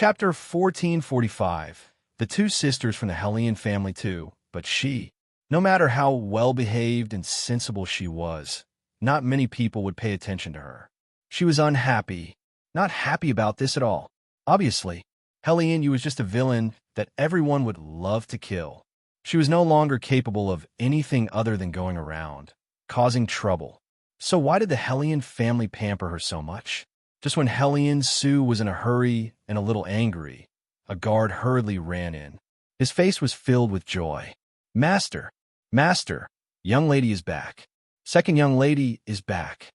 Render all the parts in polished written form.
Chapter 1445. The two sisters from the Hellion family too, but she, no matter how well-behaved and sensible she was, not many people would pay attention to her. She was unhappy, not happy about this at all. Obviously, Hellion was just a villain that everyone would love to kill. She was no longer capable of anything other than going around, causing trouble. So why did the Hellion family pamper her so much? Just when Hellion Sue was in a hurry and a little angry, a guard hurriedly ran in. His face was filled with joy. Master, Master, young lady is back. Second young lady is back.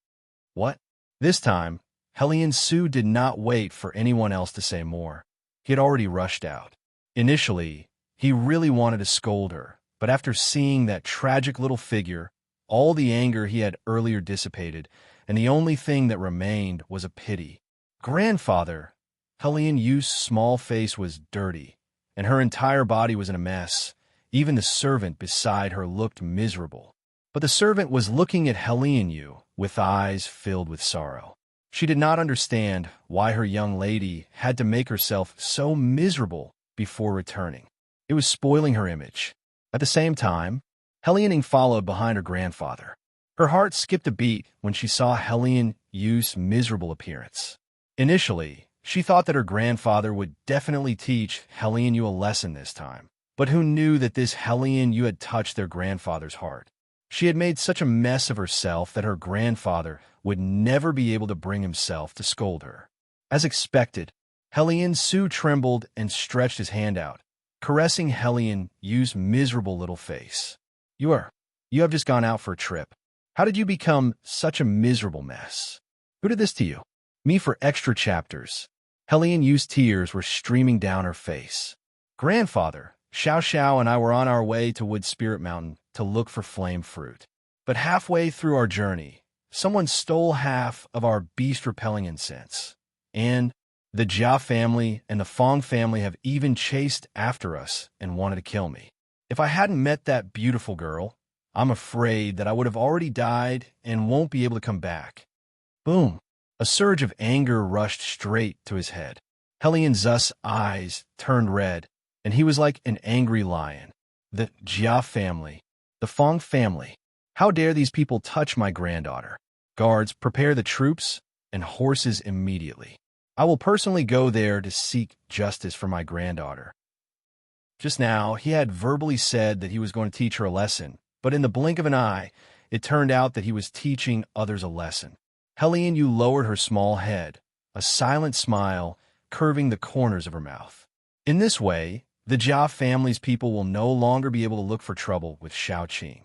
What? This time, Hellion Sue did not wait for anyone else to say more. He had already rushed out. Initially, he really wanted to scold her, but after seeing that tragic little figure, all the anger he had earlier dissipated, and the only thing that remained was a pity. Grandfather! Hellion Yu's small face was dirty, and her entire body was in a mess. Even the servant beside her looked miserable. But the servant was looking at Hellion Yu with eyes filled with sorrow. She did not understand why her young lady had to make herself so miserable before returning. It was spoiling her image. At the same time, Hellion followed behind her grandfather. Her heart skipped a beat when she saw Hellion Yu's miserable appearance. Initially, she thought that her grandfather would definitely teach Hellion Yu a lesson this time. But who knew that this Hellion Yu had touched their grandfather's heart? She had made such a mess of herself that her grandfather would never be able to bring himself to scold her. As expected, Hellion Sue trembled and stretched his hand out, caressing Hellion Yu's miserable little face. You have just gone out for a trip. How did you become such a miserable mess? Who did this to you? Me for extra chapters. Hellion Yu's tears were streaming down her face. Grandfather, Xiao Xiao and I were on our way to Wood Spirit Mountain to look for flame fruit. But halfway through our journey, someone stole half of our beast-repelling incense. And the Jia family and the Fong family have even chased after us and wanted to kill me. If I hadn't met that beautiful girl, I'm afraid that I would have already died and won't be able to come back. Boom! A surge of anger rushed straight to his head. Hellion Zu's eyes turned red, and he was like an angry lion. The Jia family, the Fong family. How dare these people touch my granddaughter? Guards, prepare the troops and horses immediately. I will personally go there to seek justice for my granddaughter. Just now, he had verbally said that he was going to teach her a lesson, but in the blink of an eye, it turned out that he was teaching others a lesson. Hellion Yu lowered her small head, a silent smile curving the corners of her mouth. In this way, the Jia family's people will no longer be able to look for trouble with Shaoqing,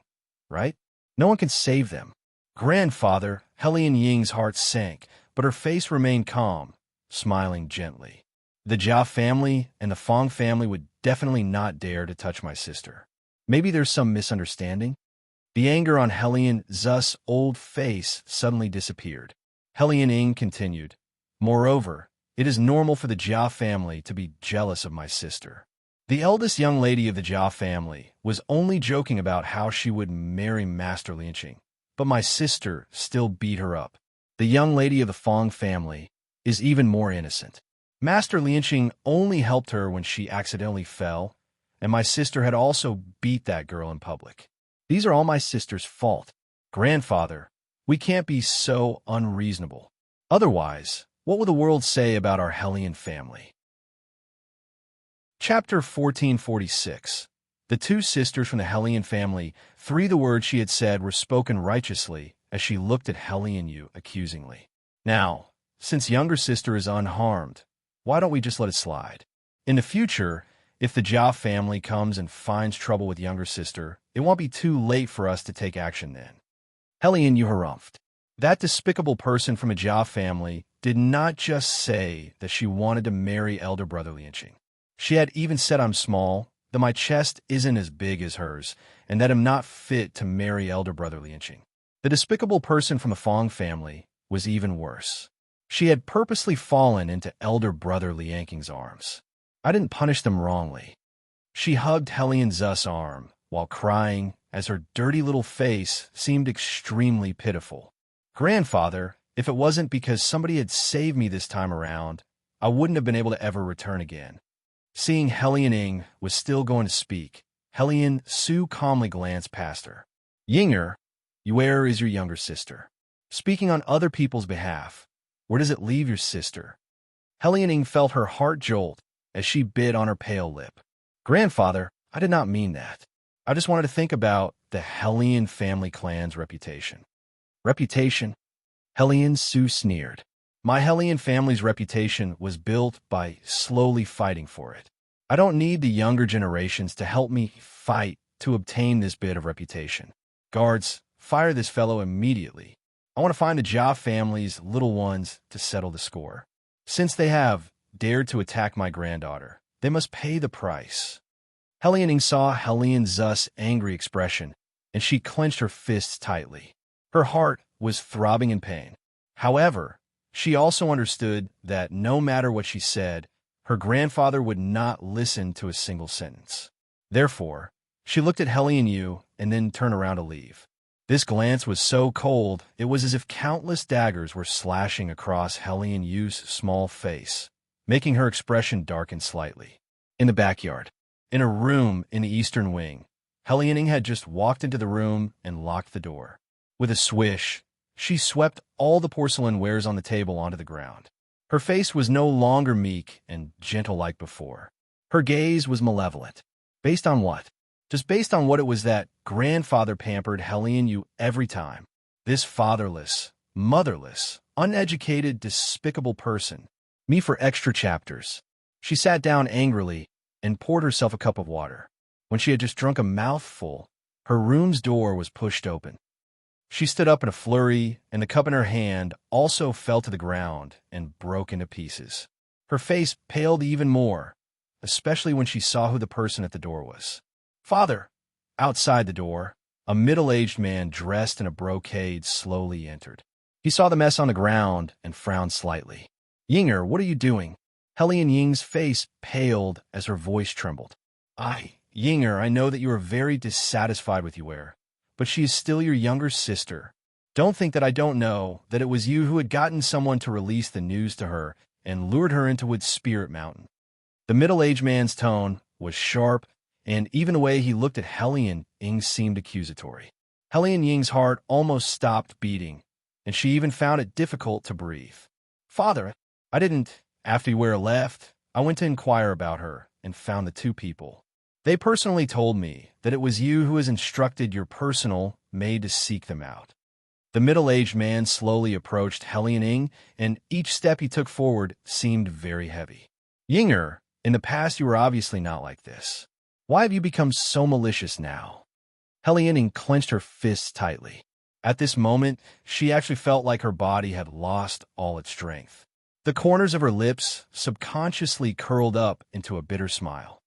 right? No one can save them. Grandfather, Hellion Ying's heart sank, but her face remained calm, smiling gently. The Jia family and the Fong family would definitely not dare to touch my sister. Maybe there's some misunderstanding? The anger on Hellion Zu's old face suddenly disappeared. Hellion Ying continued, Moreover, it is normal for the Jia family to be jealous of my sister. The eldest young lady of the Jia family was only joking about how she would marry Master Lianqing, but my sister still beat her up. The young lady of the Fong family is even more innocent. Master Lianqing only helped her when she accidentally fell, and my sister had also beat that girl in public. These are all my sister's fault. Grandfather, we can't be so unreasonable. Otherwise, what will the world say about our Hellion family? Chapter 1446. The two sisters from the Hellion family, the words she had said were spoken righteously as she looked at Hellion Yu accusingly. Now, since younger sister is unharmed, why don't we just let it slide? In the future, if the Jia family comes and finds trouble with younger sister, it won't be too late for us to take action then. Hellion Yu harumphed. That despicable person from a Jia family did not just say that she wanted to marry elder brother Lianqing. She had even said I'm small, that my chest isn't as big as hers, and that I'm not fit to marry elder brother Lianqing. The despicable person from the Fong family was even worse. She had purposely fallen into elder brother Lianqing's arms. I didn't punish them wrongly. She hugged Hellion Zu's arm while crying as her dirty little face seemed extremely pitiful. Grandfather, if it wasn't because somebody had saved me this time around, I wouldn't have been able to ever return again. Seeing Hellion Ing was still going to speak, Hellion Su calmly glanced past her. Yinger, Yuer is your younger sister. Speaking on other people's behalf, where does it leave your sister? Hellion Ing felt her heart jolt as she bit on her pale lip. Grandfather, I did not mean that. I just wanted to think about the Hellion family clan's reputation. Reputation? Hellion Su sneered. My Hellion family's reputation was built by slowly fighting for it. I don't need the younger generations to help me fight to obtain this bit of reputation. Guards, fire this fellow immediately. I want to find the Jia family's little ones to settle the score. Since they have dared to attack my granddaughter, they must pay the price. Hellion Ing saw Hellion Zu's angry expression, and she clenched her fists tightly. Her heart was throbbing in pain. However, she also understood that no matter what she said, her grandfather would not listen to a single sentence. Therefore, she looked at Hellion Yu and then turned around to leave. This glance was so cold, it was as if countless daggers were slashing across Hellion Yu's small face, making her expression darken slightly. In the backyard, in a room in the eastern wing, Hellion Ing had just walked into the room and locked the door. With a swish, she swept all the porcelain wares on the table onto the ground. Her face was no longer meek and gentle like before. Her gaze was malevolent. Based on what? Just based on what it was that grandfather pampered Hellion Yu every time. This fatherless, motherless, uneducated, despicable person. Me for extra chapters. She sat down angrily and poured herself a cup of water. When she had just drunk a mouthful, her room's door was pushed open. She stood up in a flurry, and the cup in her hand also fell to the ground and broke into pieces. Her face paled even more, especially when she saw who the person at the door was. Father! Outside the door, a middle-aged man dressed in a brocade slowly entered. He saw the mess on the ground and frowned slightly. Yinger, what are you doing? Hellion Ying's face paled as her voice trembled. Yinger, I know that you are very dissatisfied with Yuer, but she is still your younger sister. Don't think that I don't know that it was you who had gotten someone to release the news to her and lured her into Wood Spirit Mountain. The middle-aged man's tone was sharp, and even the way he looked at Hellion Ing seemed accusatory. Hellion Ying's heart almost stopped beating, and she even found it difficult to breathe. Father, I didn't. After Yuer left, I went to inquire about her and found the two people. They personally told me that it was you who has instructed your personal maid to seek them out. The middle-aged man slowly approached Hellion Ing, and each step he took forward seemed very heavy. Yinger, in the past you were obviously not like this. Why have you become so malicious now? Hellion Ing clenched her fists tightly. At this moment, she actually felt like her body had lost all its strength. The corners of her lips subconsciously curled up into a bitter smile.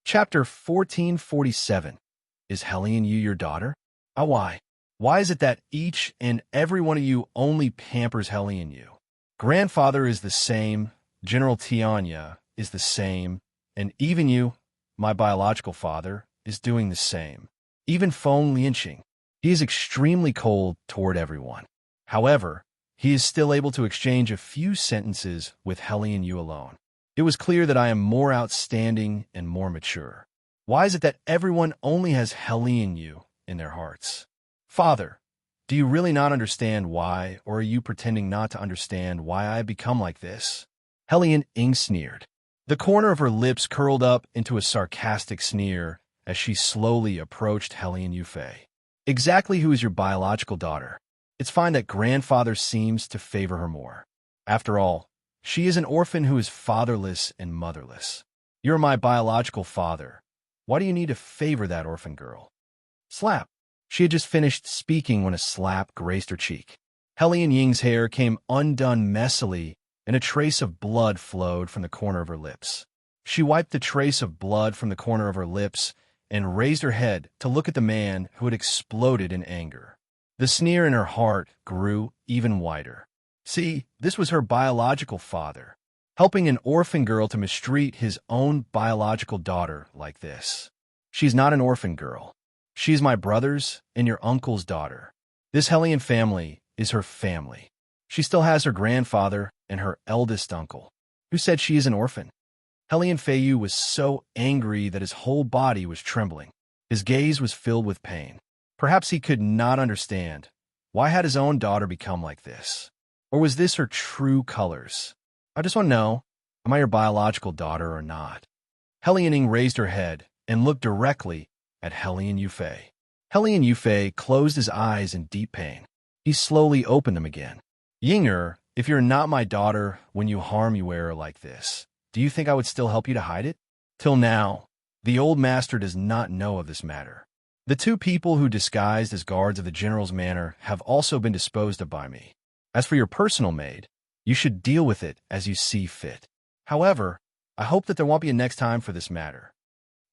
Chapter 1447. Is Hellion Yu your daughter? Why? Why is it that each and every one of you only pampers Hellion Yu? Grandfather is the same, General Tianya is the same, and even you, my biological father, is doing the same. Even Feng Lianqing. He is extremely cold toward everyone. However, he is still able to exchange a few sentences with Hellion Yu alone. It was clear that I am more outstanding and more mature. Why is it that everyone only has Hellion Yu in their hearts? Father, do you really not understand why, or are you pretending not to understand why I have become like this? Hellion Ing sneered. The corner of her lips curled up into a sarcastic sneer as she slowly approached Hellion Yu Fei. Exactly who is your biological daughter? It's fine that grandfather seems to favor her more. After all, she is an orphan who is fatherless and motherless. You're my biological father. Why do you need to favor that orphan girl? Slap. She had just finished speaking when a slap grazed her cheek. Hellion Ying's hair came undone messily, and a trace of blood flowed from the corner of her lips. She wiped the trace of blood from the corner of her lips and raised her head to look at the man who had exploded in anger. The sneer in her heart grew even wider. See, this was her biological father, helping an orphan girl to mistreat his own biological daughter like this. She's not an orphan girl. She's my brother's and your uncle's daughter. This Hellion family is her family. She still has her grandfather, and her eldest uncle. Who said she is an orphan? Helian Feiyu was so angry that his whole body was trembling. His gaze was filled with pain. Perhaps he could not understand. Why had his own daughter become like this? Or was this her true colors? I just want to know, am I your biological daughter or not? Helian Ying raised her head and looked directly at Helian Yufei. Helian Yufei closed his eyes in deep pain. He slowly opened them again. Yinger, if you're not my daughter when you harm Yuera like this, do you think I would still help you to hide it? Till now, the old master does not know of this matter. The two people who disguised as guards of the general's manor have also been disposed of by me. As for your personal maid, you should deal with it as you see fit. However, I hope that there won't be a next time for this matter.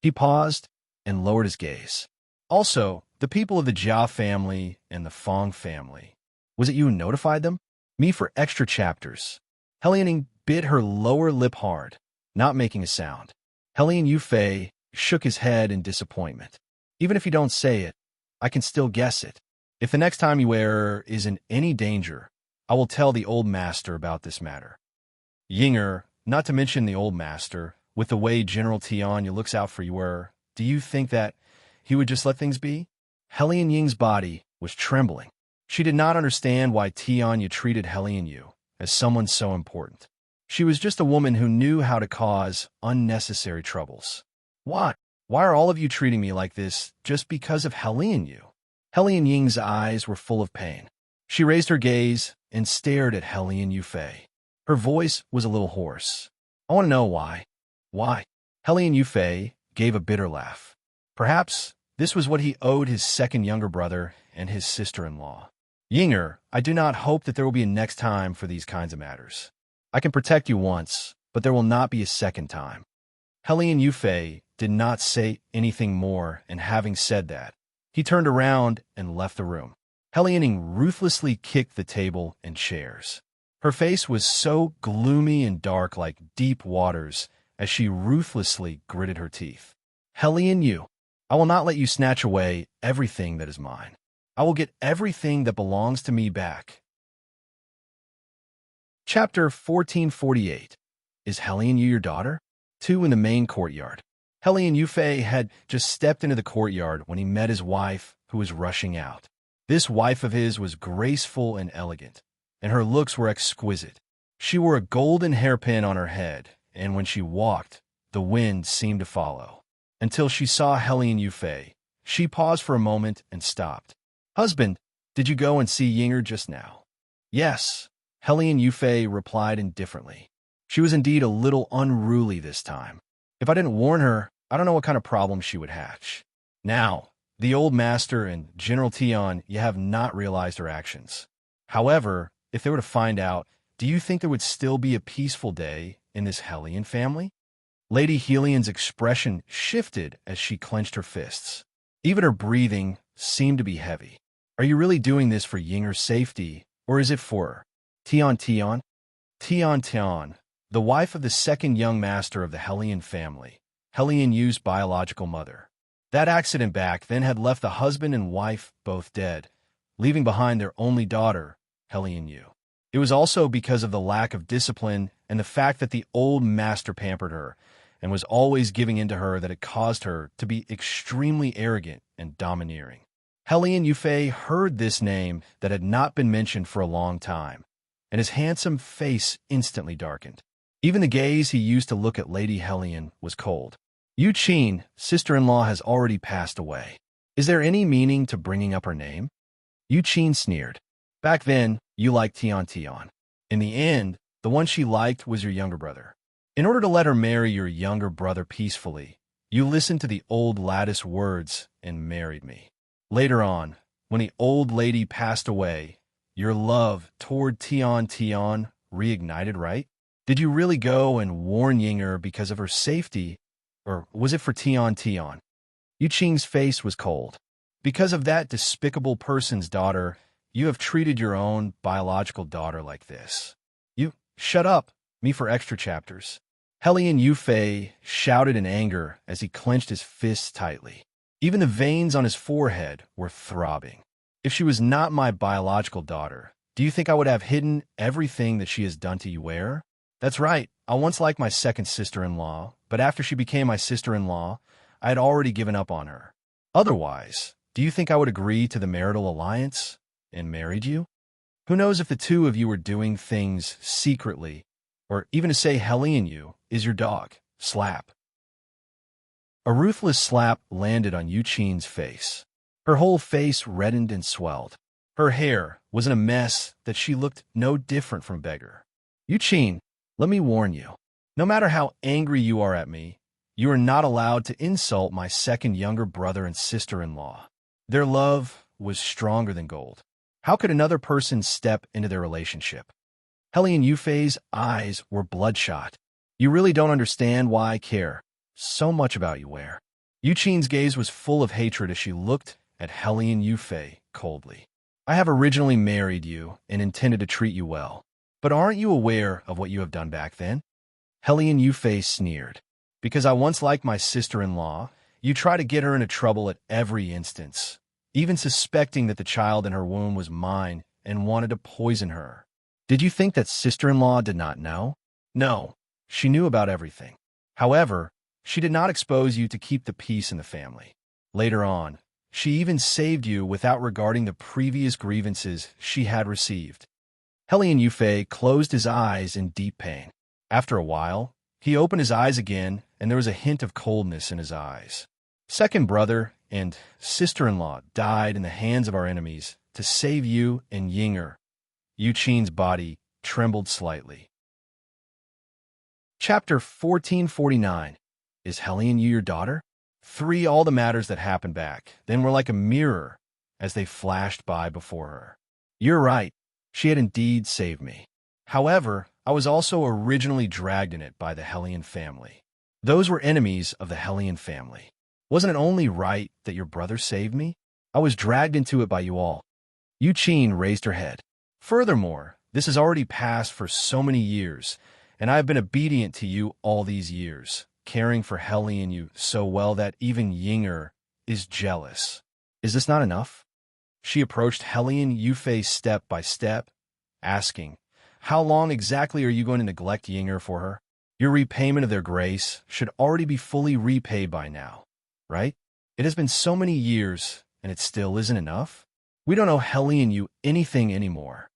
He paused and lowered his gaze. Also, the people of the Jia family and the Fong family. Was it you who notified them? Me for extra chapters. Helian bit her lower lip hard, not making a sound. Helian Yufei shook his head in disappointment. Even if you don't say it, I can still guess it. If the next time Yuera is in any danger, I will tell the old master about this matter. Yinger, not to mention the old master, with the way General Tianya looks out for Yuera, do you think that he would just let things be? Helian Ying's body was trembling. She did not understand why Tianya treated Helian Yu as someone so important. She was just a woman who knew how to cause unnecessary troubles. What? Why are all of you treating me like this just because of Helian Yu? Helian Ying's eyes were full of pain. She raised her gaze and stared at Helian Yufei. Her voice was a little hoarse. I want to know why. Why? Helian Yufei gave a bitter laugh. Perhaps this was what he owed his second younger brother and his sister-in-law. Yinger, I do not hope that there will be a next time for these kinds of matters. I can protect you once, but there will not be a second time. Helian Yufei did not say anything more, and having said that, he turned around and left the room. Helian Ying ruthlessly kicked the table and chairs. Her face was so gloomy and dark like deep waters as she ruthlessly gritted her teeth. Helian Yu, I will not let you snatch away everything that is mine. I will get everything that belongs to me back. Chapter 1448. Is Helian Yu your daughter? 2 in the main courtyard. Helian Yufei had just stepped into the courtyard when he met his wife, who was rushing out. This wife of his was graceful and elegant, and her looks were exquisite. She wore a golden hairpin on her head, and when she walked, the wind seemed to follow. Until she saw Helian Yufei, she paused for a moment and stopped. Husband, did you go and see Yinger just now? Yes, Helian Yufei replied indifferently. She was indeed a little unruly this time. If I didn't warn her, I don't know what kind of problem she would hatch. Now, the old master and General Tian, you have not realized her actions. However, if they were to find out, do you think there would still be a peaceful day in this Helian family? Lady Helian's expression shifted as she clenched her fists. Even her breathing seemed to be heavy. Are you really doing this for Yinger's safety, or is it for Tian? Tian, the wife of the second young master of the Helian family, Helian Yu's biological mother. That accident back then had left the husband and wife both dead, leaving behind their only daughter, Helian Yu. It was also because of the lack of discipline and the fact that the old master pampered her and was always giving in to her that it caused her to be extremely arrogant and domineering. Helian Yufei heard this name that had not been mentioned for a long time, and his handsome face instantly darkened. Even the gaze he used to look at Lady Helian was cold. Yu Qin, sister-in-law, has already passed away. Is there any meaning to bringing up her name? Yu Qin sneered. Back then, you liked Tian. In the end, the one she liked was your younger brother. In order to let her marry your younger brother peacefully, you listened to the old lattice words and married me. Later on, when the old lady passed away, your love toward Tian reignited, right? Did you really go and warn Yinger because of her safety, or was it for Tian? Yu Qing's face was cold. Because of that despicable person's daughter, you have treated your own biological daughter like this. You, shut up, me for extra chapters. Helian Yufei shouted in anger as he clenched his fists tightly. Even the veins on his forehead were throbbing. If she was not my biological daughter, Do you think I would have hidden everything that she has done to you? That's right. I once liked my second sister-in-law, but after she became my sister-in-law, I had already given up on her. Otherwise, do you think I would agree to the marital alliance and married you? Who knows if the two of you were doing things secretly, or even to say Helene you is your dog. Slap. A ruthless slap landed on Eugene's face. Her whole face reddened and swelled. Her hair was in a mess that she looked no different from a beggar. Eugene, let me warn you. No matter how angry you are at me, you are not allowed to insult my second younger brother and sister-in-law. Their love was stronger than gold. How could another person step into their relationship? Helene Yufei's eyes were bloodshot. You really don't understand why I care so much about you. Eugene's gaze was full of hatred as she looked at Helene Yufei coldly. I have originally married you and intended to treat you well. But aren't you aware of what you have done back then? Helene Yufei sneered. Because I once liked my sister-in-law, you try to get her into trouble at every instance, even suspecting that the child in her womb was mine and wanted to poison her. Did you think that sister-in-law did not know? No, she knew about everything. However, she did not expose you to keep the peace in the family. Later on, she even saved you without regarding the previous grievances she had received. Helene Yufei closed his eyes in deep pain. After a while, he opened his eyes again, and there was a hint of coldness in his eyes. Second brother and sister-in-law died in the hands of our enemies to save you and Yinger. Eugene's body trembled slightly. Chapter 1449. Is Helene your daughter? 3. All the matters that happened back then were like a mirror as they flashed by before her. You're right. She had indeed saved me. However, I was also originally dragged in it by the Helene family. Those were enemies of the Helene family. Wasn't it only right that your brother saved me? I was dragged into it by you all. Eugene raised her head. Furthermore, this has already passed for so many years, and I have been obedient to you all these years, caring for Helene you so well that even Yinger is jealous. Is this not enough? She approached Helene Yufei step by step, asking, how long exactly are you going to neglect Yinger for her? Your repayment of their grace should already be fully repaid by now, right? It has been so many years, and it still isn't enough? We don't owe Helene you anything anymore.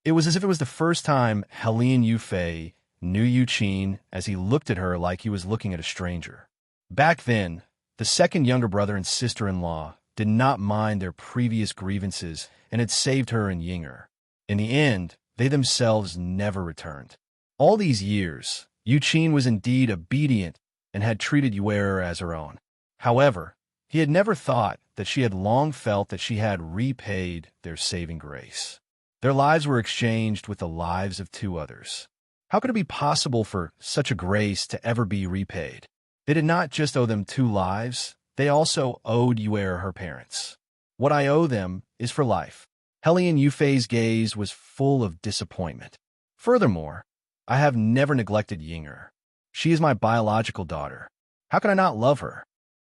It was as if it was the first time Helene Yufei knew Eugene as he looked at her like he was looking at a stranger. Back then, the second younger brother and sister-in-law did not mind their previous grievances and had saved her and Yinger. In the end, they themselves never returned. All these years, Eugene was indeed obedient and had treated Yuera as her own. However, he had never thought that she had long felt that she had repaid their saving grace. Their lives were exchanged with the lives of 2 others. How could it be possible for such a grace to ever be repaid? They did not just owe them 2 lives, they also owed Yuera her parents. What I owe them is for life. Helene Yufei's gaze was full of disappointment. Furthermore, I have never neglected Yinger. She is my biological daughter. How could I not love her?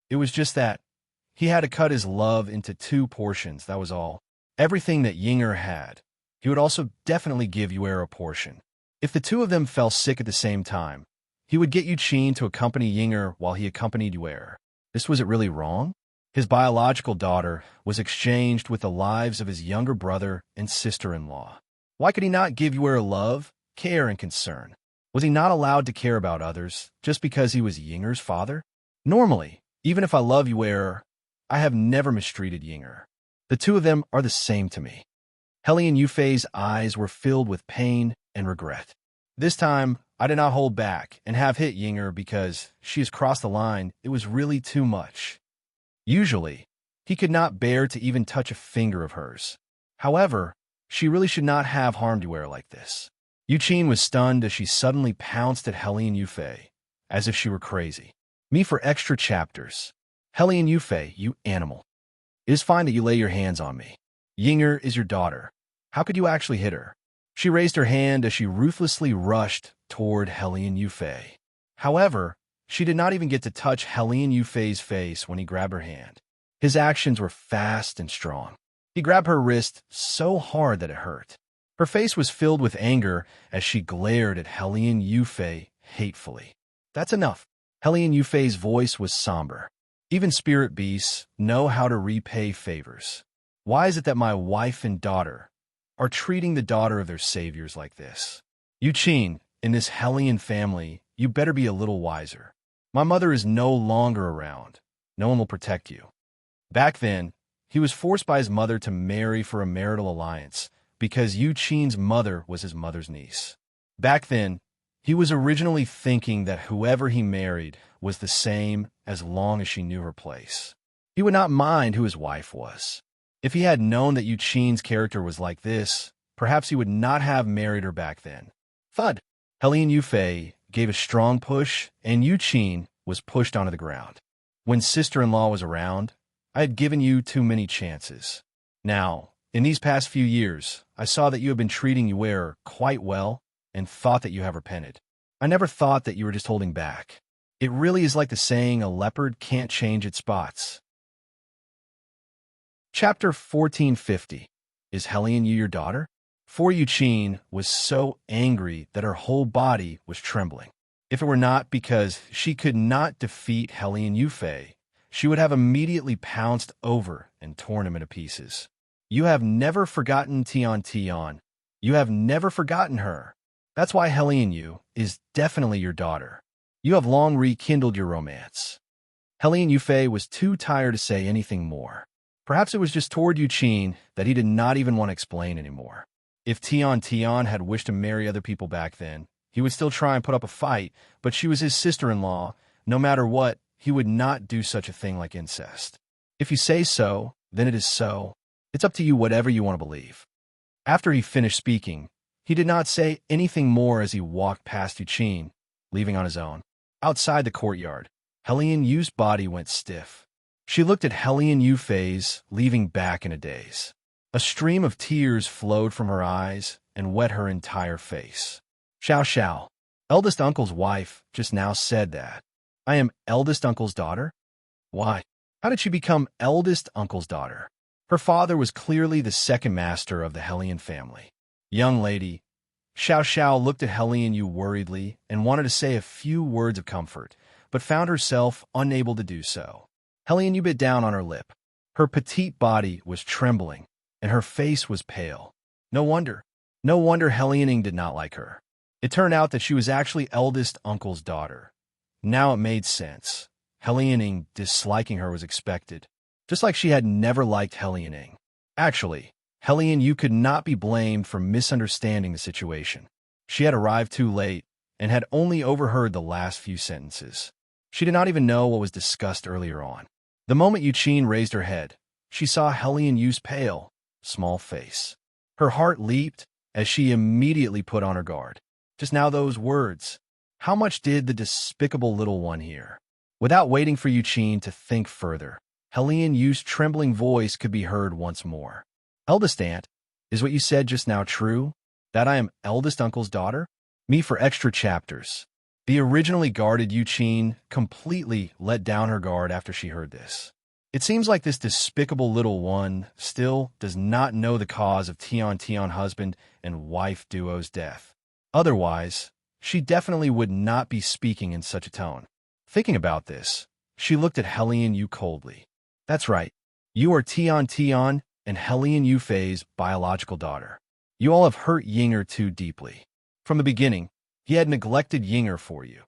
It was just that he had to cut his love into 2 portions, that was all. Everything that Yinger had, he would also definitely give Yuera a portion. If the 2 of them fell sick at the same time, he would get Eugene to accompany Yinger while he accompanied Yuera. Was it really wrong? His biological daughter was exchanged with the lives of his younger brother and sister-in-law. Why could he not give Yuera love, care, and concern? Was he not allowed to care about others just because he was Yinger's father? Normally, even if I love Yuera, I have never mistreated Yinger. The 2 of them are the same to me. Helene Yufei's eyes were filled with pain and regret. This time, I did not hold back and have hit Yinger because she has crossed the line. It was really too much. Usually, he could not bear to even touch a finger of hers. However, she really should not have harmed Yuera like this. Eugene was stunned as she suddenly pounced at Helene Yufei, as if she were crazy. Me for extra chapters. Helene Yufei, you animal. It is fine that you lay your hands on me. Yinger is your daughter. How could you actually hit her? She raised her hand as she ruthlessly rushed toward Helene Yufei. However, she did not even get to touch Helene Yufei's face when he grabbed her hand. His actions were fast and strong. He grabbed her wrist so hard that it hurt. Her face was filled with anger as she glared at Hellion Yufei hatefully. That's enough. Hellion Yufei's voice was somber. Even spirit beasts know how to repay favors. Why is it that my wife and daughter are treating the daughter of their saviors like this? Yuqin, in this Hellion family, you better be a little wiser. My mother is no longer around. No one will protect you. Back then, he was forced by his mother to marry for a marital alliance because Yuqin's mother was his mother's niece. Back then, he was originally thinking that whoever he married was the same as long as she knew her place. He would not mind who his wife was. If he had known that Yuqin's character was like this, perhaps he would not have married her back then. Thud! Hellion Yufei gave a strong push, and Yuqin was pushed onto the ground. When sister-in-law was around, I had given you too many chances. Now, in these past few years, I saw that you have been treating Yuer quite well and thought that you have repented. I never thought that you were just holding back. It really is like the saying, a leopard can't change its spots. Chapter 1450. Is Hellion Yu your daughter? For Yuqin was so angry that her whole body was trembling. If it were not because she could not defeat Hellion Yufei, she would have immediately pounced over and torn him into pieces. You have never forgotten Tian Tian. You have never forgotten her. That's why Hellion Yu is definitely your daughter. You have long rekindled your romance. Hellion Yufei was too tired to say anything more. Perhaps it was just toward Yuqin that he did not even want to explain anymore. If Tian Tian had wished to marry other people back then, he would still try and put up a fight, but she was his sister-in-law. No matter what, he would not do such a thing like incest. If you say so, then it is so. It's up to you whatever you want to believe. After he finished speaking, he did not say anything more as he walked past Yuqin, leaving on his own. Outside the courtyard, Hellion Yu's body went stiff. She looked at Hellion Yufei's, leaving back in a daze. A stream of tears flowed from her eyes and wet her entire face. Xiao Xiao, eldest uncle's wife, just now said that. I am eldest uncle's daughter? Why? How did she become eldest uncle's daughter? Her father was clearly the second master of the Hellion family. Young lady, Xiao Xiao looked at Hellion Yu worriedly and wanted to say a few words of comfort, but found herself unable to do so. Hellion Yu bit down on her lip. Her petite body was trembling, and her face was pale. No wonder Hellioning did not like her. It turned out that she was actually eldest uncle's daughter. Now it made sense. Hellioning disliking her was expected, just like she had never liked Hellioning. Actually, Hellion Yu could not be blamed for misunderstanding the situation. She had arrived too late and had only overheard the last few sentences. She did not even know what was discussed earlier on. The moment Yuqin raised her head, she saw Hellion Yu's pale, small face. Her heart leaped as she immediately put on her guard. Just now those words. How much did the despicable little one hear? Without waiting for Yuqin to think further, Hellion Yu's trembling voice could be heard once more. Eldest aunt, is what you said just now true? That I am eldest uncle's daughter? Me for extra chapters. The originally guarded Yuqin completely let down her guard after she heard this. It seems like this despicable little one still does not know the cause of Tian Tian husband and wife duo's death. Otherwise, she definitely would not be speaking in such a tone. Thinking about this, she looked at Hellion Yu coldly. That's right. You are Tian Tian and Hellion Yufei's biological daughter. You all have hurt Yinger too deeply. From the beginning, he had neglected Yinger for you,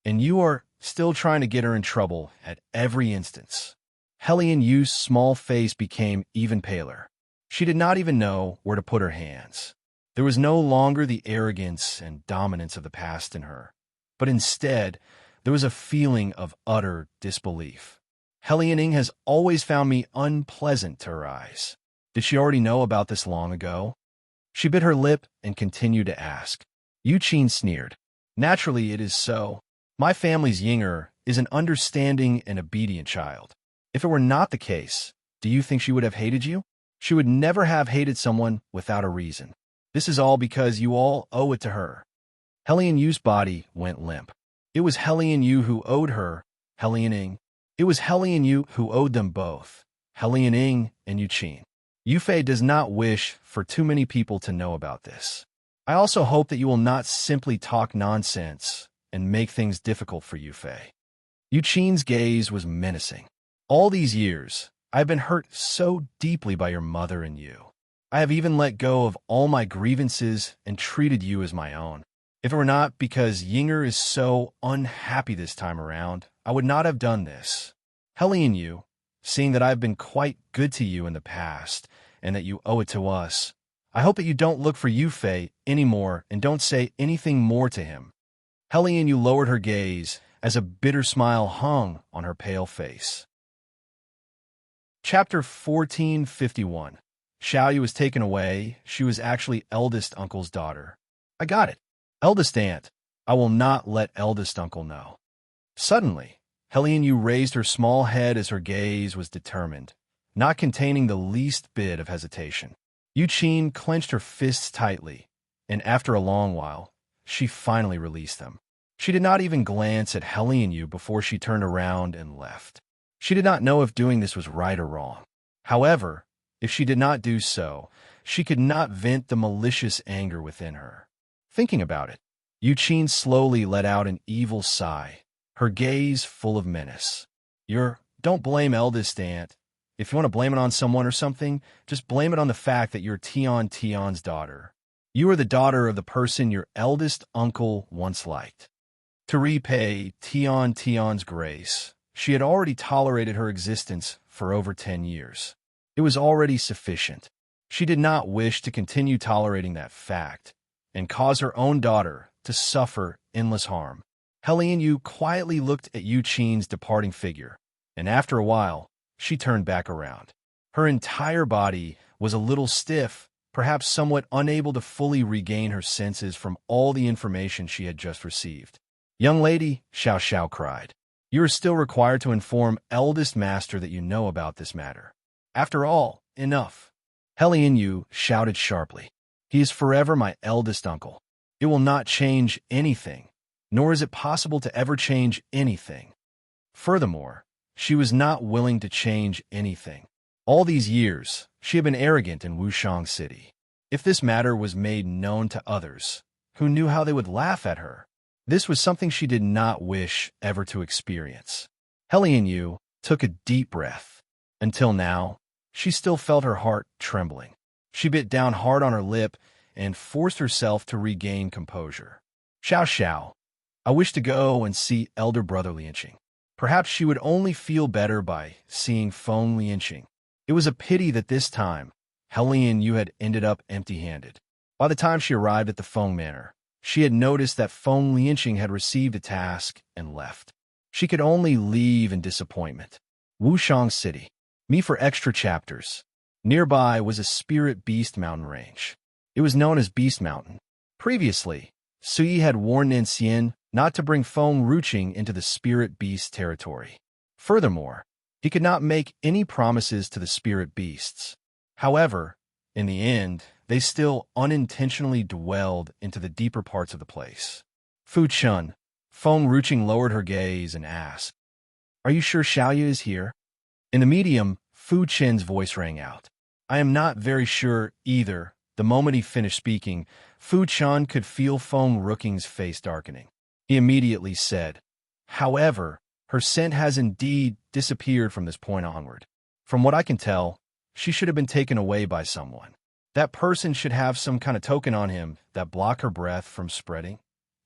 and you are still trying to get her in trouble at every instance. Hellion Yu's small face became even paler. She did not even know where to put her hands. There was no longer the arrogance and dominance of the past in her, but instead, there was a feeling of utter disbelief. Hellioning has always found me unpleasant to her eyes. Did she already know about this long ago? She bit her lip and continued to ask. Yuqin sneered. Naturally, it is so. My family's Yinger is an understanding and obedient child. If it were not the case, do you think she would have hated you? She would never have hated someone without a reason. This is all because you all owe it to her. Hellion Yu's body went limp. It was Hellion Yu who owed her, Hellioning. It was Hellion Yu who owed them both, Hellioning and Yuqin. Yufei does not wish for too many people to know about this. I also hope that you will not simply talk nonsense and make things difficult for Yufei. Yuqin's gaze was menacing. All these years, I have been hurt so deeply by your mother and you. I have even let go of all my grievances and treated you as my own. If it were not because Yinger is so unhappy this time around, I would not have done this. Hellion you, seeing that I have been quite good to you in the past and that you owe it to us, I hope that you don't look for Yufei anymore and don't say anything more to him. Hellion you lowered her gaze as a bitter smile hung on her pale face. Chapter 1451. Xiaoyu was taken away. She was actually eldest uncle's daughter. I got it. Eldest aunt. I will not let eldest uncle know. Suddenly, Hellion Yu raised her small head as her gaze was determined, not containing the least bit of hesitation. Yuqin clenched her fists tightly, and after a long while, she finally released them. She did not even glance at Hellion Yu before she turned around and left. She did not know if doing this was right or wrong. However, if she did not do so, she could not vent the malicious anger within her. Thinking about it, Yuqin slowly let out an evil sigh, her gaze full of menace. Don't blame eldest aunt. If you want to blame it on someone or something, just blame it on the fact that you're Tion's daughter. You are the daughter of the person your eldest uncle once liked. To repay Tion's grace, she had already tolerated her existence for over 10 years. It was already sufficient. She did not wish to continue tolerating that fact and cause her own daughter to suffer endless harm. Hellion Yu quietly looked at Yuqin's departing figure, and after a while, she turned back around. Her entire body was a little stiff, perhaps somewhat unable to fully regain her senses from all the information she had just received. Young lady, Xiao Xiao cried. You are still required to inform eldest master that you know about this matter. After all, enough. Hellion Yu shouted sharply. He is forever my eldest uncle. It will not change anything, nor is it possible to ever change anything. Furthermore, she was not willing to change anything. All these years, she had been arrogant in Wushang City. If this matter was made known to others, who knew how they would laugh at her, this was something she did not wish ever to experience. Hellion Yu took a deep breath. Until now, she still felt her heart trembling. She bit down hard on her lip and forced herself to regain composure. Xiao Xiao, I wish to go and see elder brother Lianqing. Perhaps she would only feel better by seeing Feng Lianqing. It was a pity that this time, Hellion Yu had ended up empty-handed. By the time she arrived at the Feng Manor, she had noticed that Feng Lianqing had received a task and left. She could only leave in disappointment. Wushang City. Me for extra chapters. Nearby was a spirit beast mountain range. It was known as Beast Mountain. Previously, Sui had warned Nanxian not to bring Feng Ruqing into the spirit beast territory. Furthermore, he could not make any promises to the spirit beasts. However, in the end, they still unintentionally dwelled into the deeper parts of the place. Fu Chun, Feng Ruqing lowered her gaze and asked, Are you sure Xiaoyu is here? In the medium, Fu Chen's voice rang out. I am not very sure either. The moment he finished speaking, Fu Chen could feel Feng Ruqing's face darkening. He immediately said, However, her scent has indeed disappeared from this point onward. From what I can tell, she should have been taken away by someone. That person should have some kind of token on him that block her breath from spreading.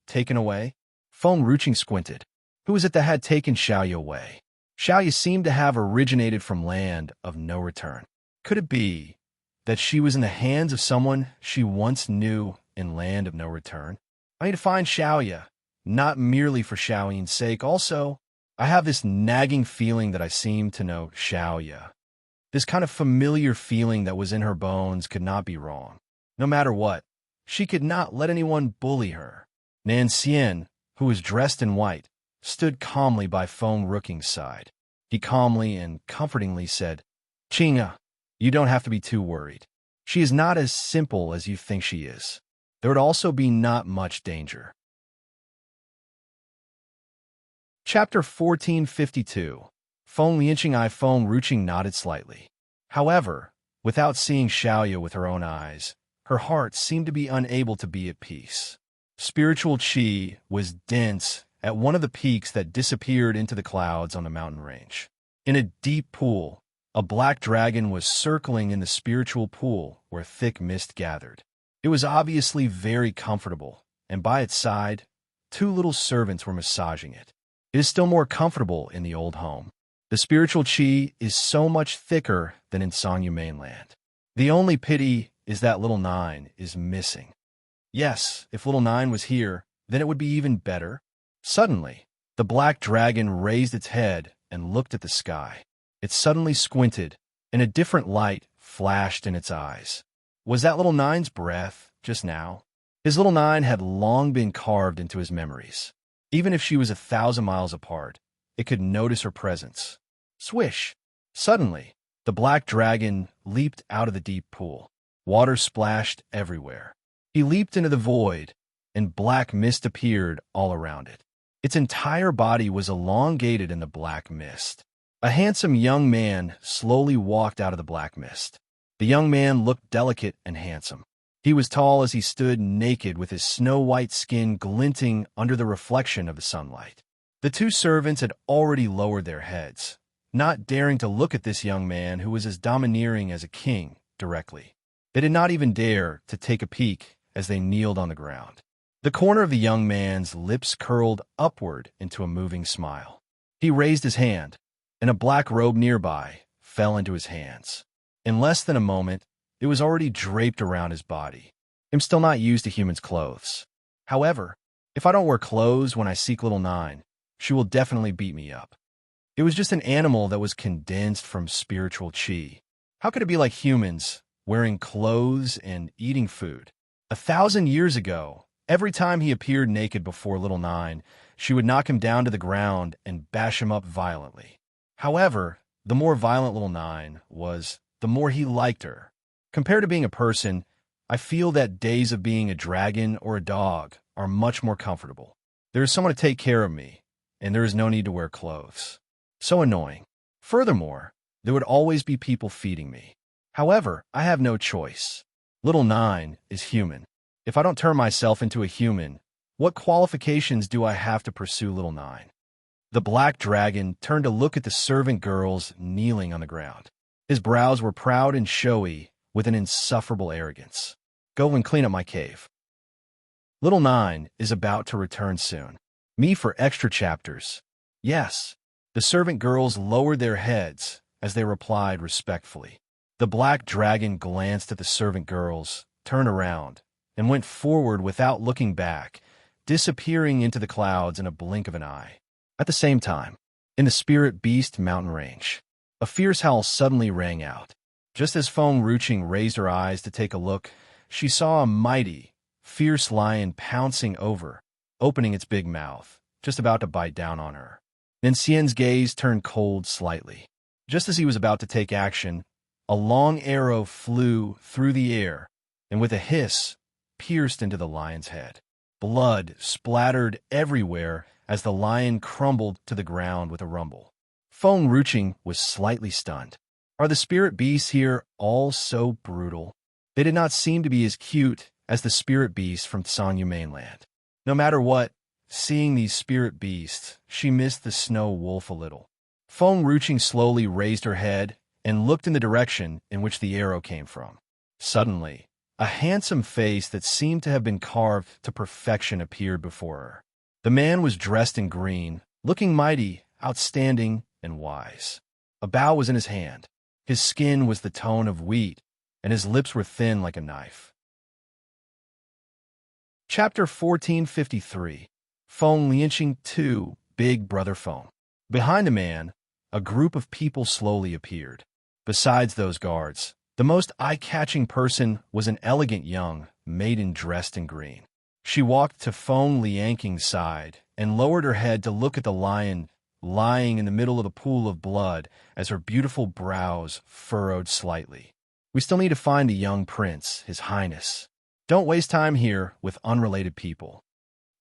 Taken away? Feng Ruqing squinted. Who was it that had taken Xiaoyu away? Xiaoyu seemed to have originated from land of no return. Could it be that she was in the hands of someone she once knew in land of no return? I need to find Xiaoyu, not merely for Xiaoyu's sake. Also, I have this nagging feeling that I seem to know Xiaoyu. This kind of familiar feeling that was in her bones could not be wrong. No matter what, she could not let anyone bully her. Nanxian, who was dressed in white, stood calmly by Feng Ruqing's side. He calmly and comfortingly said, Qing'a, you don't have to be too worried. She is not as simple as you think she is. There would also be not much danger. Chapter 1452. Feng Lianqing Feng Ruqing nodded slightly. However, Without seeing Xiaoya with her own eyes, her heart seemed to be unable to be at peace. Spiritual qi was dense at one of the peaks that disappeared into the clouds on the mountain range. In a deep pool, a black dragon was circling in the spiritual pool where thick mist gathered. It was obviously very comfortable, and by its side, two little servants were massaging it. It is still more comfortable in the old home. The spiritual qi is so much thicker than in Sangyu mainland. The only pity is that little Nine is missing. Yes, if little Nine was here, then it would be even better. Suddenly, the black dragon raised its head and looked at the sky. It suddenly squinted, and a different light flashed in its eyes. Was that little Nine's breath just now? His little Nine had long been carved into his memories. Even if she was 1,000 miles apart, it could notice her presence. Swish! Suddenly, the black dragon leaped out of the deep pool. Water splashed everywhere. He leaped into the void, and black mist appeared all around it. Its entire body was elongated in the black mist. A handsome young man slowly walked out of the black mist. The young man looked delicate and handsome. He was tall as he stood naked with his snow-white skin glinting under the reflection of the sunlight. The two servants had already lowered their heads, not daring to look at this young man who was as domineering as a king directly. They did not even dare to take a peek as they kneeled on the ground. The corner of the young man's lips curled upward into a moving smile. He raised his hand, and a black robe nearby fell into his hands. In less than a moment, it was already draped around his body. I'm still not used to humans' clothes. However, if I don't wear clothes when I seek little Nine, she will definitely beat me up. It was just an animal that was condensed from spiritual qi. How could it be like humans, wearing clothes and eating food? 1,000 years ago, every time he appeared naked before little Nine, she would knock him down to the ground and bash him up violently. However, the more violent little Nine was, the more he liked her. Compared to being a person, I feel that days of being a dragon or a dog are much more comfortable. There is someone to take care of me, and there is no need to wear clothes. So annoying. Furthermore, there would always be people feeding me. However, I have no choice. Little Nine is human. If I don't turn myself into a human, what qualifications do I have to pursue little Nine? The black dragon turned to look at the servant girls kneeling on the ground. His brows were proud and showy with an insufferable arrogance. Go and clean up my cave. Little Nine is about to return soon. Me for extra chapters. Yes. The servant girls lowered their heads as they replied respectfully. The black dragon glanced at the servant girls, turned around, and went forward without looking back, disappearing into the clouds in a blink of an eye. At the same time, in the Spirit Beast mountain range, a fierce howl suddenly rang out. Just as Feng Ruching raised her eyes to take a look, she saw a mighty, fierce lion pouncing over, opening its big mouth, just about to bite down on her. Then Xian's gaze turned cold slightly. Just as he was about to take action, a long arrow flew through the air, and with a hiss, pierced into the lion's head. Blood splattered everywhere as the lion crumbled to the ground with a rumble. Feng Ruching was slightly stunned. Are the spirit beasts here all so brutal? They did not seem to be as cute as the spirit beasts from Sangyu mainland. No matter what, seeing these spirit beasts, she missed the snow wolf a little. Feng Ruching slowly raised her head and looked in the direction in which the arrow came from. Suddenly, a handsome face that seemed to have been carved to perfection appeared before her. The man was dressed in green, looking mighty, outstanding, and wise. A bow was in his hand. His skin was the tone of wheat, and his lips were thin like a knife. Chapter 1453. Feng Lianqing 2, Big Brother Feng. Behind the man, a group of people slowly appeared. Besides those guards, the most eye-catching person was an elegant young maiden dressed in green. She walked to Feng Lianqing's side and lowered her head to look at the lion lying in the middle of the pool of blood as her beautiful brows furrowed slightly. We still need to find the young prince, His Highness. Don't waste time here with unrelated people.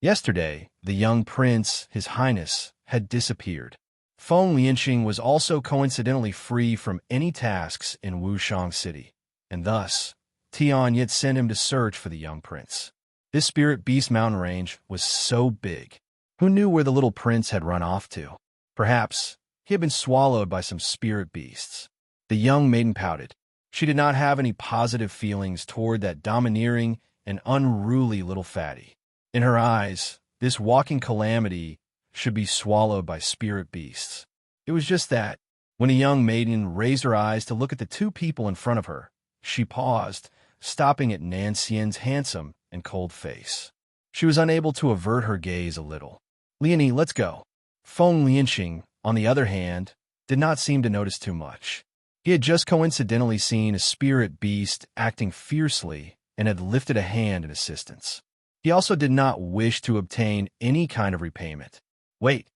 Yesterday, the young prince, His Highness, had disappeared. Feng Lianqing was also coincidentally free from any tasks in Wushang City. and thus Tian yet sent him to search for the young prince. This spirit beast mountain range was so big. Who knew where the little prince had run off to? Perhaps he had been swallowed by some spirit beasts. The young maiden pouted. She did not have any positive feelings toward that domineering and unruly little fatty. In her eyes, this walking calamity should be swallowed by spirit beasts. It was just that, when a young maiden raised her eyes to look at the two people in front of her, she paused, stopping at Nan Xian's handsome and cold face. She was unable to avert her gaze a little. "Leonie, let's go." Feng Lianqing, on the other hand, did not seem to notice too much. He had just coincidentally seen a spirit beast acting fiercely and had lifted a hand in assistance. He also did not wish to obtain any kind of repayment. "Wait."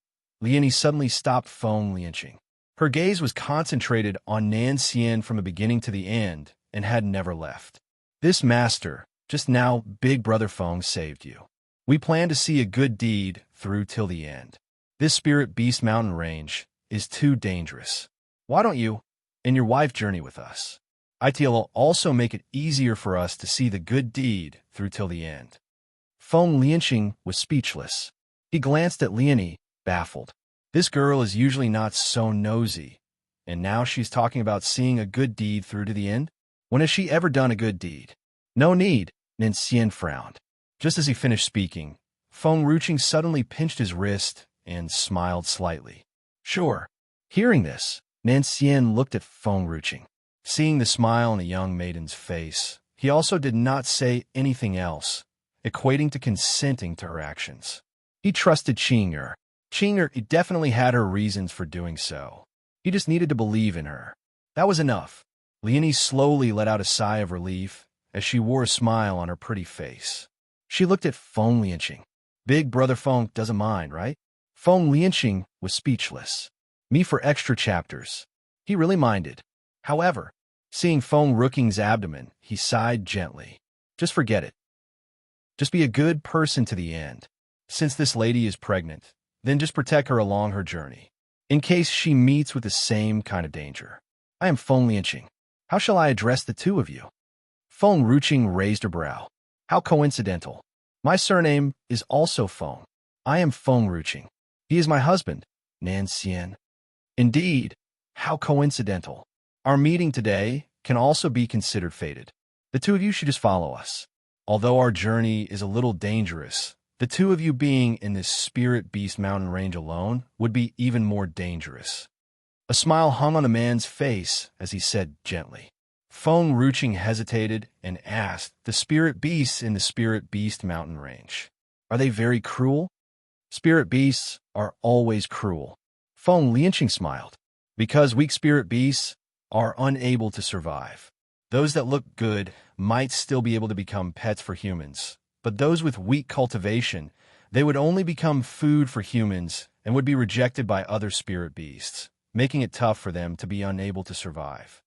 Leonie suddenly stopped Feng Lianqing. Her gaze was concentrated on Nan Xian from the beginning to the end and had never left. "This master, just now Big Brother Feng saved you. We plan to see a good deed through till the end. This spirit beast mountain range is too dangerous. Why don't you and your wife journey with us? It'll also make it easier for us to see the good deed through till the end." Feng Lianqing was speechless. He glanced at Leonie, baffled. This girl is usually not so nosy, and now she's talking about seeing a good deed through to the end? When has she ever done a good deed? "No need," Nan Xian frowned. Just as he finished speaking, Feng Ruching suddenly pinched his wrist and smiled slightly. "Sure." Hearing this, Nan Xian looked at Feng Ruching. Seeing the smile on the young maiden's face, he also did not say anything else, equating to consenting to her actions. He trusted Qing'er. Qing'er definitely had her reasons for doing so. He just needed to believe in her. That was enough. Leonie slowly let out a sigh of relief as she wore a smile on her pretty face. She looked at Feng Lianqing. Big Brother Feng doesn't mind, right? Feng Lianqing was speechless. Me for extra chapters. He really minded. However, seeing Feng Ruching's abdomen, he sighed gently. Just forget it. Just be a good person to the end. Since this lady is pregnant, then just protect her along her journey, in case she meets with the same kind of danger. I am Feng Lianqing. How shall I address the two of you? Feng Ruching raised her brow. How coincidental. My surname is also Feng. I am Feng Ruching. He is my husband, Nan Xian. Indeed, how coincidental. Our meeting today can also be considered fated. The two of you should just follow us. Although our journey is a little dangerous, the two of you being in this spirit beast mountain range alone would be even more dangerous. A smile hung on the man's face as he said gently. Feng Ruching hesitated and asked, "The spirit beasts in the spirit beast mountain range, are they very cruel?" "Spirit beasts are always cruel." Feng Lianqing smiled. "Because weak spirit beasts are unable to survive. Those that look good might still be able to become pets for humans, but those with weak cultivation, they would only become food for humans and would be rejected by other spirit beasts, making it tough for them to be unable to survive."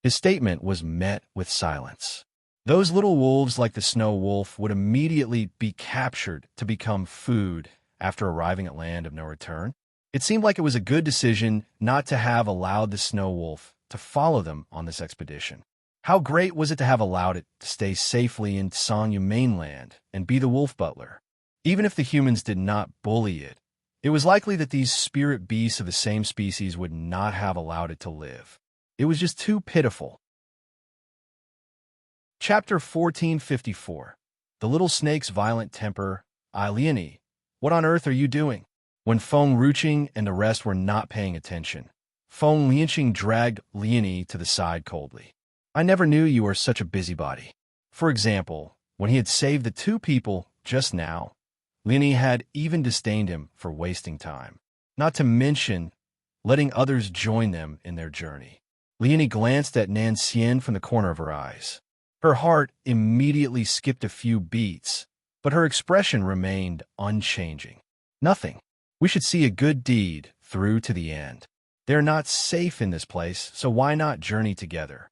His statement was met with silence. Those little wolves like the snow wolf would immediately be captured to become food after arriving at land of no return. It seemed like it was a good decision not to have allowed the snow wolf to follow them on this expedition. How great was it to have allowed it to stay safely in Sangyu mainland and be the wolf butler? Even if the humans did not bully it, it was likely that these spirit beasts of the same species would not have allowed it to live. It was just too pitiful. Chapter 1454. The Little Snake's Violent Temper. Leonie, what on earth are you doing? When Feng Ruching and the rest were not paying attention, Feng Lianqing dragged Leonie to the side coldly. "I never knew you were such a busybody." For example, when he had saved the two people just now, Leonie had even disdained him for wasting time, not to mention letting others join them in their journey. Leonie glanced at Nan Xian from the corner of her eyes. Her heart immediately skipped a few beats, but her expression remained unchanging. "Nothing. We should see a good deed through to the end. They're not safe in this place, so why not journey together?"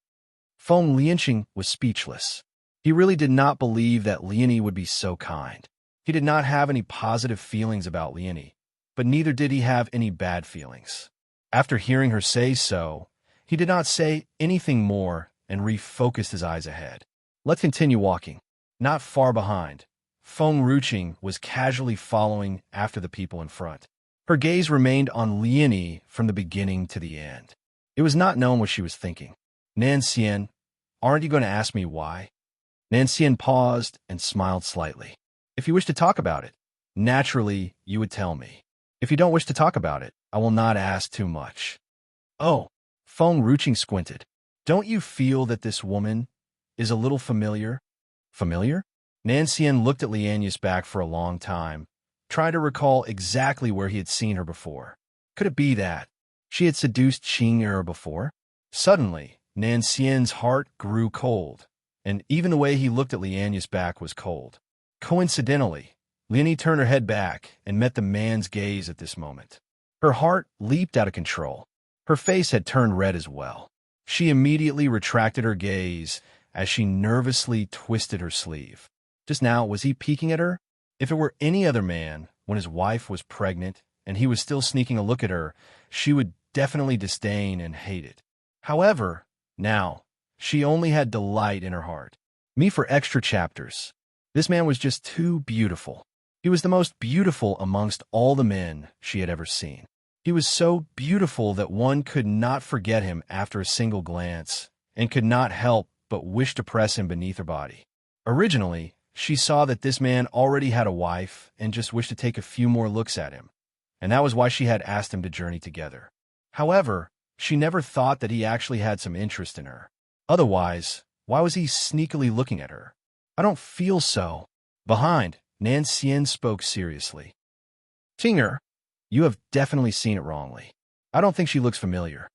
Feng Lianqing was speechless. He really did not believe that Leonie would be so kind. He did not have any positive feelings about Leonie, but neither did he have any bad feelings. After hearing her say so, he did not say anything more and refocused his eyes ahead. Let's continue walking. Not far behind, Feng Ruqing was casually following after the people in front. Her gaze remained on Liani from the beginning to the end. It was not known what she was thinking. Nanxian, aren't you going to ask me why? Nanxian paused and smiled slightly. If you wish to talk about it, naturally, you would tell me. If you don't wish to talk about it, I will not ask too much. Oh, Feng Ruqing squinted. Don't you feel that this woman is a little familiar? Familiar? Nanxian looked at Liani's back for a long time, trying to recall exactly where he had seen her before. Could it be that she had seduced Qing'er before? Suddenly, Nanxian's heart grew cold, and even the way he looked at Liani's back was cold. Coincidentally, Liani turned her head back and met the man's gaze at this moment. Her heart leaped out of control. Her face had turned red as well. She immediately retracted her gaze as she nervously twisted her sleeve. Just now, was he peeking at her? If it were any other man, when his wife was pregnant and he was still sneaking a look at her, she would definitely disdain and hate it. However, now, she only had delight in her heart. Me for extra chapters. This man was just too beautiful. He was the most beautiful amongst all the men she had ever seen. He was so beautiful that one could not forget him after a single glance, and could not help but wish to press him beneath her body. Originally, she saw that this man already had a wife and just wished to take a few more looks at him, and that was why she had asked him to journey together. However, she never thought that he actually had some interest in her. Otherwise, why was he sneakily looking at her? I don't feel so. Behind, Nanxian spoke seriously. Qing'er, you have definitely seen it wrongly. I don't think she looks familiar.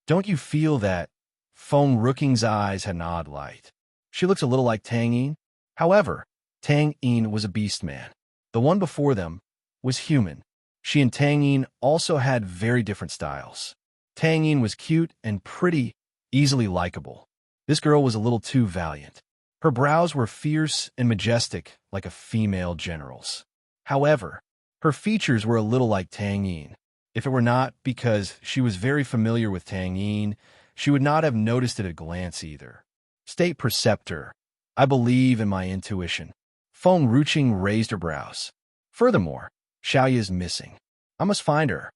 Don't you feel that Feng Ruqing's eyes had an odd light? She looks a little like Tang Yin. However, Tang Yin was a beast man. The one before them was human. She and Tang Yin also had very different styles. Tang Yin was cute and pretty, easily likable. This girl was a little too valiant. Her brows were fierce and majestic like a female general's. However, her features were a little like Tang Yin. If it were not because she was very familiar with Tang Yin, she would not have noticed it at a glance either. State Preceptor, I believe in my intuition. Feng Ruqing raised her brows. Furthermore, Xiaoyi is missing. I must find her.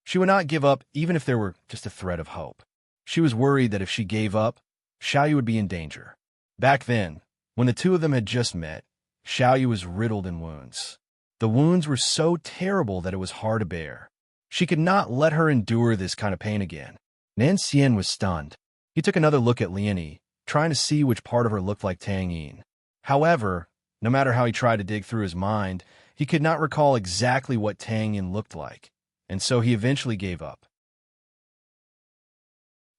She would not give up even if there were just a thread of hope. She was worried that if she gave up, Xiaoyi would be in danger. Back then, when the two of them had just met, Xiaoyi was riddled in wounds. The wounds were so terrible that it was hard to bear. She could not let her endure this kind of pain again. Nanxian was stunned. He took another look at Liani, trying to see which part of her looked like Tang Yin. However, no matter how he tried to dig through his mind, he could not recall exactly what Tang Yin looked like, and so he eventually gave up.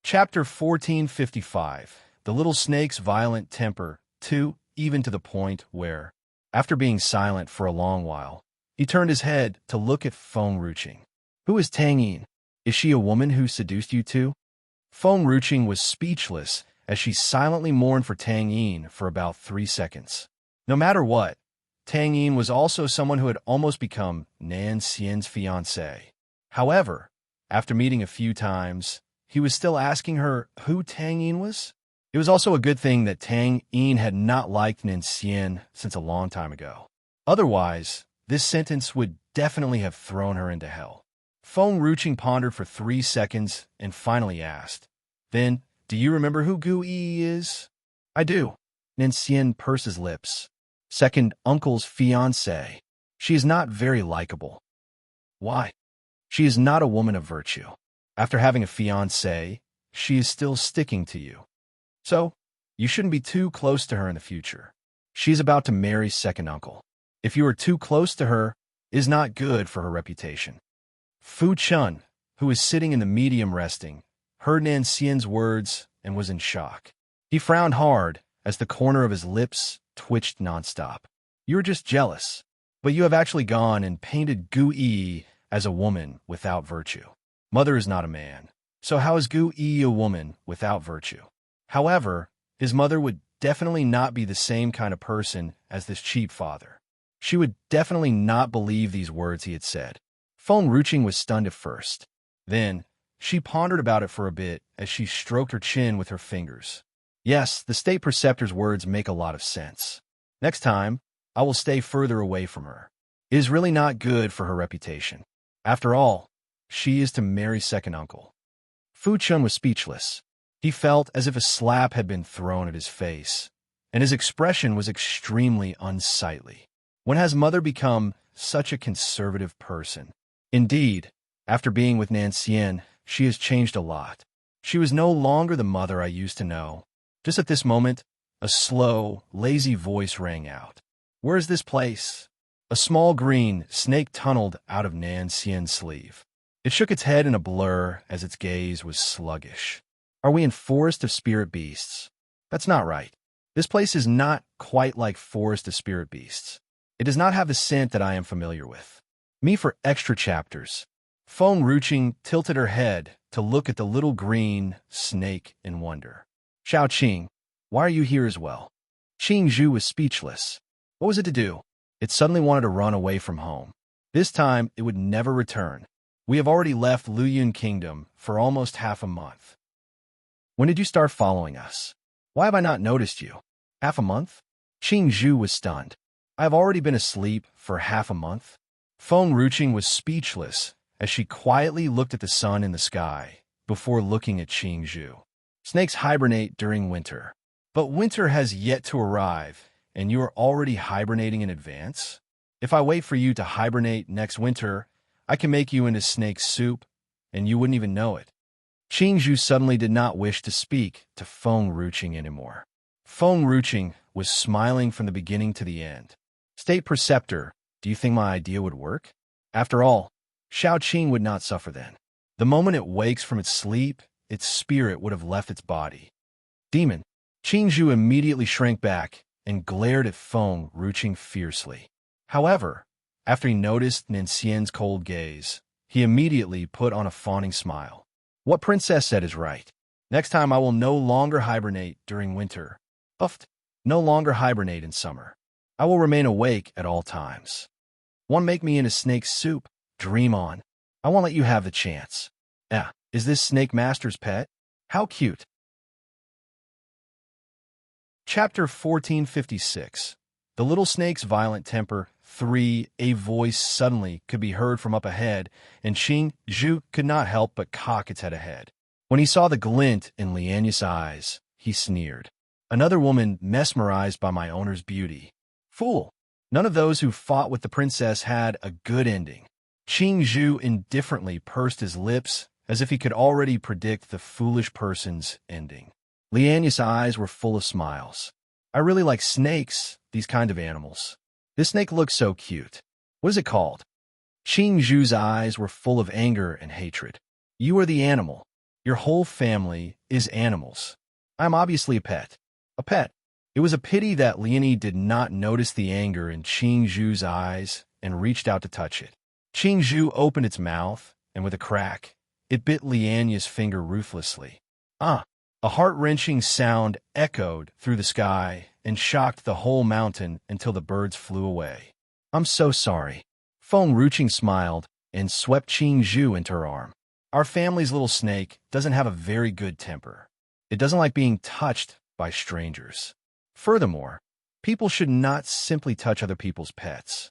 Chapter 1455. The Little Snake's Violent Temper, 2, even to the point where, after being silent for a long while, he turned his head to look at Feng Ruqing. Who is Tang Yin? Is she a woman who seduced you two? Feng Ruqing was speechless as she silently mourned for Tang Yin for about 3 seconds. No matter what, Tang Yin was also someone who had almost become Nanxian's fiancé. However, after meeting a few times, he was still asking her who Tang Yin was. It was also a good thing that Tang Yin had not liked Nanxian since a long time ago. Otherwise, this sentence would definitely have thrown her into hell. Feng Ruqing pondered for 3 seconds and finally asked, Then, do you remember who Gu Yi is? I do. Nanxian pursed his lips. Second uncle's fiancée. She is not very likable. Why? She is not a woman of virtue. After having a fiancé, she is still sticking to you. So, you shouldn't be too close to her in the future. She is about to marry second uncle. If you are too close to her, it is not good for her reputation. Fu Chun, who was sitting in the medium resting, heard Nanxian's words and was in shock. He frowned hard as the corner of his lips twitched nonstop. You are just jealous, but you have actually gone and painted Gu Yi as a woman without virtue. Mother is not a man, so how is Gu Yi a woman without virtue? However, his mother would definitely not be the same kind of person as this cheap father. She would definitely not believe these words he had said. Feng Ruqing was stunned at first. Then, she pondered about it for a bit as she stroked her chin with her fingers. Yes, the state preceptor's words make a lot of sense. Next time, I will stay further away from her. It is really not good for her reputation. After all, she is to marry second uncle. Fu Chun was speechless. He felt as if a slap had been thrown at his face, and his expression was extremely unsightly. When has mother become such a conservative person? Indeed, after being with Nancian, she has changed a lot. She was no longer the mother I used to know. Just at this moment, a slow, lazy voice rang out. Where is this place? A small green snake tunneled out of Nancian's sleeve. It shook its head in a blur as its gaze was sluggish. Are we in Forest of Spirit Beasts? That's not right. This place is not quite like Forest of Spirit Beasts. It does not have the scent that I am familiar with. Me for extra chapters. Feng Ruching tilted her head to look at the little green snake in wonder. Xiao Qing, why are you here as well? Qing Zhu was speechless. What was it to do? It suddenly wanted to run away from home. This time, it would never return. We have already left Luyun Kingdom for almost half a month. When did you start following us? Why have I not noticed you? Half a month? Qing Zhu was stunned. I have already been asleep for half a month. Feng Ruching was speechless as she quietly looked at the sun in the sky before looking at Qing Zhu. Snakes hibernate during winter. But winter has yet to arrive, and you are already hibernating in advance? If I wait for you to hibernate next winter, I can make you into snake soup, and you wouldn't even know it. Qing Zhu suddenly did not wish to speak to Feng Ruching anymore. Feng Ruching was smiling from the beginning to the end. State Preceptor, do you think my idea would work? After all, Xiao Qing would not suffer then. The moment it wakes from its sleep, its spirit would have left its body. Demon. Qing Zhu immediately shrank back and glared at Feng Ruching fiercely. However, after he noticed Nancian's cold gaze, he immediately put on a fawning smile. What Princess said is right. Next time I will no longer hibernate during winter. No longer hibernate in summer. I will remain awake at all times. Want to make me into snake soup? Dream on. I won't let you have the chance. Is this Snake Master's pet? How cute. Chapter 1456. The Little Snake's Violent Temper. 3. A voice suddenly could be heard from up ahead, and Qing Zhu could not help but cock its head ahead. When he saw the glint in Lianya's eyes, he sneered. Another woman mesmerized by my owner's beauty. Fool! None of those who fought with the princess had a good ending. Qing Zhu indifferently pursed his lips as if he could already predict the foolish person's ending. Lianya's eyes were full of smiles. I really like snakes, these kind of animals. This snake looks so cute. What is it called? Qing Zhu's eyes were full of anger and hatred. You are the animal. Your whole family is animals. I am obviously a pet. A pet. It was a pity that Lianyi did not notice the anger in Qing Zhu's eyes and reached out to touch it. Qing Zhu opened its mouth, and with a crack, it bit Lianya's finger ruthlessly. A heart-wrenching sound echoed through the sky and shocked the whole mountain until the birds flew away. I'm so sorry. Feng Ruching smiled and swept Qing Zhu into her arm. Our family's little snake doesn't have a very good temper. It doesn't like being touched by strangers. Furthermore, people should not simply touch other people's pets.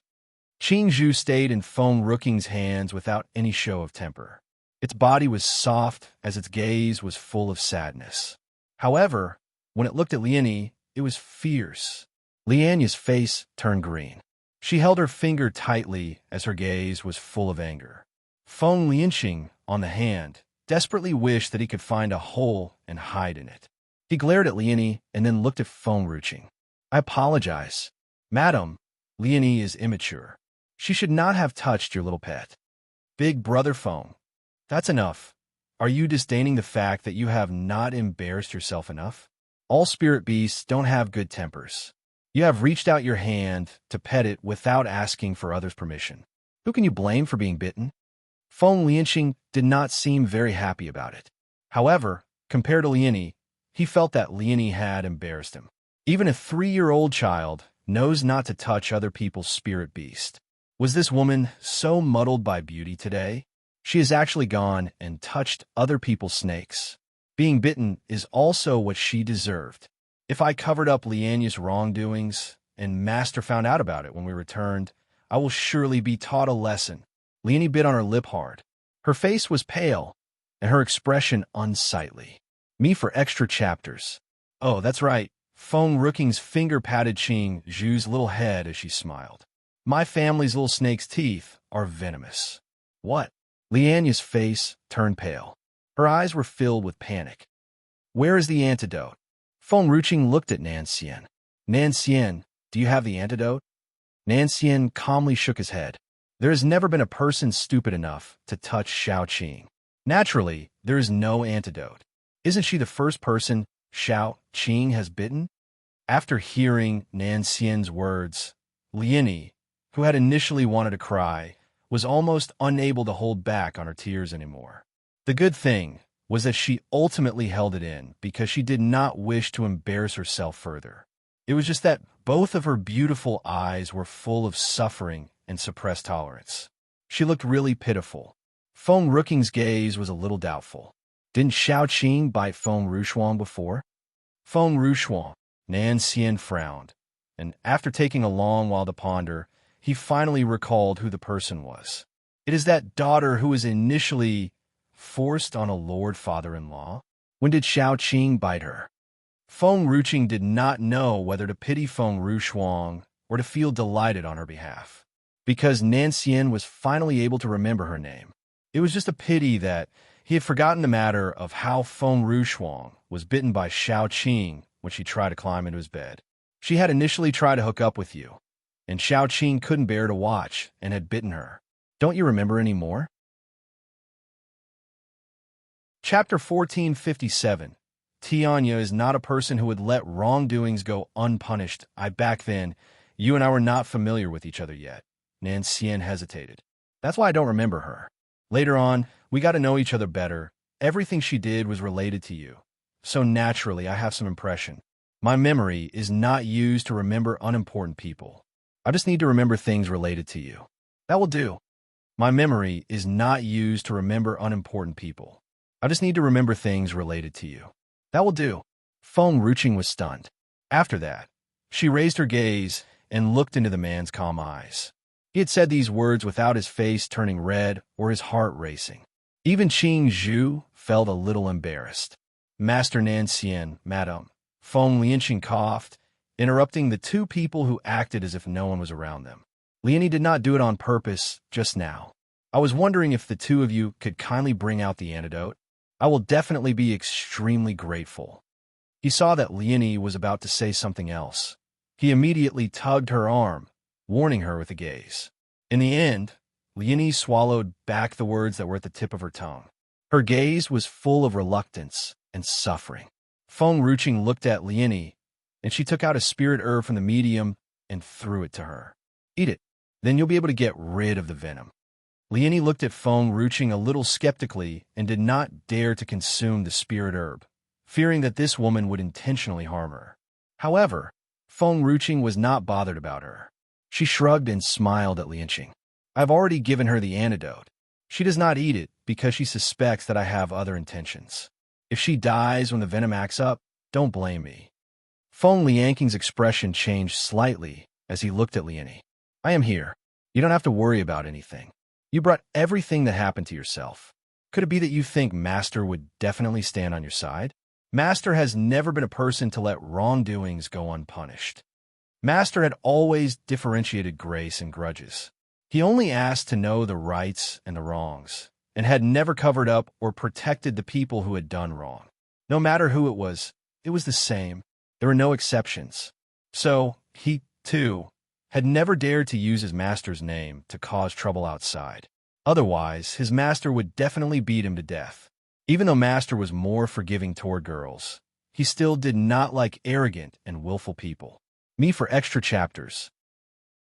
Qing Zhu stayed in Feng Ruching's hands without any show of temper. Its body was soft as its gaze was full of sadness. However, when it looked at Lianyi, it was fierce. Lianya's face turned green. She held her finger tightly as her gaze was full of anger. Feng Lianqing, on the hand, desperately wished that he could find a hole and hide in it. He glared at Lianyi and then looked at Feng Ruching. I apologize. Madam, Lianyi is immature. She should not have touched your little pet. Big brother Feng. That's enough. Are you disdaining the fact that you have not embarrassed yourself enough? All spirit beasts don't have good tempers. You have reached out your hand to pet it without asking for others' permission. Who can you blame for being bitten? Feng Lianqing did not seem very happy about it. However, compared to Lianyi, he felt that Lianyi had embarrassed him. Even a 3-year-old child knows not to touch other people's spirit beast. Was this woman so muddled by beauty today? She has actually gone and touched other people's snakes. Being bitten is also what she deserved. If I covered up Lianya's wrongdoings, and Master found out about it when we returned, I will surely be taught a lesson. Liany bit on her lip hard. Her face was pale, and her expression unsightly. Me for extra chapters. Oh, that's right. Feng Rooking's finger patted Qing Zhu's little head as she smiled. My family's little snake's teeth are venomous. What? Lianya's face turned pale. Her eyes were filled with panic. Where is the antidote? Feng Ruqing looked at Nanxian. Nanxian, do you have the antidote? Nanxian calmly shook his head. There has never been a person stupid enough to touch Xiao Qing. Naturally, there is no antidote. Isn't she the first person Xiao Qing has bitten? After hearing Nanxian's words, Liany, who had initially wanted to cry, was almost unable to hold back on her tears anymore. The good thing was that she ultimately held it in because she did not wish to embarrass herself further. It was just that both of her beautiful eyes were full of suffering and suppressed tolerance. She looked really pitiful. Feng Rooking's gaze was a little doubtful. Didn't Xiao Qing bite Feng Rushuang before? Feng Rushuang, Nanxian frowned, and after taking a long while to ponder, he finally recalled who the person was. It is that daughter who was initially forced on a lord father-in-law. When did Xiao Qing bite her? Feng Ruqing did not know whether to pity Feng Rushuang or to feel delighted on her behalf, because Nanxian was finally able to remember her name. It was just a pity that he had forgotten the matter of how Feng Rushuang was bitten by Xiao Qing when she tried to climb into his bed. She had initially tried to hook up with you, and Xiao Qing couldn't bear to watch and had bitten her. Don't you remember any more? Chapter 1457. Tianya is not a person who would let wrongdoings go unpunished. Back then, you and I were not familiar with each other yet. Nanxian hesitated. That's why I don't remember her. Later on, we got to know each other better. Everything she did was related to you. So naturally, I have some impression. My memory is not used to remember unimportant people. I just need to remember things related to you. That will do. My memory is not used to remember unimportant people. I just need to remember things related to you. That will do. Feng Ruqing was stunned. After that, she raised her gaze and looked into the man's calm eyes. He had said these words without his face turning red or his heart racing. Even Qing Zhu felt a little embarrassed. Master Nanxian, Madame. Feng Lianqing coughed, interrupting the two people who acted as if no one was around them. Liany did not do it on purpose just now. I was wondering if the two of you could kindly bring out the antidote. I will definitely be extremely grateful. He saw that Liany was about to say something else. He immediately tugged her arm, warning her with a gaze. In the end, Liany swallowed back the words that were at the tip of her tongue. Her gaze was full of reluctance and suffering. Feng Ruqing looked at Liany, and she took out a spirit herb from the medium and threw it to her. Eat it, then you'll be able to get rid of the venom. Liany looked at Feng Ruqing a little skeptically and did not dare to consume the spirit herb, fearing that this woman would intentionally harm her. However, Feng Ruqing was not bothered about her. She shrugged and smiled at Lianqing. I've already given her the antidote. She does not eat it because she suspects that I have other intentions. If she dies when the venom acts up, don't blame me. Feng Lianqing's expression changed slightly as he looked at Liany. I am here. You don't have to worry about anything. You brought everything that happened to yourself. Could it be that you think Master would definitely stand on your side? Master has never been a person to let wrongdoings go unpunished. Master had always differentiated grace and grudges. He only asked to know the rights and the wrongs, and had never covered up or protected the people who had done wrong. No matter who it was the same. There were no exceptions. So, he, too, had never dared to use his master's name to cause trouble outside. Otherwise, his master would definitely beat him to death. Even though Master was more forgiving toward girls, he still did not like arrogant and willful people. Me for extra chapters.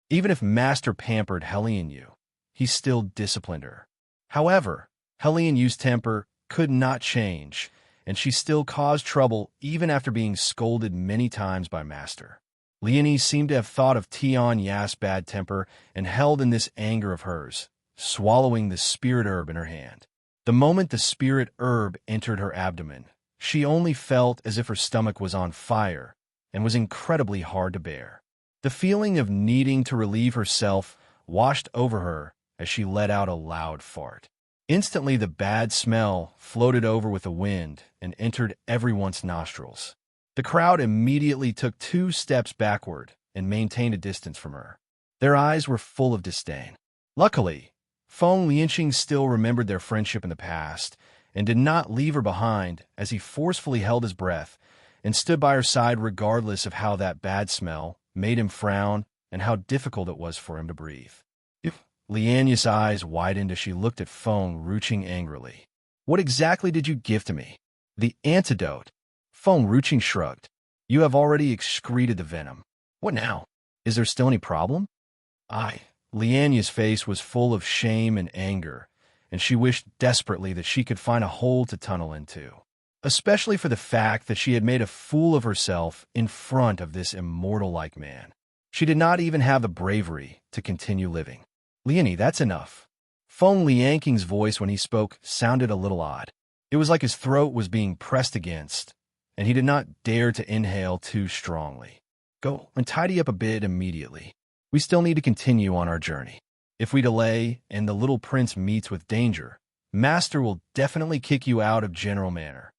Even if Master pampered Helian Yu, he still disciplined her. However, Helian Yu's temper could not change, and she still caused trouble even after being scolded many times by Master. Liany seemed to have thought of Tian Ya's bad temper and held in this anger of hers, swallowing the spirit herb in her hand. The moment the spirit herb entered her abdomen, she only felt as if her stomach was on fire and was incredibly hard to bear. The feeling of needing to relieve herself washed over her as she let out a loud fart. Instantly, the bad smell floated over with the wind and entered everyone's nostrils. The crowd immediately took 2 steps backward and maintained a distance from her. Their eyes were full of disdain. Luckily, Feng Lianqing still remembered their friendship in the past and did not leave her behind as he forcefully held his breath and stood by her side regardless of how that bad smell made him frown and how difficult it was for him to breathe. Lianya's eyes widened as she looked at Feng Ruqing angrily. "What exactly did you give to me?" "The antidote." Feng Ruqing shrugged. "You have already excreted the venom. What now? Is there still any problem?" Lianya's face was full of shame and anger, and she wished desperately that she could find a hole to tunnel into, especially for the fact that she had made a fool of herself in front of this immortal-like man. She did not even have the bravery to continue living. "Lianyi, that's enough." Feng Lianqing's voice when he spoke sounded a little odd. It was like his throat was being pressed against, and he did not dare to inhale too strongly. "Go and tidy up a bit immediately. We still need to continue on our journey. If we delay and the little prince meets with danger, Master will definitely kick you out of General Manor."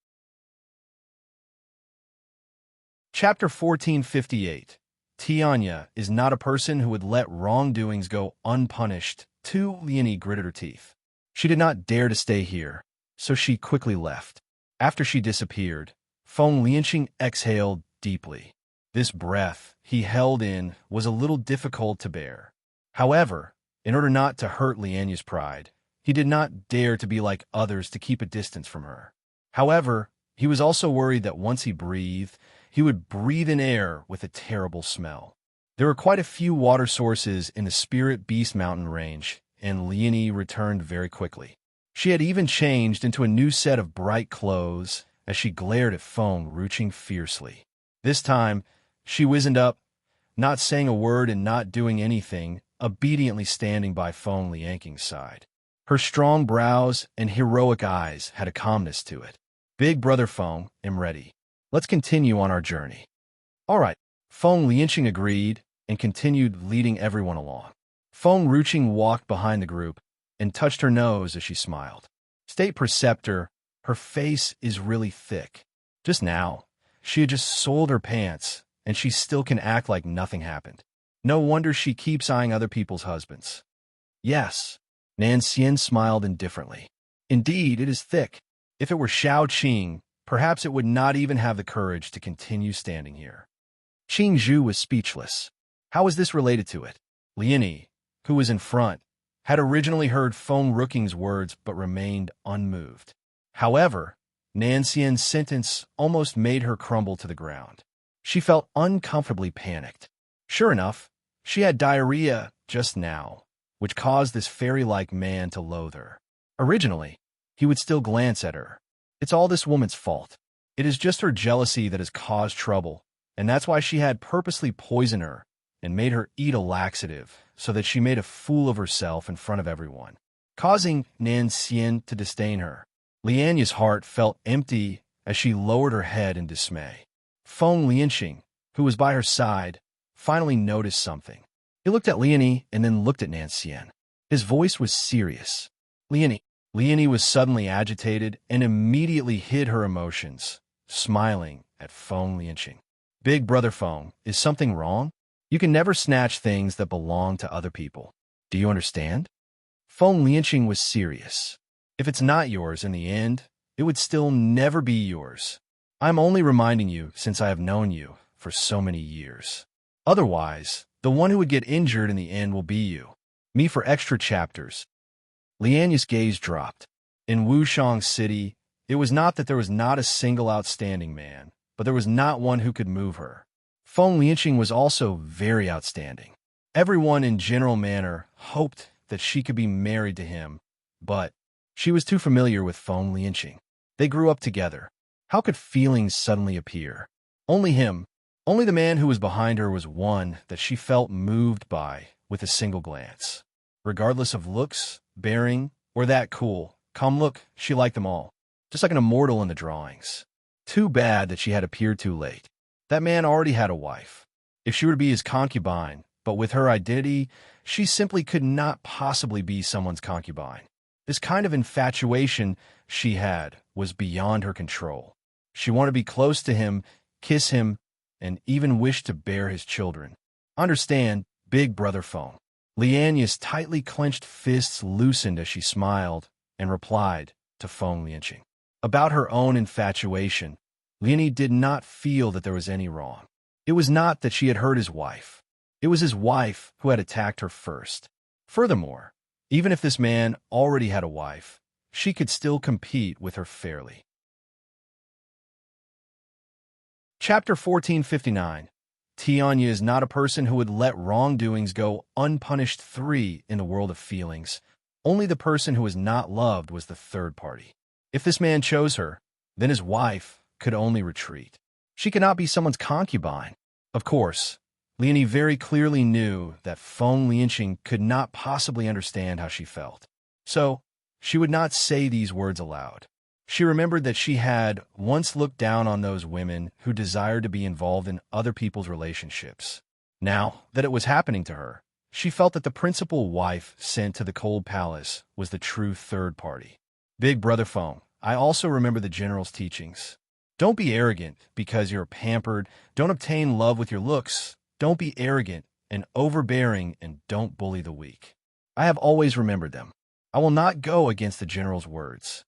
Chapter 1458. Tianya is not a person who would let wrongdoings go unpunished. Lianyi gritted her teeth. She did not dare to stay here, so she quickly left. After she disappeared, Feng Lianqing exhaled deeply. This breath he held in was a little difficult to bear. However, in order not to hurt Lianya's pride, he did not dare to be like others to keep a distance from her. However, he was also worried that once he breathed, he would breathe in air with a terrible smell. There were quite a few water sources in the Spirit Beast Mountain range, and Lianyi returned very quickly. She had even changed into a new set of bright clothes as she glared at Feng Ruqing fiercely. This time, she wizened up, not saying a word and not doing anything, obediently standing by Feng Lianqing's side. Her strong brows and heroic eyes had a calmness to it. "Big brother Feng, am ready. Let's continue on our journey." "All right." Feng Lianqing agreed and continued leading everyone along. Feng Ruqing walked behind the group and touched her nose as she smiled. "State Preceptor, her face is really thick. Just now, she had just soiled her pants, and she still can act like nothing happened. No wonder she keeps eyeing other people's husbands." "Yes." Nan Xian smiled indifferently. "Indeed, it is thick. If it were Xiao Qing, perhaps it would not even have the courage to continue standing here." Qing Zhu was speechless. How was this related to it? Lianyi, who was in front, had originally heard Feng Ruqing's words but remained unmoved. However, Nan Xian's sentence almost made her crumble to the ground. She felt uncomfortably panicked. Sure enough, she had diarrhea just now, which caused this fairy-like man to loathe her. Originally, he would still glance at her. It's all this woman's fault. It is just her jealousy that has caused trouble, and that's why she had purposely poisoned her and made her eat a laxative so that she made a fool of herself in front of everyone, causing Nan Xian to disdain her. Lianya's heart felt empty as she lowered her head in dismay. Feng Lianqing, who was by her side, finally noticed something. He looked at Lianyi and then looked at Nan Xian. His voice was serious. "Lianyi." Lianyi was suddenly agitated and immediately hid her emotions, smiling at Feng Lianqing. "Big brother Feng, is something wrong? You can never snatch things that belong to other people. Do you understand?" Feng Lianqing was serious. "If it's not yours in the end, it would still never be yours. I'm only reminding you since I have known you for so many years. Otherwise, the one who would get injured in the end will be you. Me for extra chapters." Lianya's gaze dropped. In Wushang City, it was not that there was not a single outstanding man, but there was not one who could move her. Feng Lianqing was also very outstanding. Everyone in General Manor hoped that she could be married to him, but she was too familiar with Feng Lianqing. They grew up together. How could feelings suddenly appear? Only him, only the man who was behind her was one that she felt moved by with a single glance. Regardless of looks, bearing, or that cool, calm look, she liked them all, just like an immortal in the drawings. Too bad that she had appeared too late. That man already had a wife. If she were to be his concubine, but with her identity, she simply could not possibly be someone's concubine. This kind of infatuation she had was beyond her control. She wanted to be close to him, kiss him, and even wished to bear his children. Understand, big brother phone. Leanya's tightly clenched fists loosened as she smiled and replied to Feng Lianqing. About her own infatuation, Liany did not feel that there was any wrong. It was not that she had hurt his wife. It was his wife who had attacked her first. Furthermore, even if this man already had a wife, she could still compete with her fairly. Chapter 1459. Tianya is not a person who would let wrongdoings go unpunished. 3. In the world of feelings, only the person who was not loved was the third party. If this man chose her, then his wife could only retreat. She could not be someone's concubine. Of course, Liany very clearly knew that Feng Lianqing could not possibly understand how she felt. So, she would not say these words aloud. She remembered that she had once looked down on those women who desired to be involved in other people's relationships. Now that it was happening to her, she felt that the principal wife sent to the cold palace was the true third party. Big brother Feng, I also remember the general's teachings. Don't be arrogant because you're pampered. Don't obtain love with your looks. Don't be arrogant and overbearing, and don't bully the weak. I have always remembered them. I will not go against the general's words.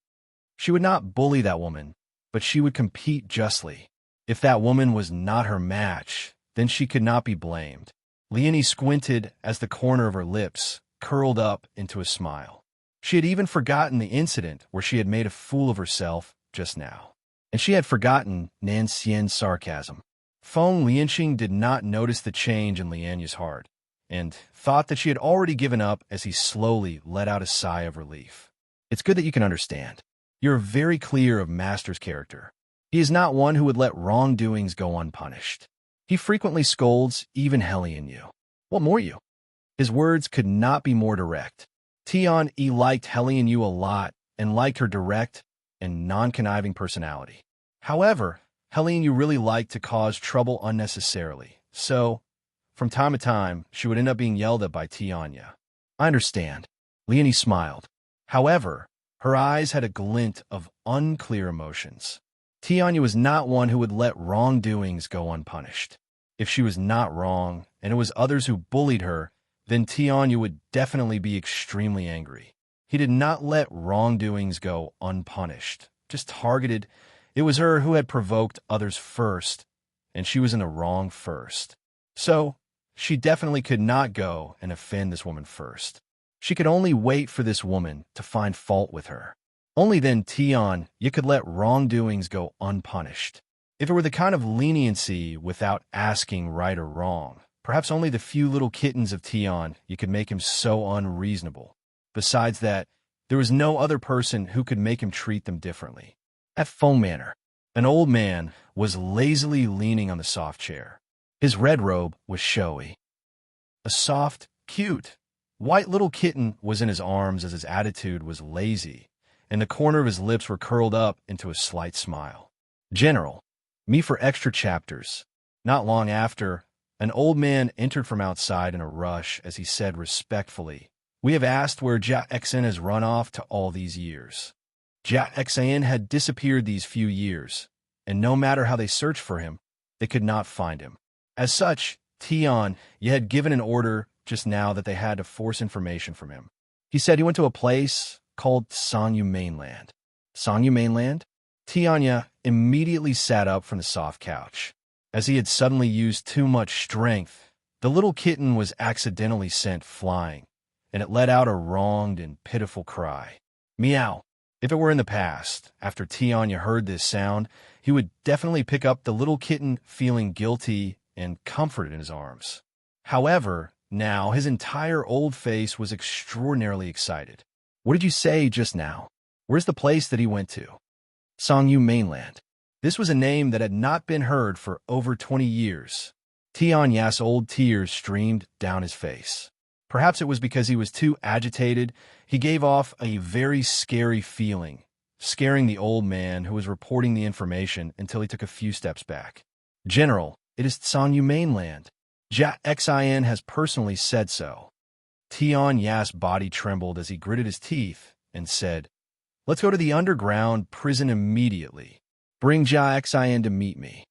She would not bully that woman, but she would compete justly. If that woman was not her match, then she could not be blamed. Liany squinted as the corner of her lips curled up into a smile. She had even forgotten the incident where she had made a fool of herself just now. And she had forgotten Nan Xian's sarcasm. Feng Lianqing did not notice the change in Lianya's heart, and thought that she had already given up as he slowly let out a sigh of relief. It's good that you can understand. You're very clear of Master's character. He is not one who would let wrongdoings go unpunished. He frequently scolds even Hellion you. What more you? His words could not be more direct. Tian Yi liked Hellion Yu a lot and liked her direct and non-conniving personality. However, Hellion Yu really liked to cause trouble unnecessarily, so from time to time she would end up being yelled at by Tianya. I understand. Liany smiled. However, her eyes had a glint of unclear emotions. Tianya was not one who would let wrongdoings go unpunished. If she was not wrong, and it was others who bullied her, then Tianya would definitely be extremely angry. He did not let wrongdoings go unpunished, just targeted. It was her who had provoked others first, and she was in the wrong first. So, she definitely could not go and offend this woman first. She could only wait for this woman to find fault with her. Only then Tian Yi could let wrongdoings go unpunished. If it were the kind of leniency without asking right or wrong, perhaps only the few little kittens of Tian Yi could make him so unreasonable. Besides that, there was no other person who could make him treat them differently. At Feng Manor, an old man was lazily leaning on the soft chair. His red robe was showy. A soft, cute, white little kitten was in his arms as his attitude was lazy, and the corner of his lips were curled up into a slight smile. General, me for extra chapters. Not long after, an old man entered from outside in a rush as he said respectfully, "We have asked where Jia Xen has run off to all these years." Jia Xen had disappeared these few years, and no matter how they searched for him, they could not find him. As such, Tian Yi had given an order just now that they had to force information from him. He said he went to a place called Sangyu Mainland. Sangyu Mainland? Tian Yi immediately sat up from the soft couch. As he had suddenly used too much strength, the little kitten was accidentally sent flying, and it let out a wronged and pitiful cry. Meow. If it were in the past, after Tian Yi heard this sound, he would definitely pick up the little kitten feeling guilty and comforted in his arms. However, now his entire old face was extraordinarily excited. What did you say just now? Where's the place that he went to? Sangyu Mainland. This was a name that had not been heard for over 20 years. Tian Yi's old tears streamed down his face. Perhaps it was because he was too agitated. He gave off a very scary feeling, scaring the old man who was reporting the information until he took a few steps back. "General, it is Tsanyu mainland. Jia Xin has personally said so." Tian Ya's body trembled as he gritted his teeth and said, "Let's go to the underground prison immediately. Bring Jia Xin to meet me."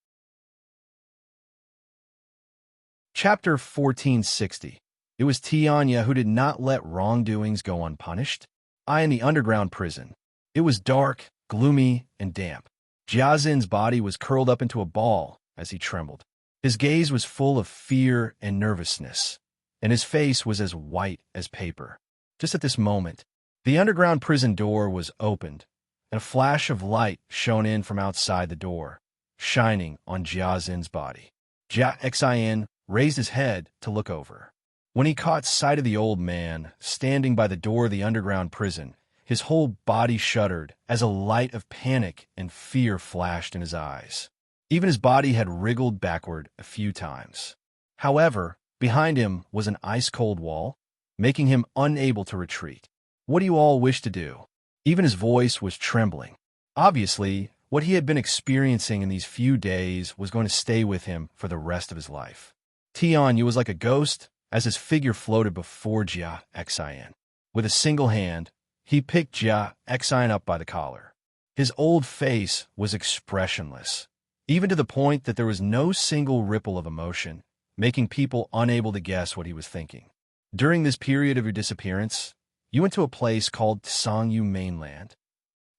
Chapter 1460. It was Tianya who did not let wrongdoings go unpunished. In the underground prison. It was dark, gloomy, and damp. Jiazin's body was curled up into a ball as he trembled. His gaze was full of fear and nervousness, and his face was as white as paper. Just at this moment, the underground prison door was opened, and a flash of light shone in from outside the door, shining on Jiazin's body. Jia Xin raised his head to look over. When he caught sight of the old man standing by the door of the underground prison, his whole body shuddered as a light of panic and fear flashed in his eyes. Even his body had wriggled backward a few times. However, behind him was an ice-cold wall, making him unable to retreat. "What do you all wish to do?" Even his voice was trembling. Obviously, what he had been experiencing in these few days was going to stay with him for the rest of his life. Tianyu was like a ghost as his figure floated before Jia Xin. With a single hand, he picked Jia Xin up by the collar. His old face was expressionless, even to the point that there was no single ripple of emotion, making people unable to guess what he was thinking. "During this period of your disappearance, you went to a place called Tsanyu mainland."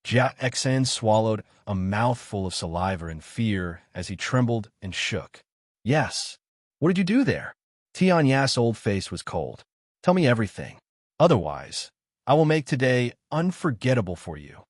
Jia Xin swallowed a mouthful of saliva in fear as he trembled and shook. "Yes. What did you do there?" Tian Ya's old face was cold. "Tell me everything. Otherwise, I will make today unforgettable for you."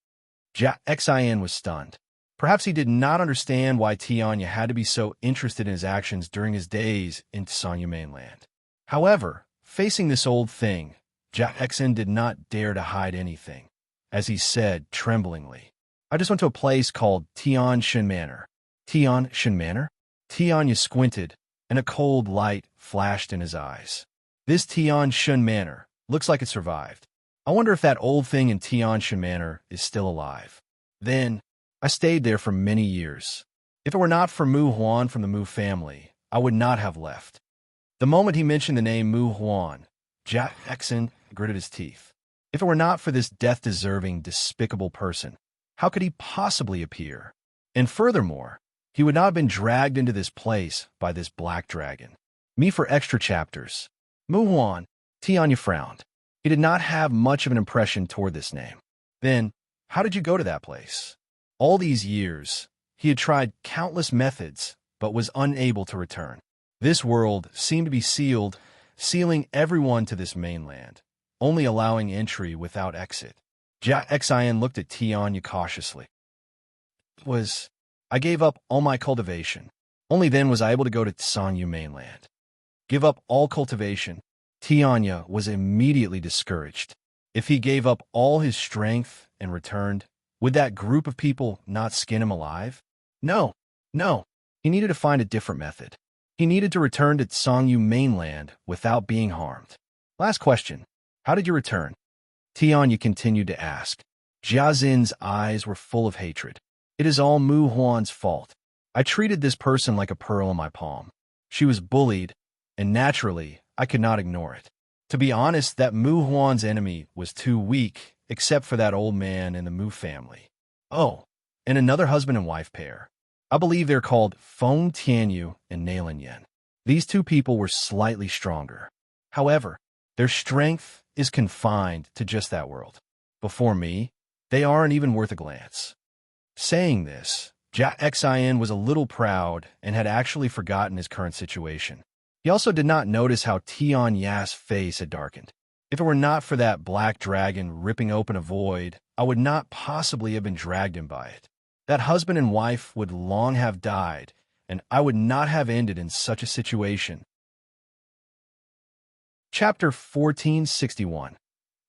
Jia Xin was stunned. Perhaps he did not understand why Tianya had to be so interested in his actions during his days in Tsanyu mainland. However, facing this old thing, Jia Xin did not dare to hide anything, as he said tremblingly, "I just went to a place called Tian Shin Manor." "Tian Shin Manor?" Tianya squinted, and a cold light flashed in his eyes. "This Tian Shin Manor looks like it survived. I wonder if that old thing in Tian Shin Manor is still alive. Then, I stayed there for many years. If it were not for Mu Huan from the Mu family, I would not have left." The moment he mentioned the name Mu Huan, Jia Xin gritted his teeth. If it were not for this death-deserving, despicable person, how could he possibly appear? And furthermore, he would not have been dragged into this place by this black dragon. Me for extra chapters. Mu Huan. Tianya frowned. He did not have much of an impression toward this name. "Then, how did you go to that place?" All these years, he had tried countless methods, but was unable to return. This world seemed to be sealed, sealing everyone to this mainland, only allowing entry without exit. Jia Xin looked at Tianya cautiously. "I gave up all my cultivation. Only then was I able to go to Tsanyu mainland." Give up all cultivation? Tianya was immediately discouraged. If he gave up all his strength and returned, would that group of people not skin him alive? No. He needed to find a different method. He needed to return to Tsanyu mainland without being harmed. "Last question. How did you return?" Tianya continued to ask. Jiazin's eyes were full of hatred. "It is all Mu Huan's fault. I treated this person like a pearl in my palm. She was bullied, and naturally, I could not ignore it. To be honest, that Mu Huan's enemy was too weak, except for that old man in the Mu family. Oh, and another husband and wife pair. I believe they're called Feng Tianyu and Nailin Yen. These two people were slightly stronger. However, their strength is confined to just that world. Before me, they aren't even worth a glance." Saying this, Jia Xin was a little proud and had actually forgotten his current situation. He also did not notice how Tian Ya's face had darkened. If it were not for that black dragon ripping open a void, I would not possibly have been dragged in by it. That husband and wife would long have died, and I would not have ended in such a situation. Chapter 1461.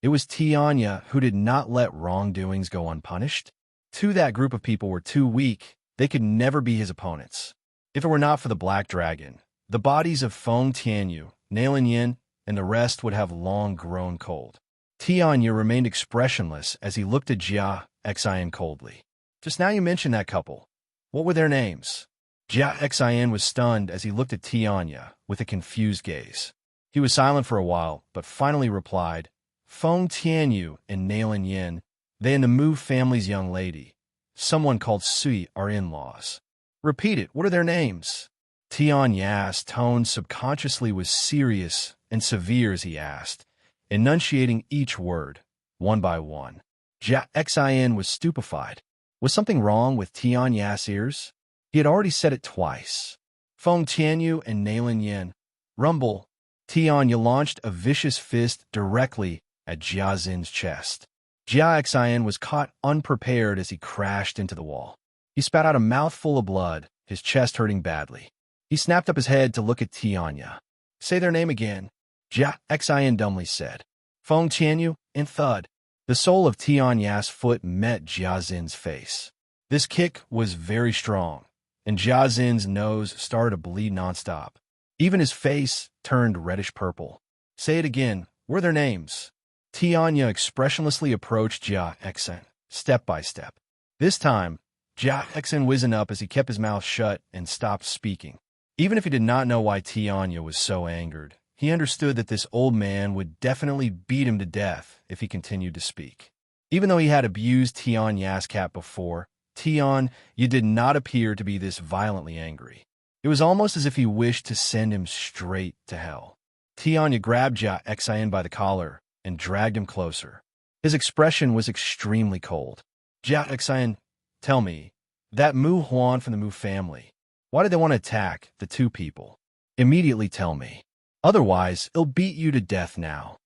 It was Tianya who did not let wrongdoings go unpunished. To that group of people were too weak, they could never be his opponents. If it were not for the black dragon, the bodies of Feng Tianyu, Nailin Yin, and the rest would have long grown cold. Tianya remained expressionless as he looked at Jia Xian coldly. Just now you mentioned that couple. What were their names? Jia Xian was stunned as he looked at Tianya with a confused gaze. He was silent for a while, but finally replied, Feng Tianyu and Nailin Yin, they and the Mu family's young lady. Someone called Sui are in-laws. Repeat it, what are their names? Tianya's tone subconsciously was serious and severe as he asked, enunciating each word, one by one. Jia Xian was stupefied. Was something wrong with Tianya's ears? He had already said it twice. Feng Tianyu and Nailin Yin. Rumble. Tianya launched a vicious fist directly at Jia Zin's chest. Jia Xian was caught unprepared as he crashed into the wall. He spat out a mouthful of blood, his chest hurting badly. He snapped up his head to look at Tianya. Say their name again, Jia Xian dumbly said. Feng Tianyu and thud. The sole of Tianya's foot met Jia Zin's face. This kick was very strong, and Jia Zin's nose started to bleed nonstop. Even his face turned reddish-purple. Say it again. What are their names? Tianya expressionlessly approached Jia Xian, step by step. This time, Jia Xian wizened up as he kept his mouth shut and stopped speaking. Even if he did not know why Tianya was so angered, he understood that this old man would definitely beat him to death if he continued to speak. Even though he had abused Tianya's cat before, Tianya did not appear to be this violently angry. It was almost as if he wished to send him straight to hell. Tianya grabbed Jia Xian by the collar and dragged him closer. His expression was extremely cold. Jia Xian, tell me, that Mu Huan from the Mu family, why did they want to attack the two people? Immediately tell me. Otherwise, it'll beat you to death now.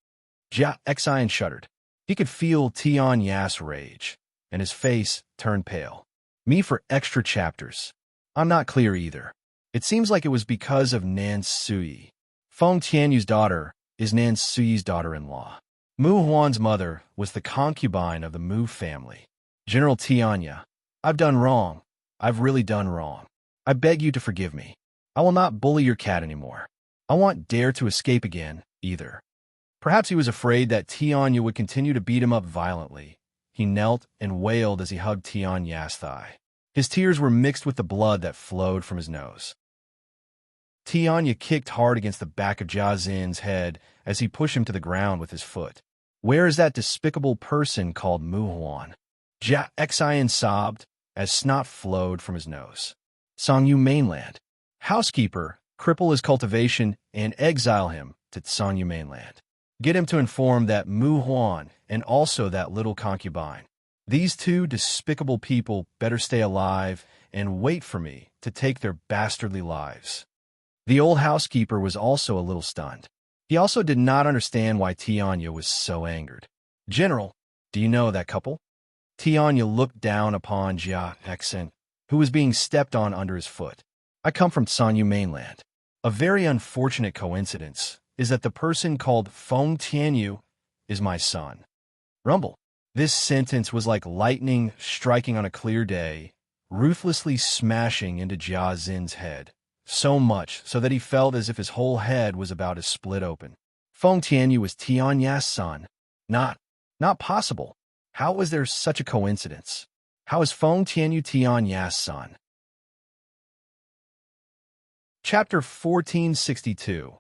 Jia Xian shuddered. He could feel Tianya's rage, and his face turned pale. Me for extra chapters. I'm not clear either. It seems like it was because of Nan Sui. Feng Tianyu's daughter is Nan Sui's daughter-in-law. Mu Huan's mother was the concubine of the Mu family. General Tianya, I've done wrong. I've really done wrong. I beg you to forgive me. I will not bully your cat anymore. I won't dare to escape again, either. Perhaps he was afraid that Tianya would continue to beat him up violently. He knelt and wailed as he hugged Tianya's thigh. His tears were mixed with the blood that flowed from his nose. Tianya kicked hard against the back of Jia Zin's head as he pushed him to the ground with his foot. Where is that despicable person called Mu Huan? Jia Xian sobbed as snot flowed from his nose. Sangyu mainland. Housekeeper, cripple his cultivation and exile him to Sangyu mainland. Get him to inform that Mu Huan and also that little concubine. These two despicable people better stay alive and wait for me to take their bastardly lives. The old housekeeper was also a little stunned. He also did not understand why Tianya was so angered. General, do you know that couple? Tianya looked down upon Jia Xian, who was being stepped on under his foot. I come from Sangyu mainland. A very unfortunate coincidence is that the person called Feng Tianyu is my son. Rumble. This sentence was like lightning striking on a clear day, ruthlessly smashing into Jia Zin's head. So much so that he felt as if his whole head was about to split open. Feng Tianyu was Tianya's son. Not possible. How was there such a coincidence? How is Feng Tianyu Tianya's son? Chapter 1462.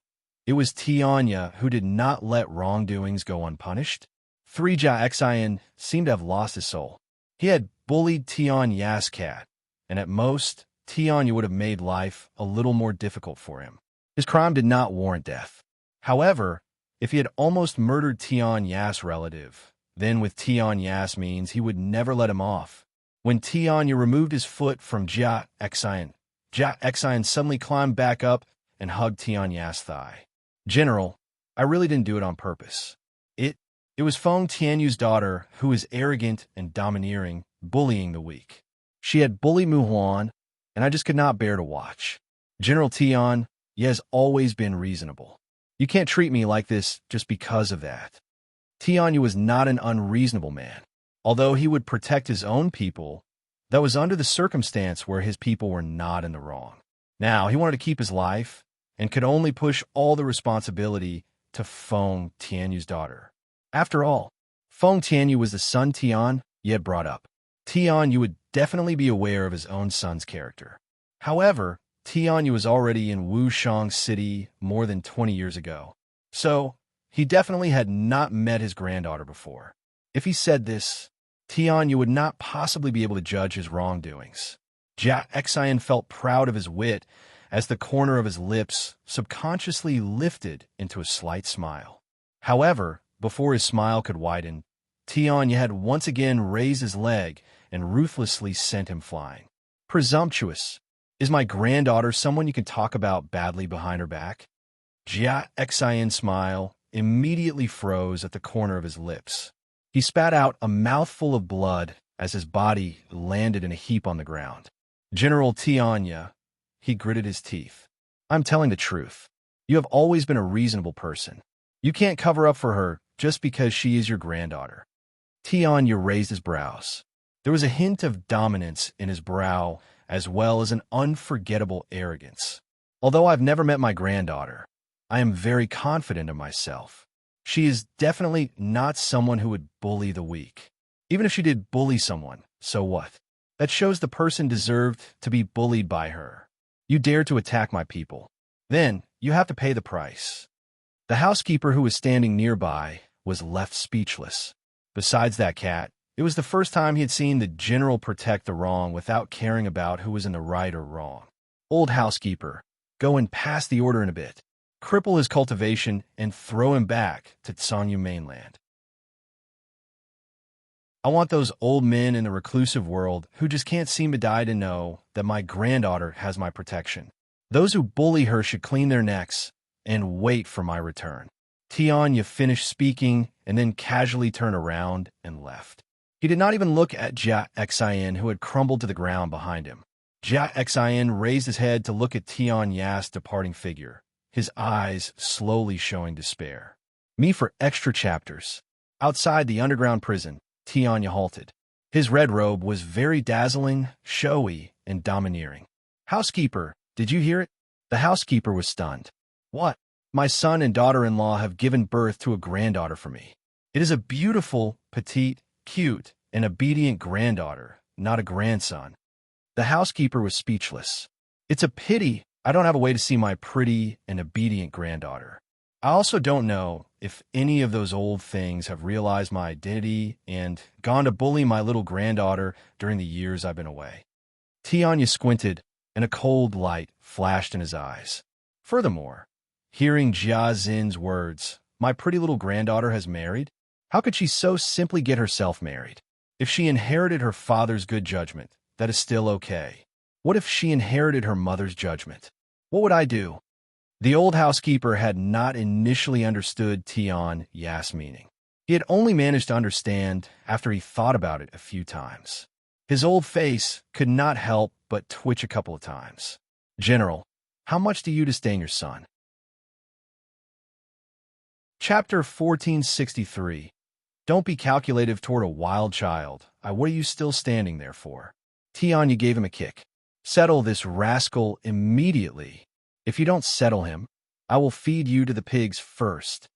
It was Tianya who did not let wrongdoings go unpunished. Jia Xian seemed to have lost his soul. He had bullied Tianya's cat, and at most, Tianya would have made life a little more difficult for him. His crime did not warrant death. However, if he had almost murdered Tianya's relative, then with Tianya's means, he would never let him off. When Tianya removed his foot from Jia Xian suddenly climbed back up and hugged Tianya's thigh. General, I really didn't do it on purpose. It was Feng Tianyu's daughter who was arrogant and domineering, bullying the weak. She had bullied Mu Huan, and I just could not bear to watch. General Tian, he has always been reasonable. You can't treat me like this just because of that. Tianya was not an unreasonable man. Although he would protect his own people, that was under the circumstance where his people were not in the wrong. Now, he wanted to keep his life and could only push all the responsibility to Feng Tianyu's daughter. After all, Feng Tianyu was the son Tian Ye had brought up. Tianyu would definitely be aware of his own son's character. However, Tianyu was already in Wushang City more than 20 years ago, so he definitely had not met his granddaughter before. If he said this, Tianyu would not possibly be able to judge his wrongdoings. Jia Xian felt proud of his wit as the corner of his lips subconsciously lifted into a slight smile. However, before his smile could widen, Tianyu had once again raised his leg and ruthlessly sent him flying. Presumptuous. Is my granddaughter someone you can talk about badly behind her back? Jia Xian's smile immediately froze at the corner of his lips. He spat out a mouthful of blood as his body landed in a heap on the ground. General Tianyu, he gritted his teeth. I'm telling the truth. You have always been a reasonable person. You can't cover up for her just because she is your granddaughter. Tianyu raised his brows. There was a hint of dominance in his brow as well as an unforgettable arrogance. Although I've never met my granddaughter, I am very confident of myself. She is definitely not someone who would bully the weak. Even if she did bully someone, so what? That shows the person deserved to be bullied by her. You dare to attack my people. Then you have to pay the price. The housekeeper who was standing nearby was left speechless. Besides that cat, it was the first time he had seen the general protect the wrong without caring about who was in the right or wrong. Old housekeeper, go and pass the order in a bit. Cripple his cultivation and throw him back to Tsanyu mainland. I want those old men in the reclusive world who just can't seem to die to know that my granddaughter has my protection. Those who bully her should clean their necks and wait for my return. Tianyu finished speaking and then casually turned around and left. He did not even look at Jia Xian, who had crumbled to the ground behind him. Jia Xian raised his head to look at Tianyu's departing figure, his eyes slowly showing despair. Me for extra chapters. Outside the underground prison, Tianyu halted. His red robe was very dazzling, showy, and domineering. Housekeeper, did you hear it? The housekeeper was stunned. What? My son and daughter-in-law have given birth to a granddaughter for me. It is a beautiful, petite, cute, and obedient granddaughter, not a grandson. The housekeeper was speechless. It's a pity I don't have a way to see my pretty and obedient granddaughter. I also don't know if any of those old things have realized my identity and gone to bully my little granddaughter during the years I've been away. Tianyu squinted, and a cold light flashed in his eyes. Furthermore, hearing Jia Xin's words, my pretty little granddaughter has married? How could she so simply get herself married? If she inherited her father's good judgment, that is still okay. What if she inherited her mother's judgment? What would I do? The old housekeeper had not initially understood Tianyu's meaning. He had only managed to understand after he thought about it a few times. His old face could not help but twitch a couple of times. General, how much do you disdain your son? Chapter 1463. Don't be calculative toward a wild child. What are you still standing there for? Tianyu gave him a kick. Settle this rascal immediately. If you don't settle him, I will feed you to the pigs first.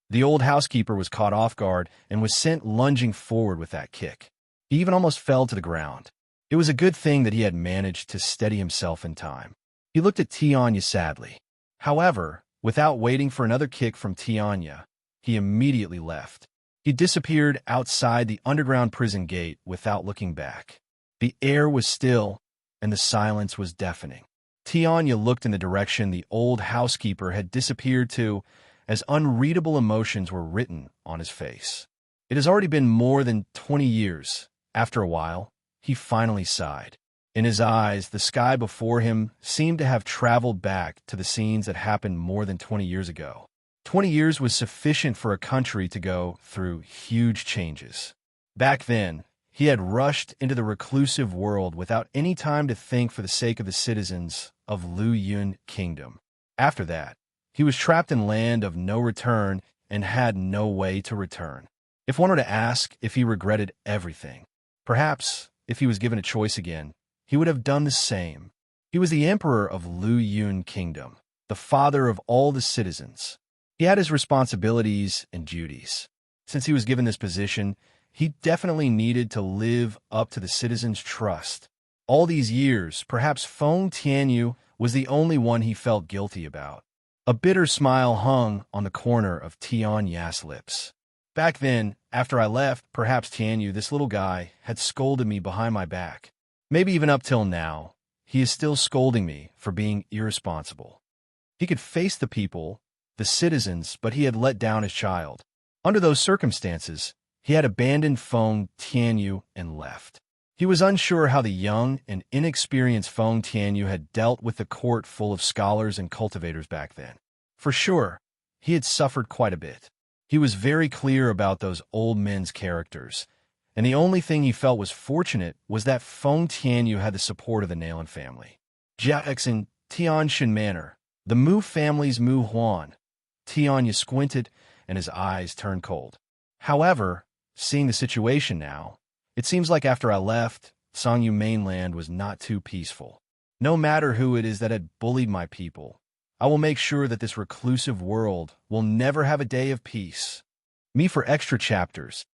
The old housekeeper was caught off guard and was sent lunging forward with that kick. He even almost fell to the ground. It was a good thing that he had managed to steady himself in time. He looked at Tianyu sadly. However, without waiting for another kick from Tianyu, he immediately left. He disappeared outside the underground prison gate without looking back. The air was still, and the silence was deafening. Tianyu looked in the direction the old housekeeper had disappeared to, as unreadable emotions were written on his face. It has already been more than 20 years. After a while, he finally sighed. In his eyes, the sky before him seemed to have traveled back to the scenes that happened more than 20 years ago. 20 years was sufficient for a country to go through huge changes. Back then, he had rushed into the reclusive world without any time to think for the sake of the citizens of Lu Yun Kingdom. After that, he was trapped in land of no return and had no way to return. If one were to ask if he regretted everything, perhaps, if he was given a choice again, he would have done the same. He was the emperor of Lu Yun Kingdom, the father of all the citizens. He had his responsibilities and duties. Since he was given this position, he definitely needed to live up to the citizens' trust. All these years, perhaps Feng Tianyu was the only one he felt guilty about. A bitter smile hung on the corner of Tian Ya's lips. Back then, after I left, perhaps Tianyu, this little guy, had scolded me behind my back. Maybe even up till now, he is still scolding me for being irresponsible. He could face the people, the citizens, but he had let down his child. Under those circumstances, he had abandoned Feng Tianyu and left. He was unsure how the young and inexperienced Feng Tianyu had dealt with the court full of scholars and cultivators back then. For sure, he had suffered quite a bit. He was very clear about those old men's characters, and the only thing he felt was fortunate was that Feng Tianyu had the support of the Nailan family. Jiaxin, Tianshan Manor, the Mu family's Mu Huan. Tianyu squinted, and his eyes turned cold. However, seeing the situation now, it seems like after I left, Sangyu mainland was not too peaceful. No matter who it is that had bullied my people, I will make sure that this reclusive world will never have a day of peace. Me for extra chapters.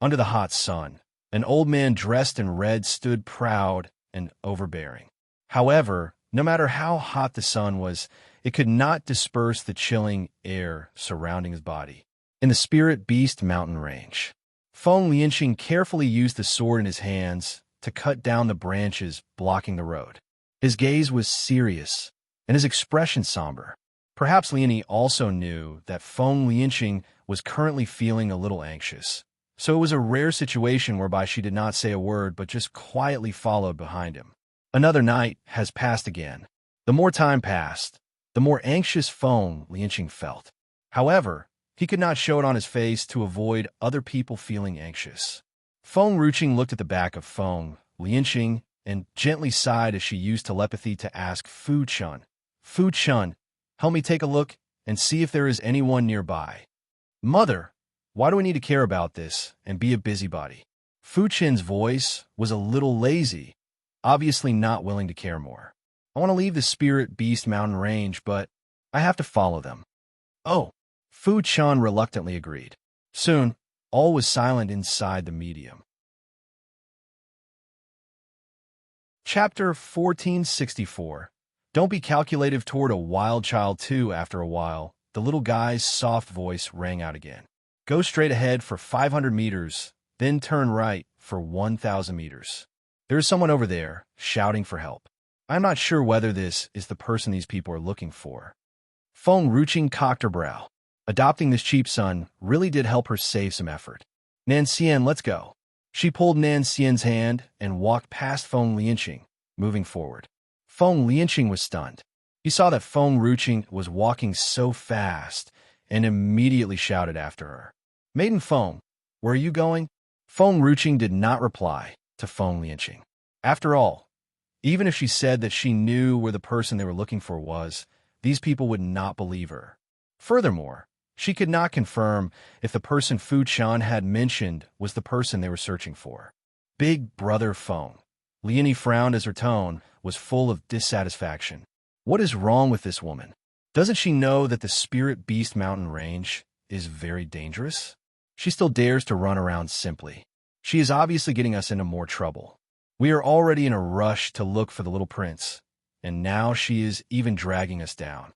Under the hot sun, an old man dressed in red stood proud and overbearing. However, no matter how hot the sun was, it could not disperse the chilling air surrounding his body. In the Spirit Beast mountain range, Feng Lianqing carefully used the sword in his hands to cut down the branches blocking the road. His gaze was serious, and his expression somber. Perhaps Liani also knew that Feng Lianqing was currently feeling a little anxious. So it was a rare situation whereby she did not say a word but just quietly followed behind him. Another night has passed again. The more time passed, the more anxious Feng Lianqing felt. However, he could not show it on his face to avoid other people feeling anxious. Feng Ruqing looked at the back of Feng Lianqing and gently sighed as she used telepathy to ask Fu Chun, "Fu Chun, help me take a look and see if there is anyone nearby." "Mother, why do we need to care about this and be a busybody?" Fu Chen's voice was a little lazy, obviously not willing to care more. "I want to leave the Spirit Beast mountain range, but I have to follow them." "Oh," Fu Chan reluctantly agreed. Soon, all was silent inside the medium. Chapter 1464. Don't be calculative toward a wild child too. After a while, the little guy's soft voice rang out again. "Go straight ahead for 500 meters, then turn right for 1,000 meters. There is someone over there shouting for help. I'm not sure whether this is the person these people are looking for." Feng Ruqing cocked her brow. Adopting this cheap son really did help her save some effort. "Nan Xian, let's go." She pulled Nan Xian's hand and walked past Feng Lianqing, moving forward. Feng Lianqing was stunned. He saw that Feng Ruqing was walking so fast and immediately shouted after her. "Maiden Feng, where are you going?" Feng Ruqing did not reply to Feng Lianqing. After all, even if she said that she knew where the person they were looking for was, these people would not believe her. Furthermore, she could not confirm if the person Fu Chan had mentioned was the person they were searching for. Big Brother Feng. Liani frowned as her tone was full of dissatisfaction. What is wrong with this woman? Doesn't she know that the Spirit Beast mountain range is very dangerous? She still dares to run around simply. She is obviously getting us into more trouble. We are already in a rush to look for the little prince, and now she is even dragging us down.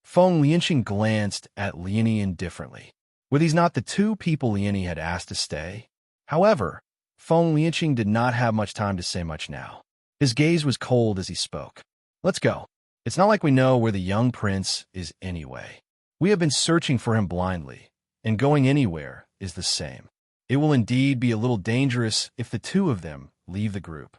Feng Lianqing glanced at Liani indifferently. Were these not the two people Liani had asked to stay? However, Feng Lianqing did not have much time to say much now. His gaze was cold as he spoke. "Let's go. It's not like we know where the young prince is anyway. We have been searching for him blindly, and going anywhere is the same. It will indeed be a little dangerous if the two of them leave the group."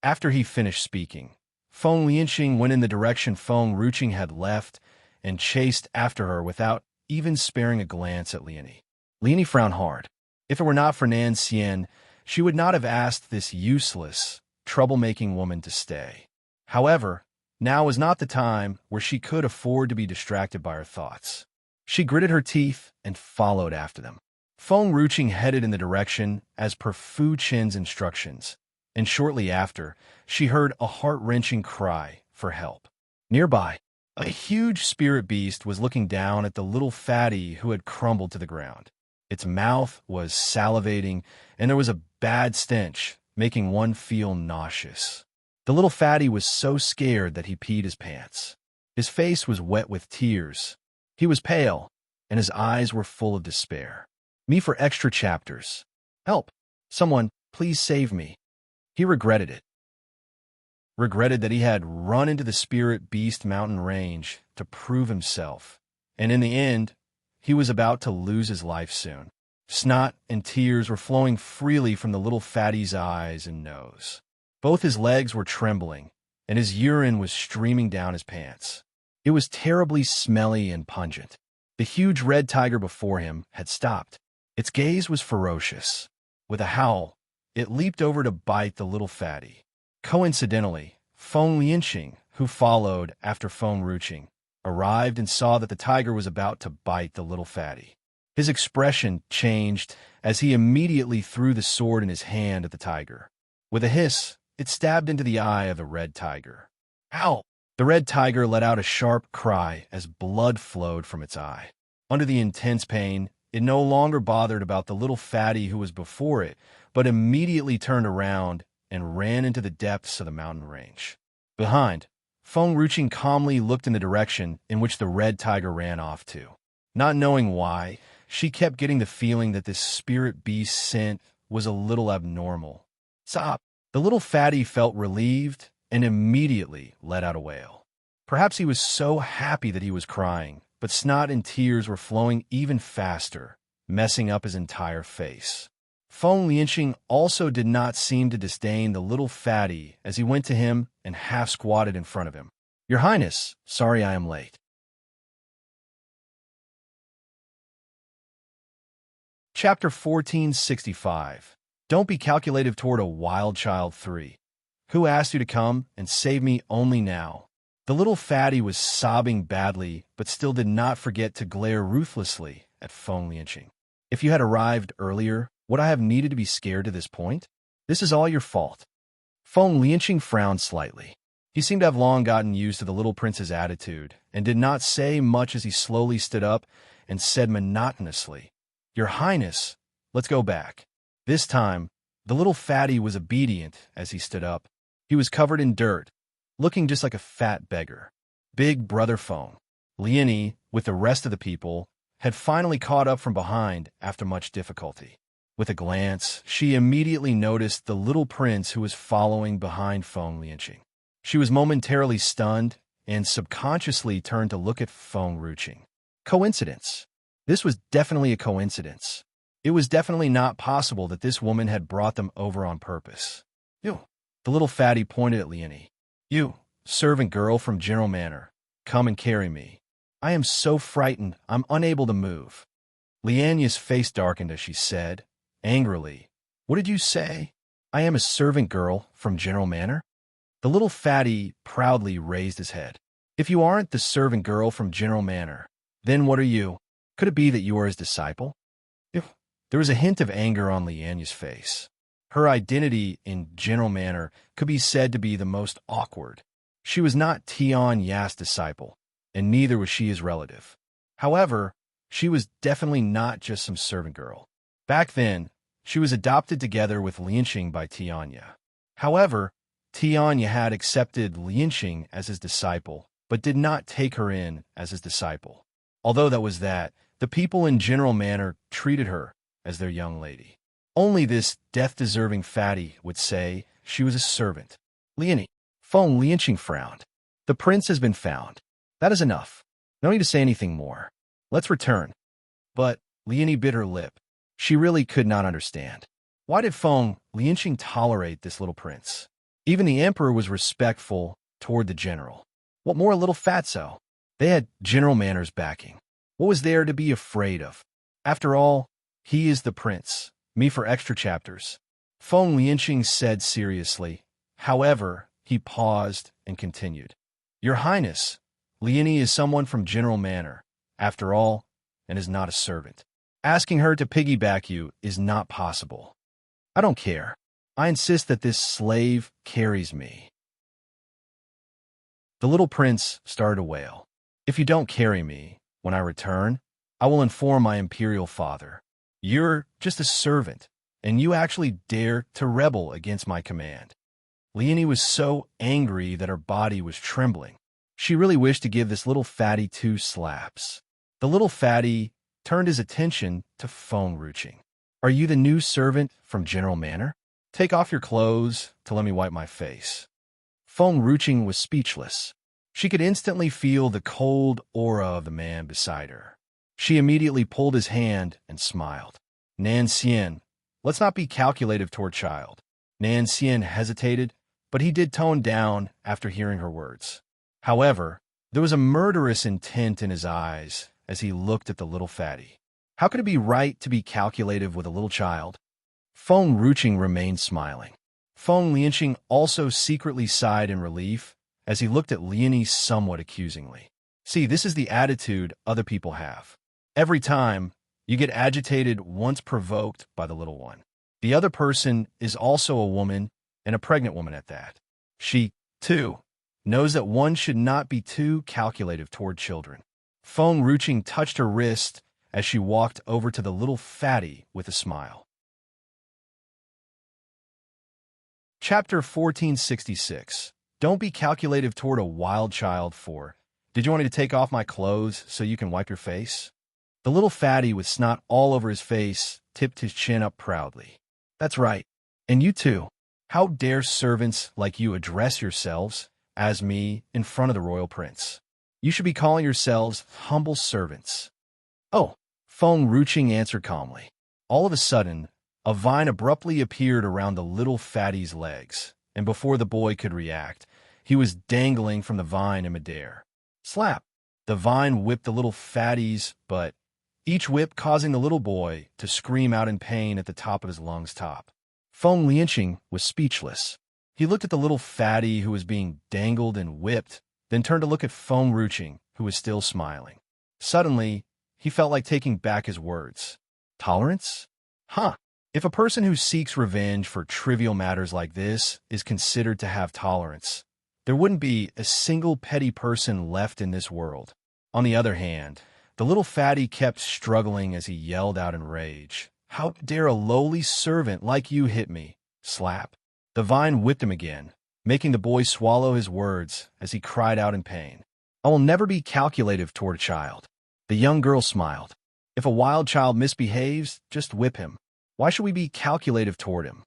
After he finished speaking, Feng Lianqing went in the direction Feng Ruqing had left and chased after her without even sparing a glance at Liani. Liani frowned hard. If it were not for Nan Xian, she would not have asked this useless, troublemaking woman to stay. However, now was not the time where she could afford to be distracted by her thoughts. She gritted her teeth and followed after them. Feng Ruqing headed in the direction as per Fu Chen's instructions, and shortly after, she heard a heart-wrenching cry for help. Nearby, A huge spirit beast was looking down at the little fatty who had crumbled to the ground. Its mouth was salivating, and there was a bad stench, making one feel nauseous. The little fatty was so scared that he peed his pants. His face was wet with tears. He was pale, and his eyes were full of despair. Me for extra chapters. Help! Someone, please save me. He regretted it. Regretted that he had run into the Spirit Beast mountain range to prove himself, and in the end, he was about to lose his life soon. Snot and tears were flowing freely from the little fatty's eyes and nose. Both his legs were trembling, and his urine was streaming down his pants. It was terribly smelly and pungent. The huge red tiger before him had stopped. Its gaze was ferocious. With a howl, it leaped over to bite the little fatty. Coincidentally, Feng Lianqing, who followed after Feng Ruqing, arrived and saw that the tiger was about to bite the little fatty. His expression changed as he immediately threw the sword in his hand at the tiger. With a hiss, it stabbed into the eye of the red tiger. Ow! The red tiger let out a sharp cry as blood flowed from its eye. Under the intense pain, it no longer bothered about the little fatty who was before it, but immediately turned around and ran into the depths of the mountain range. Behind, Feng Ruqing calmly looked in the direction in which the red tiger ran off to. Not knowing why, she kept getting the feeling that this spirit beast scent was a little abnormal. Stop! The little fatty felt relieved and immediately let out a wail. Perhaps he was so happy that he was crying, but snot and tears were flowing even faster, messing up his entire face. Feng Lianqing also did not seem to disdain the little fatty as he went to him and half-squatted in front of him. Your Highness, sorry I am late. Chapter 1465. Don't be calculative toward a wild child 3. Who asked you to come and save me only now? The little fatty was sobbing badly, but still did not forget to glare ruthlessly at Feng Lianqing. If you had arrived earlier, would I have needed to be scared to this point? This is all your fault. Feng Lianqing frowned slightly. He seemed to have long gotten used to the little prince's attitude, and did not say much as he slowly stood up and said monotonously, Your Highness, let's go back. This time, the little fatty was obedient as he stood up. He was covered in dirt, looking just like a fat beggar. Big Brother Feng, Liani, with the rest of the people, had finally caught up from behind after much difficulty. With a glance, she immediately noticed the little prince who was following behind Feng Lianqing. She was momentarily stunned and subconsciously turned to look at Feng Ruqing. Coincidence. This was definitely a coincidence. It was definitely not possible that this woman had brought them over on purpose. You. The little fatty pointed at Liani. You, servant girl from General Manor, come and carry me. I am so frightened, I'm unable to move. Liania's face darkened as she said, angrily, What did you say? I am a servant girl from General Manor? The little fatty proudly raised his head. If you aren't the servant girl from General Manor, then what are you? Could it be that you are his disciple? There was a hint of anger on Liania's face. Her identity in General Manor could be said to be the most awkward. She was not Tian Ya's disciple, and neither was she his relative. However, she was definitely not just some servant girl. Back then, she was adopted together with Lianqing by Tianya. However, Tianya had accepted Lianqing as his disciple, but did not take her in as his disciple. Although that was that, the people in General Manor treated her as their young lady. Only this death-deserving fatty would say she was a servant. Liani. Feng Lianqing frowned. The prince has been found. That is enough. No need to say anything more. Let's return. But Liani bit her lip. She really could not understand. Why did Feng Lianqing tolerate this little prince? Even the emperor was respectful toward the general. What more a little fatso? They had General Manor's backing. What was there to be afraid of? After all, he is the prince. Me for extra chapters. Feng Lianqing said seriously. However, he paused and continued. Your Highness, Liani is someone from General Manor, after all, and is not a servant. Asking her to piggyback you is not possible. I don't care. I insist that this slave carries me. The little prince started to wail. If you don't carry me, when I return, I will inform my imperial father. You're just a servant, and you actually dare to rebel against my command. Leonie was so angry that her body was trembling. She really wished to give this little fatty 2 slaps. The little fatty turned his attention to phone ruching. Are you the new servant from General Manor? Take off your clothes to let me wipe my face. Phone ruching was speechless. She could instantly feel the cold aura of the man beside her. She immediately pulled his hand and smiled. Nan Xian, let's not be calculative toward child. Nan Xian hesitated, but he did tone down after hearing her words. However, there was a murderous intent in his eyes as he looked at the little fatty. How could it be right to be calculative with a little child? Feng Ruching remained smiling. Feng Lianqing also secretly sighed in relief as he looked at Leonie somewhat accusingly. See, this is the attitude other people have. Every time, you get agitated once provoked by the little one. The other person is also a woman, and a pregnant woman at that. She, too, knows that one should not be too calculative toward children. Feng Ruching touched her wrist as she walked over to the little fatty with a smile. Chapter 1466. Don't be calculative toward a wild child for, did you want me to take off my clothes so you can wipe your face? The little fatty with snot all over his face tipped his chin up proudly. That's right. And you too. How dare servants like you address yourselves as me in front of the royal prince? You should be calling yourselves humble servants. Oh, Feng Ruching answered calmly. All of a sudden, a vine abruptly appeared around the little fatty's legs, and before the boy could react, he was dangling from the vine in midair. Slap! The vine whipped the little fatty's butt, each whip causing the little boy to scream out in pain at the top of his lungs top. Feng Lianqing was speechless. He looked at the little fatty who was being dangled and whipped, then turned to look at Feng Ruching, who was still smiling. Suddenly, he felt like taking back his words. Tolerance? Huh. If a person who seeks revenge for trivial matters like this is considered to have tolerance, there wouldn't be a single petty person left in this world. On the other hand, the little fatty kept struggling as he yelled out in rage. How dare a lowly servant like you hit me? Slap. The vine whipped him again, making the boy swallow his words as he cried out in pain. I will never be calculative toward a child. The young girl smiled. If a wild child misbehaves, just whip him. Why should we be calculative toward him?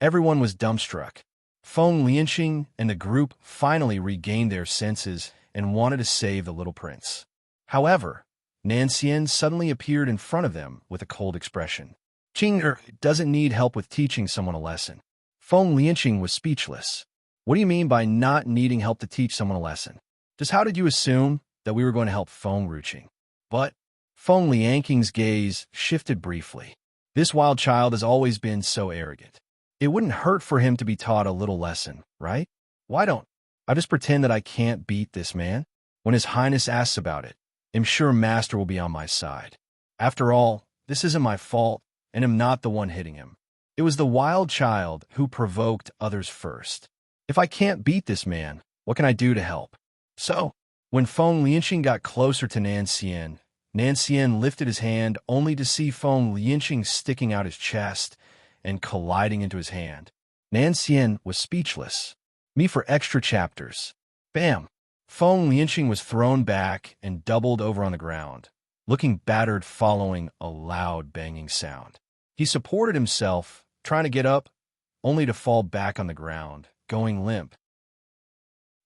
Everyone was dumbstruck. Feng Lianqing and the group finally regained their senses and wanted to save the little prince. However, Nan Xian suddenly appeared in front of them with a cold expression. Qing'er doesn't need help with teaching someone a lesson. Feng Lianqing was speechless. What do you mean by not needing help to teach someone a lesson? Just how did you assume that we were going to help Feng Ruching? But Feng Lianqing's gaze shifted briefly. This wild child has always been so arrogant. It wouldn't hurt for him to be taught a little lesson, right? Why don't I just pretend that I can't beat this man? When His Highness asks about it, I'm sure Master will be on my side. After all, this isn't my fault, and I'm not the one hitting him. It was the wild child who provoked others first. If I can't beat this man, what can I do to help? So, when Feng Lianqing got closer to Nan Xian lifted his hand only to see Feng Lianqing sticking out his chest and colliding into his hand. Nan Xian was speechless. Me for extra chapters. Bam! Feng Lianqing was thrown back and doubled over on the ground, looking battered following a loud banging sound. He supported himself, trying to get up, only to fall back on the ground, going limp.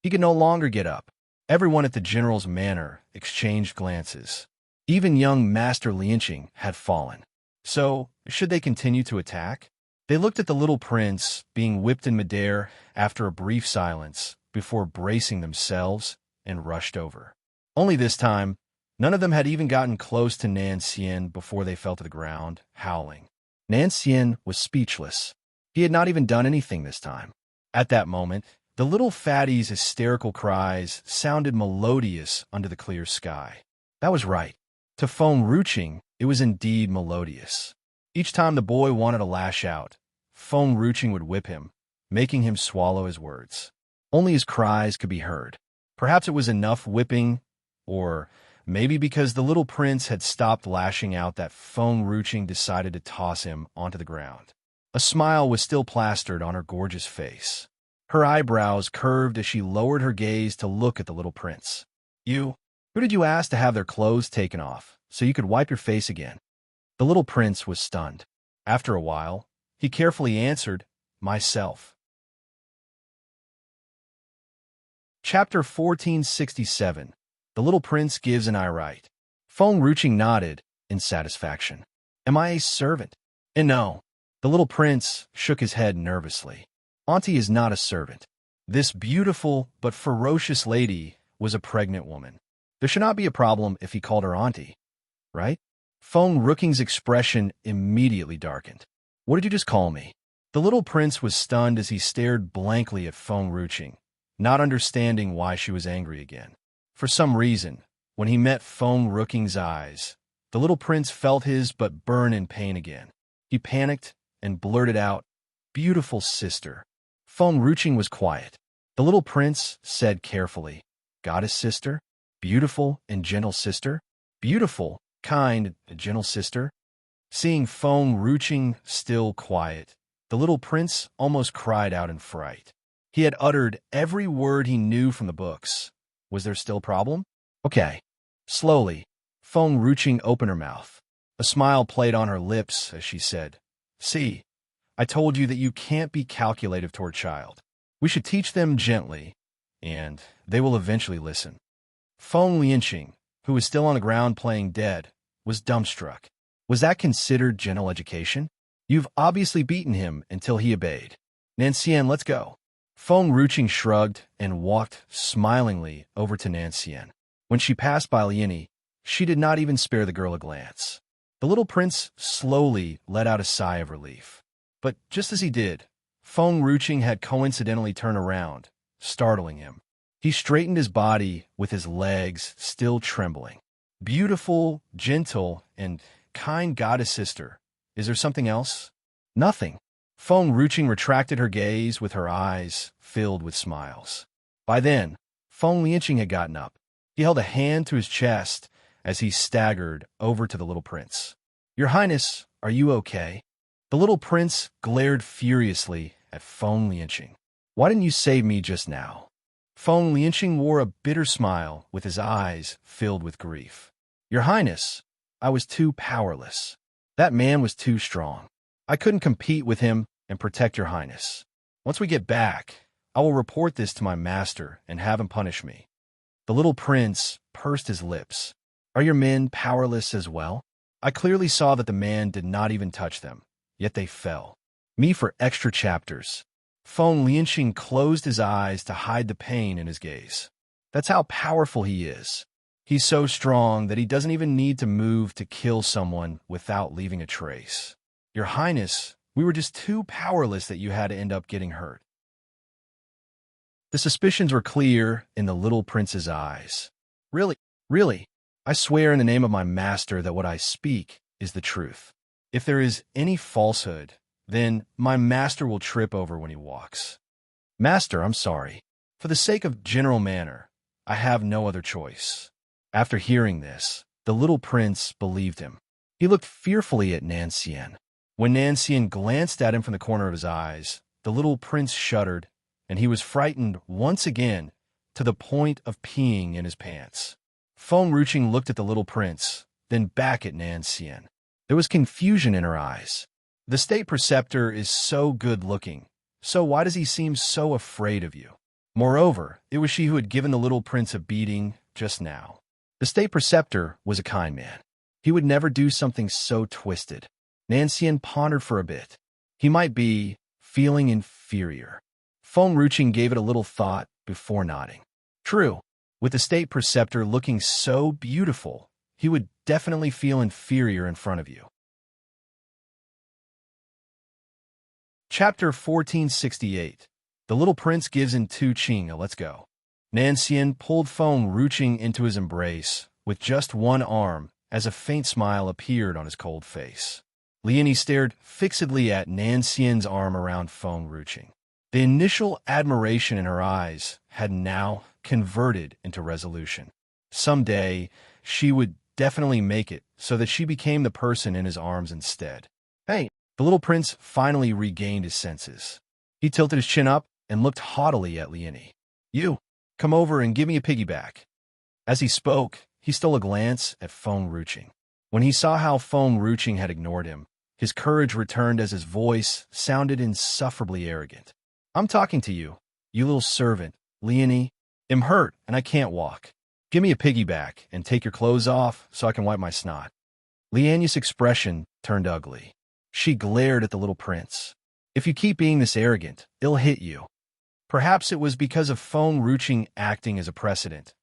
He could no longer get up. Everyone at the general's manor exchanged glances. Even young Master Lianqing had fallen. So, should they continue to attack? They looked at the little prince being whipped in midair after a brief silence before bracing themselves and rushed over. Only this time, none of them had even gotten close to Nan Xian before they fell to the ground, howling. Nan Xian was speechless. He had not even done anything this time. At that moment, the little fatty's hysterical cries sounded melodious under the clear sky. That was right. To Feng Ruching, it was indeed melodious. Each time the boy wanted to lash out, Feng Ruching would whip him, making him swallow his words. Only his cries could be heard. Perhaps it was enough whipping, or maybe because the little prince had stopped lashing out that Feng Ruching decided to toss him onto the ground. A smile was still plastered on her gorgeous face. Her eyebrows curved as she lowered her gaze to look at the little prince. Who did you ask to have their clothes taken off so you could wipe your face again? The little prince was stunned. After a while, he carefully answered, myself. Chapter 1467. The little prince gives an eye right. Feng Ruching nodded in satisfaction. Am I a servant? And no. The little prince shook his head nervously. Auntie is not a servant. This beautiful but ferocious lady was a pregnant woman. There should not be a problem if he called her auntie, right? Feng Ruching's expression immediately darkened. What did you just call me? The little prince was stunned as he stared blankly at Feng Ruching, not understanding why she was angry again. For some reason, when he met Feng Ruching's eyes, the little prince felt his but burn in pain again. He panicked and blurted out, beautiful sister. Feng Ruching was quiet. The little prince said carefully, goddess sister? Beautiful and gentle sister? Beautiful, kind, and gentle sister? Seeing Feng Ruching still quiet, the little prince almost cried out in fright. He had uttered every word he knew from the books. Was there still a problem? Okay. Slowly, Feng Ruching opened her mouth. A smile played on her lips as she said, see, I told you that you can't be calculative toward child. We should teach them gently, and they will eventually listen. Feng Lianqing, who was still on the ground playing dead, was dumbstruck. Was that considered gentle education? You've obviously beaten him until he obeyed. Nanxian, let's go. Feng Ruching shrugged and walked smilingly over to Nanxian. When she passed by Liani, she did not even spare the girl a glance. The little prince slowly let out a sigh of relief. But just as he did, Feng Ruching had coincidentally turned around, startling him. He straightened his body with his legs still trembling. Beautiful, gentle, and kind goddess sister. Is there something else? Nothing. Feng Ruching retracted her gaze with her eyes filled with smiles. By then, Feng Lianqing had gotten up. He held a hand to his chest as he staggered over to the little prince. Your Highness, are you okay? The little prince glared furiously at Feng Lianqing. Why didn't you save me just now? Feng Lianqing wore a bitter smile with his eyes filled with grief. Your Highness, I was too powerless. That man was too strong. I couldn't compete with him and protect your Highness. Once we get back, I will report this to my master and have him punish me. The little prince pursed his lips. Are your men powerless as well? I clearly saw that the man did not even touch them, yet they fell. Me for extra chapters. Feng Lianqing closed his eyes to hide the pain in his gaze. That's how powerful he is. He's so strong that he doesn't even need to move to kill someone without leaving a trace. Your Highness, we were just too powerless that you had to end up getting hurt. The suspicions were clear in the little prince's eyes. Really, I swear in the name of my master that what I speak is the truth. If there is any falsehood, then my master will trip over when he walks. Master, I'm sorry. For the sake of general manner, I have no other choice. After hearing this, the little prince believed him. He looked fearfully at Nanxian. When Nanxian glanced at him from the corner of his eyes, the little prince shuddered, and he was frightened once again to the point of peeing in his pants. Feng Ruching looked at the little prince, then back at Nanxian. There was confusion in her eyes. The state preceptor is so good-looking, so why does he seem so afraid of you? Moreover, it was she who had given the little prince a beating just now. The state preceptor was a kind man. He would never do something so twisted. Nanxian pondered for a bit. He might be feeling inferior. Feng Ruching gave it a little thought before nodding. True, with the state preceptor looking so beautiful, he would definitely feel inferior in front of you. Chapter 1468. The little prince gives in Tu Qing. Let's go. Nanxian pulled Feng Ruching into his embrace with just one arm as a faint smile appeared on his cold face. Liani stared fixedly at Nanxian's arm around Feng Ruching. The initial admiration in her eyes had now converted into resolution. Someday, she would definitely make it so that she became the person in his arms instead. Hey, the little prince finally regained his senses. He tilted his chin up and looked haughtily at Lieni. You, come over and give me a piggyback. As he spoke, he stole a glance at Feng Ruching. When he saw how Feng Ruching had ignored him, his courage returned as his voice sounded insufferably arrogant. I'm talking to you, you little servant, Lieni. I'm hurt and I can't walk. Give me a piggyback and take your clothes off so I can wipe my snot. Lieni's expression turned ugly. She glared at the little prince. If you keep being this arrogant, it'll hit you. Perhaps it was because of Feng Ruching acting as a precedent.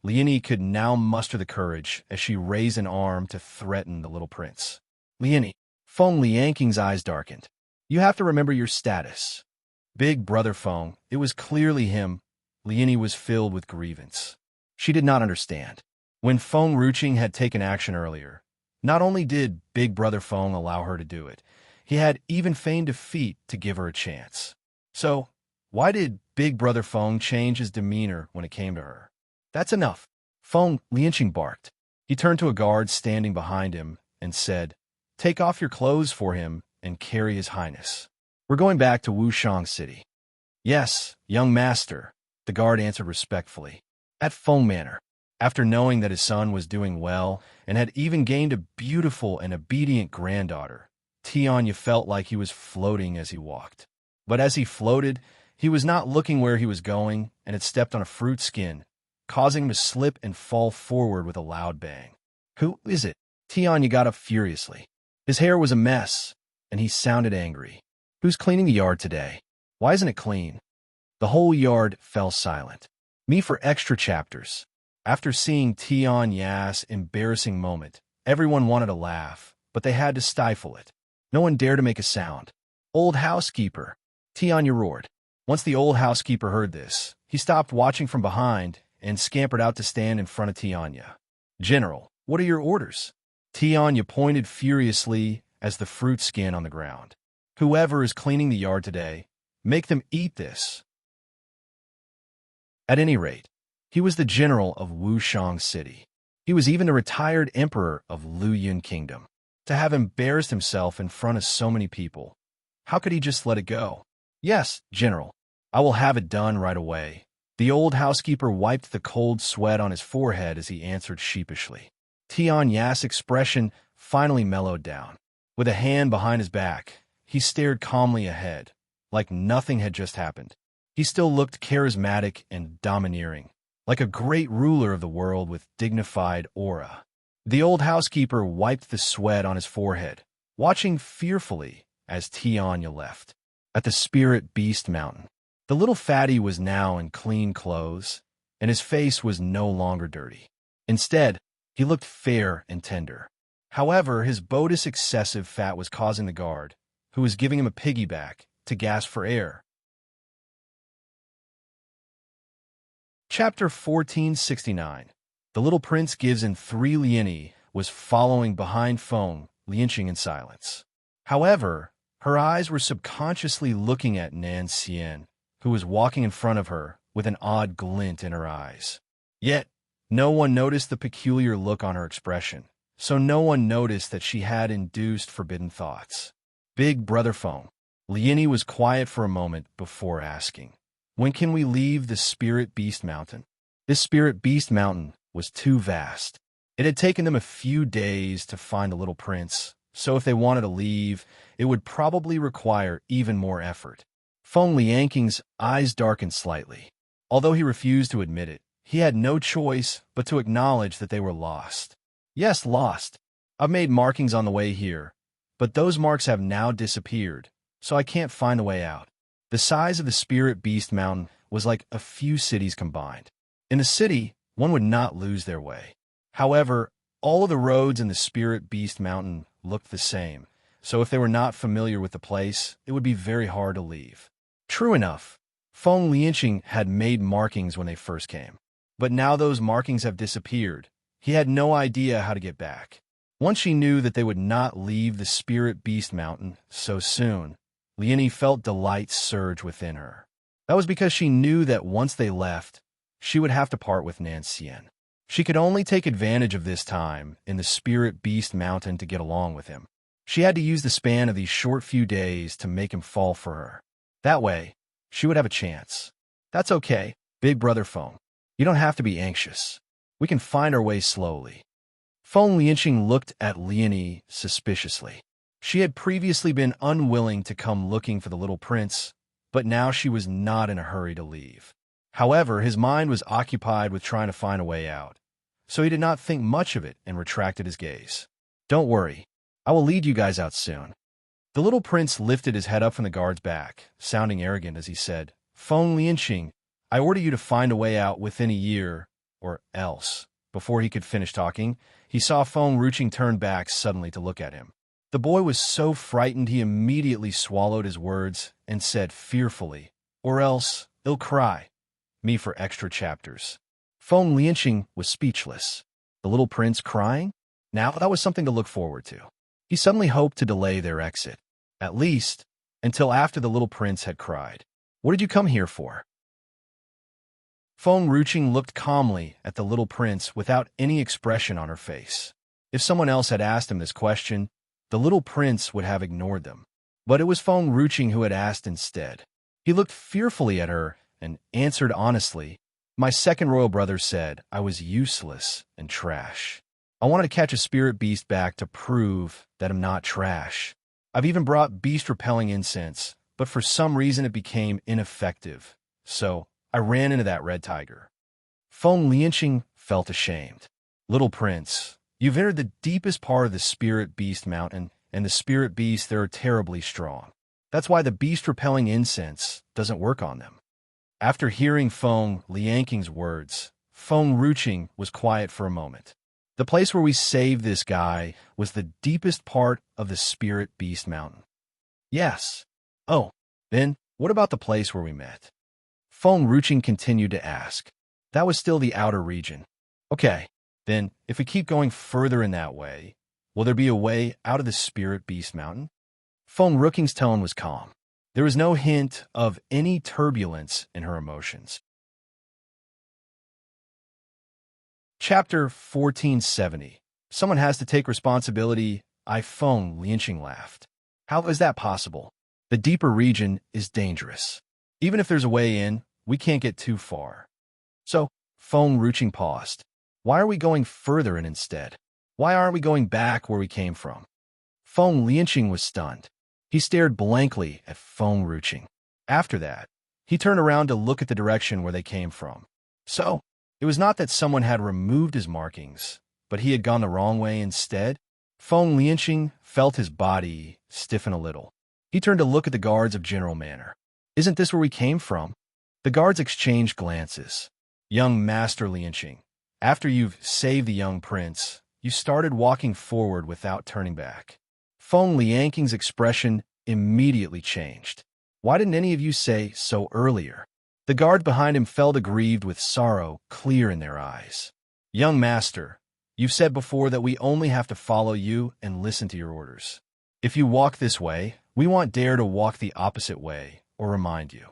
Lieni could now muster the courage as she raised an arm to threaten the little prince. Lieni, Feng Lianking's eyes darkened. You have to remember your status. Big brother Feng, it was clearly him. Lieni was filled with grievance. She did not understand. When Feng Ruching had taken action earlier, not only did Big Brother Feng allow her to do it, he had even feigned defeat to give her a chance. So, why did Big Brother Feng change his demeanor when it came to her? That's enough. Feng Lianqing barked. He turned to a guard standing behind him and said, Take off your clothes for him and carry his highness. We're going back to Wushang City. Yes, young master, the guard answered respectfully. At Feng Manor, after knowing that his son was doing well and had even gained a beautiful and obedient granddaughter, Tianya felt like he was floating as he walked. But as he floated, he was not looking where he was going and had stepped on a fruit skin, causing him to slip and fall forward with a loud bang. Who is it? Tianya got up furiously. His hair was a mess, and he sounded angry. Who's cleaning the yard today? Why isn't it clean? The whole yard fell silent. Me for extra chapters. After seeing Tianya's embarrassing moment, everyone wanted to laugh, but they had to stifle it. No one dared to make a sound. Old housekeeper, Tianya roared. Once the old housekeeper heard this, he stopped watching from behind and scampered out to stand in front of Tianya. General, what are your orders? Tianya pointed furiously as the fruit skin on the ground. Whoever is cleaning the yard today, make them eat this. At any rate, he was the general of Wushang City. He was even the retired emperor of Luyun Kingdom. To have embarrassed himself in front of so many people, how could he just let it go? Yes, general, I will have it done right away. The old housekeeper wiped the cold sweat on his forehead as he answered sheepishly. Tianya's expression finally mellowed down. With a hand behind his back, he stared calmly ahead, like nothing had just happened. He still looked charismatic and domineering, like a great ruler of the world with dignified aura. The old housekeeper wiped the sweat on his forehead, watching fearfully as Tianya left. At the Spirit Beast Mountain, the little fatty was now in clean clothes, and his face was no longer dirty. Instead, he looked fair and tender. However, his bodous excessive fat was causing the guard, who was giving him a piggyback, to gasp for air. Chapter 1469. The little prince gives in 3. Lieni was following behind Feng, Lianqing in silence. However, her eyes were subconsciously looking at Nan Xian, who was walking in front of her with an odd glint in her eyes. Yet, no one noticed the peculiar look on her expression, so no one noticed that she had induced forbidden thoughts. Big Brother Feng. Lieni was quiet for a moment before asking, When can we leave the Spirit Beast Mountain? This Spirit Beast Mountain was too vast. It had taken them a few days to find the little prince, so if they wanted to leave, it would probably require even more effort. Feng Lianking's eyes darkened slightly. Although he refused to admit it, he had no choice but to acknowledge that they were lost. Yes, lost. I've made markings on the way here, but those marks have now disappeared, so I can't find the way out. The size of the Spirit Beast Mountain was like a few cities combined. In a city, one would not lose their way. However, all of the roads in the Spirit Beast Mountain looked the same, so if they were not familiar with the place, it would be very hard to leave. True enough, Feng Lianqing had made markings when they first came, but now those markings have disappeared. He had no idea how to get back. Once she knew that they would not leave the Spirit Beast Mountain so soon, Lieni felt delight surge within her. That was because she knew that once they left, she would have to part with Nansien. She could only take advantage of this time in the Spirit Beast Mountain to get along with him. She had to use the span of these short few days to make him fall for her. That way, she would have a chance. That's okay, Big Brother Feng. You don't have to be anxious. We can find our way slowly. Feng Lianqing looked at Lieni suspiciously. She had previously been unwilling to come looking for the little prince, but now she was not in a hurry to leave. However, his mind was occupied with trying to find a way out, so he did not think much of it and retracted his gaze. Don't worry, I will lead you guys out soon. The little prince lifted his head up from the guard's back, sounding arrogant as he said, Feng Lianqing, I order you to find a way out within a year, or else. Before he could finish talking, he saw Feng Ruching turn back suddenly to look at him. The boy was so frightened he immediately swallowed his words and said fearfully, or else, he'll cry. Me for extra chapters. Feng Lianqing was speechless. The little prince crying? Now that was something to look forward to. He suddenly hoped to delay their exit, at least until after the little prince had cried. What did you come here for? Feng Ruching looked calmly at the little prince without any expression on her face. If someone else had asked him this question, the little prince would have ignored them. But it was Feng Ruching who had asked instead. He looked fearfully at her and answered honestly, My second royal brother said I was useless and trash. I wanted to catch a spirit beast back to prove that I'm not trash. I've even brought beast-repelling incense, but for some reason it became ineffective. So I ran into that red tiger. Feng Lianqing felt ashamed. Little prince, you've entered the deepest part of the Spirit Beast Mountain, and the Spirit Beasts there are terribly strong. That's why the beast-repelling incense doesn't work on them. After hearing Feng Lianqing's words, Feng Ruching was quiet for a moment. The place where we saved this guy was the deepest part of the Spirit Beast Mountain. Yes. Oh, then what about the place where we met? Feng Ruching continued to ask. That was still the outer region. Okay, then if we keep going further in that way, will there be a way out of the Spirit Beast Mountain? Feng Ruching's tone was calm. There was no hint of any turbulence in her emotions. Chapter 1470. Someone has to take responsibility. Feng Lianqing laughed. How is that possible? The deeper region is dangerous. Even if there's a way in, we can't get too far. So, Feng Ruching paused. Why are we going further in instead? Why aren't we going back where we came from? Feng Lianqing was stunned. He stared blankly at Feng Ruching. After that, he turned around to look at the direction where they came from. So, it was not that someone had removed his markings, but he had gone the wrong way instead. Feng Lianqing felt his body stiffen a little. He turned to look at the guards of general manner. Isn't this where we came from? The guards exchanged glances. Young Master Lianqing, after you've saved the young prince, you started walking forward without turning back. Feng Lianqing's expression immediately changed. Why didn't any of you say so earlier? The guard behind him felt aggrieved with sorrow clear in their eyes. Young master, you've said before that we only have to follow you and listen to your orders. If you walk this way, we won't dare to walk the opposite way or remind you.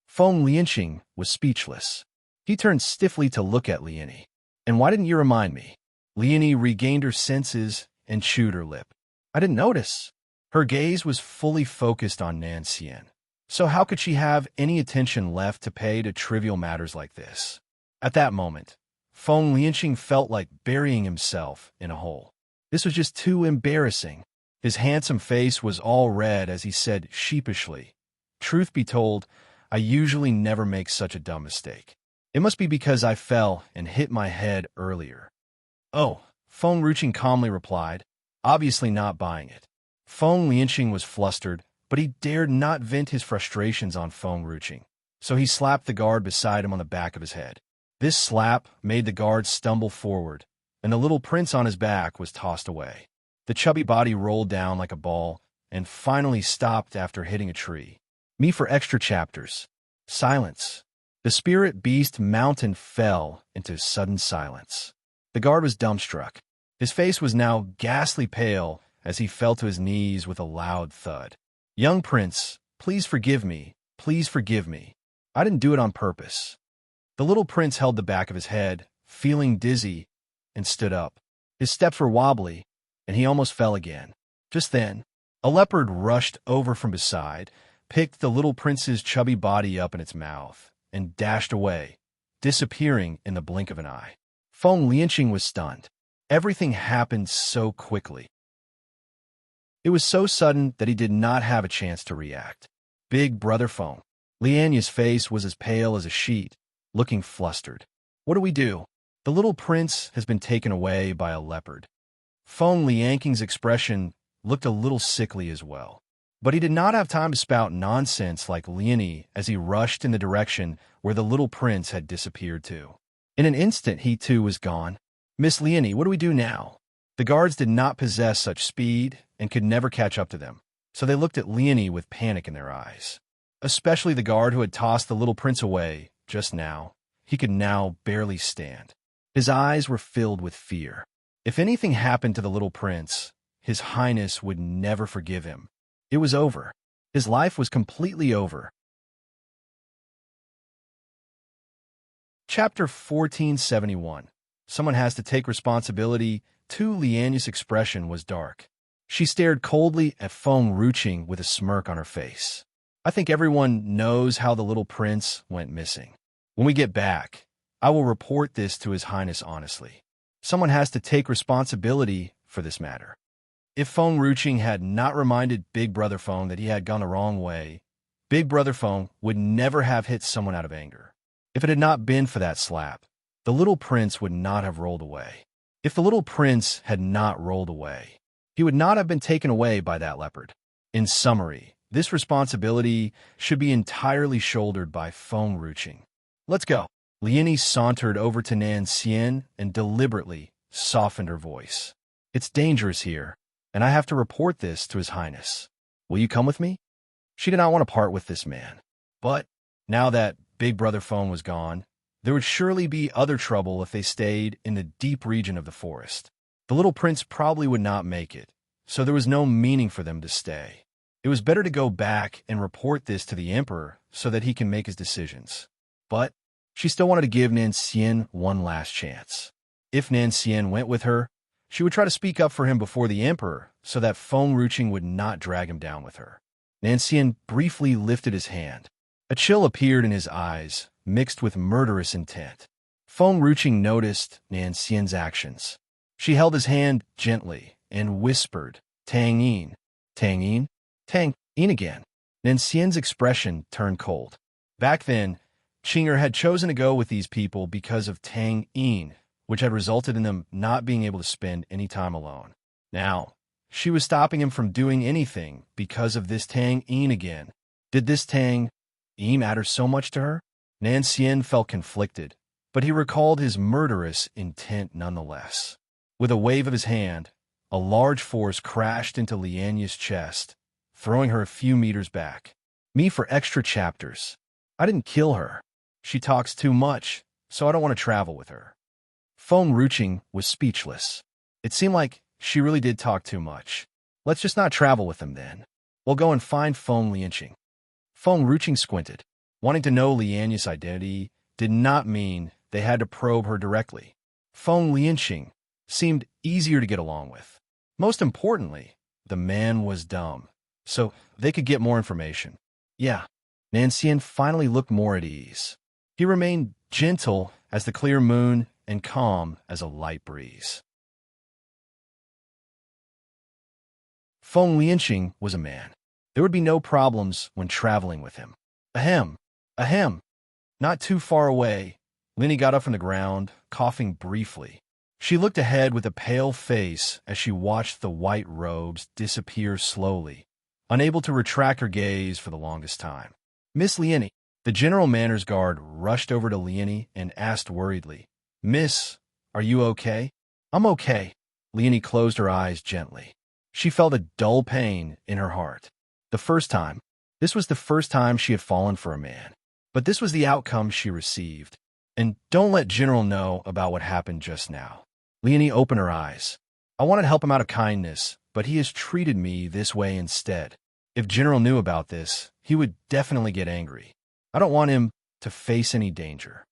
Feng Lianqing was speechless. He turned stiffly to look at Lieni. And why didn't you remind me? Lieni regained her senses and chewed her lip. I didn't notice. Her gaze was fully focused on Nansien. So how could she have any attention left to pay to trivial matters like this? At that moment, Feng Lianqing felt like burying himself in a hole. This was just too embarrassing. His handsome face was all red as he said sheepishly, Truth be told, I usually never make such a dumb mistake. It must be because I fell and hit my head earlier. Oh, Feng Ruching calmly replied, obviously not buying it. Feng Lianqing was flustered, but he dared not vent his frustrations on Feng Ruching, so he slapped the guard beside him on the back of his head. This slap made the guard stumble forward, and the little prince on his back was tossed away. The chubby body rolled down like a ball and finally stopped after hitting a tree. Me for extra chapters. Silence. The Spirit Beast Mountain fell into sudden silence. The guard was dumbstruck. His face was now ghastly pale as he fell to his knees with a loud thud. Young prince, Please forgive me. Please forgive me. I didn't do it on purpose." The little prince held the back of his head, feeling dizzy, and stood up. His steps were wobbly, and he almost fell again. Just then, a leopard rushed over from beside, picked the little prince's chubby body up in its mouth, and dashed away, disappearing in the blink of an eye. Feng Lianqing was stunned. Everything happened so quickly. It was so sudden that he did not have a chance to react. Big Brother Feng. Lianya's face was as pale as a sheet, looking flustered. "What do we do? The little prince has been taken away by a leopard." Feng Lianqing's expression looked a little sickly as well. But he did not have time to spout nonsense like Liani as he rushed in the direction where the little prince had disappeared to. In an instant, he too was gone. "Miss Liani, what do we do now?" The guards did not possess such speed and could never catch up to them, so they looked at Liani with panic in their eyes. Especially the guard who had tossed the little prince away just now. He could now barely stand. His eyes were filled with fear. If anything happened to the little prince, His Highness would never forgive him. It was over. His life was completely over. Chapter 1471. Someone has to take responsibility. Lianya's expression was dark. She stared coldly at Feng Ruqing with a smirk on her face. "I think everyone knows how the little prince went missing. When we get back, I will report this to His Highness honestly. Someone has to take responsibility for this matter." If Feng Ruqing had not reminded Big Brother Feng that he had gone the wrong way, Big Brother Feng would never have hit someone out of anger. If it had not been for that slap, the little prince would not have rolled away. If the little prince had not rolled away, he would not have been taken away by that leopard. In summary, this responsibility should be entirely shouldered by Feng Ruqing. "Let's go." Liani sauntered over to Nan Xian and deliberately softened her voice. "It's dangerous here, and I have to report this to His Highness. Will you come with me?" She did not want to part with this man. But now that Big Brother Feng was gone, there would surely be other trouble if they stayed in the deep region of the forest. The little prince probably would not make it, so there was no meaning for them to stay. It was better to go back and report this to the emperor so that he can make his decisions. But she still wanted to give Nan Xian one last chance. If Nan Xian went with her, she would try to speak up for him before the emperor so that Feng Ruqing would not drag him down with her. Nan Xian briefly lifted his hand. A chill appeared in his eyes, mixed with murderous intent. Feng Ruqing noticed Nan Xian's actions. She held his hand gently and whispered, "Tang Yin." "Tang Yin?" "Tang Yin again." Nan Xian's expression turned cold. Back then, Qinger had chosen to go with these people because of Tang Yin, which had resulted in them not being able to spend any time alone. Now, she was stopping him from doing anything because of this Tang Yin again. Did this Tang Yin matter so much to her? Nan Xian felt conflicted, but he recalled his murderous intent nonetheless. With a wave of his hand, a large force crashed into Lianya's chest, throwing her a few meters back. "Me for extra chapters. I didn't kill her. She talks too much, so I don't want to travel with her." Feng Ruqing was speechless. It seemed like she really did talk too much. "Let's just not travel with them then. We'll go and find Feng Lianqing." Feng Ruqing squinted. Wanting to know Lianya's identity did not mean they had to probe her directly. Feng Lianqing seemed easier to get along with. Most importantly, the man was dumb, so they could get more information. Yeah, Nan Xian finally looked more at ease. He remained gentle as the clear moon and calm as a light breeze. Feng Lianqing was a man. There would be no problems when traveling with him. Ahem, ahem. Not too far away, Linny got up from the ground, coughing briefly. She looked ahead with a pale face as she watched the white robes disappear slowly, unable to retract her gaze for the longest time. "Miss Liani." The general manners guard rushed over to Liani and asked worriedly, "Miss, are you okay?" "I'm okay." Liani closed her eyes gently. She felt a dull pain in her heart. This was the first time she had fallen for a man. But this was the outcome she received. And don't let General know about what happened just now. Liani opened her eyes. "I wanted to help him out of kindness, but he has treated me this way instead." If General knew about this, he would definitely get angry. I don't want him to face any danger.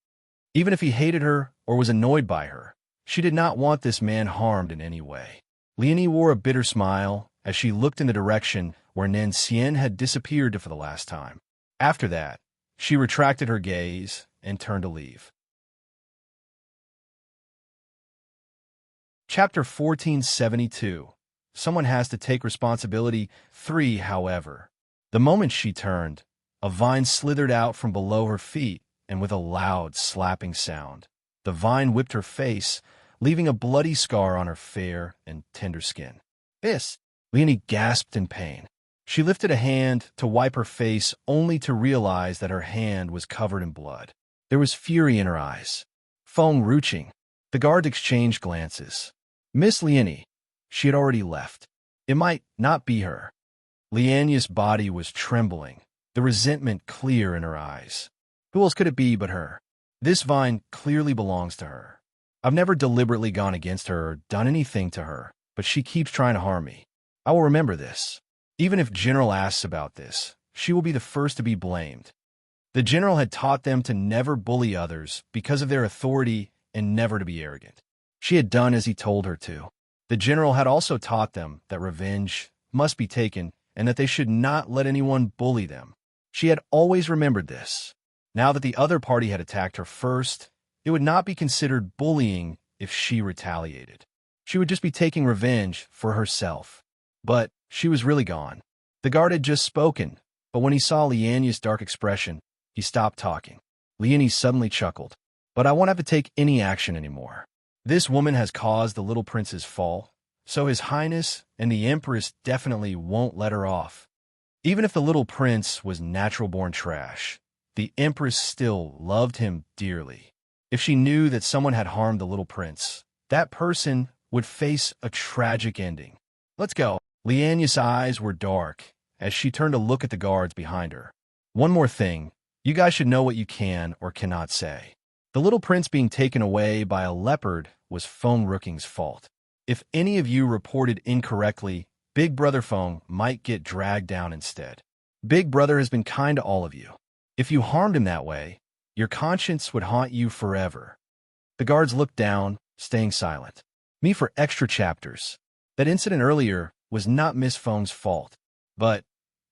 Even if he hated her or was annoyed by her, she did not want this man harmed in any way. Leonie wore a bitter smile as she looked in the direction where Nancien had disappeared for the last time. After that, she retracted her gaze and turned to leave. Chapter 1472. Someone has to take responsibility. 3. However, the moment she turned, a vine slithered out from below her feet, and with a loud slapping sound, the vine whipped her face, leaving a bloody scar on her fair and tender skin. "This!" Leonie gasped in pain. She lifted a hand to wipe her face, only to realize that her hand was covered in blood. There was fury in her eyes. Feng Ruching. The guard exchanged glances. Miss Leonie. She had already left. It might not be her. Liania's body was trembling, the resentment clear in her eyes. Who else could it be but her? This vine clearly belongs to her. I've never deliberately gone against her or done anything to her, but she keeps trying to harm me. I will remember this. Even if General asks about this, she will be the first to be blamed. The General had taught them to never bully others because of their authority and never to be arrogant. She had done as he told her to. The General had also taught them that revenge must be taken and that they should not let anyone bully them. She had always remembered this. Now that the other party had attacked her first, it would not be considered bullying if she retaliated. She would just be taking revenge for herself. But she was really gone. The guard had just spoken, but when he saw Liania's dark expression, he stopped talking. Leonie suddenly chuckled. But I won't have to take any action anymore. This woman has caused the little prince's fall, so His Highness and the Empress definitely won't let her off. Even if the little prince was natural-born trash, the Empress still loved him dearly. If she knew that someone had harmed the little prince, that person would face a tragic ending. Let's go. Liania's eyes were dark as she turned to look at the guards behind her. One more thing, you guys should know what you can or cannot say. The little prince being taken away by a leopard was Feng Ruching's fault. If any of you reported incorrectly, Big Brother Feng might get dragged down instead. Big Brother has been kind to all of you. If you harmed him that way, your conscience would haunt you forever. The guards looked down, staying silent. Me for extra chapters. That incident earlier was not Miss Feng's fault. But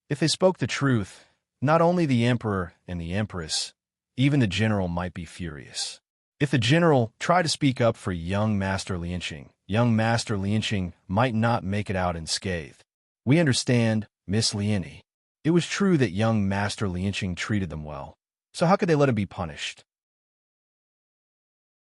if they spoke the truth, not only the Emperor and the Empress, even the General might be furious. If the General tried to speak up for young Master Lianqing might not make it out unscathed. We understand, Miss Leonie. It was true that young Master Lianqing treated them well, so how could they let him be punished?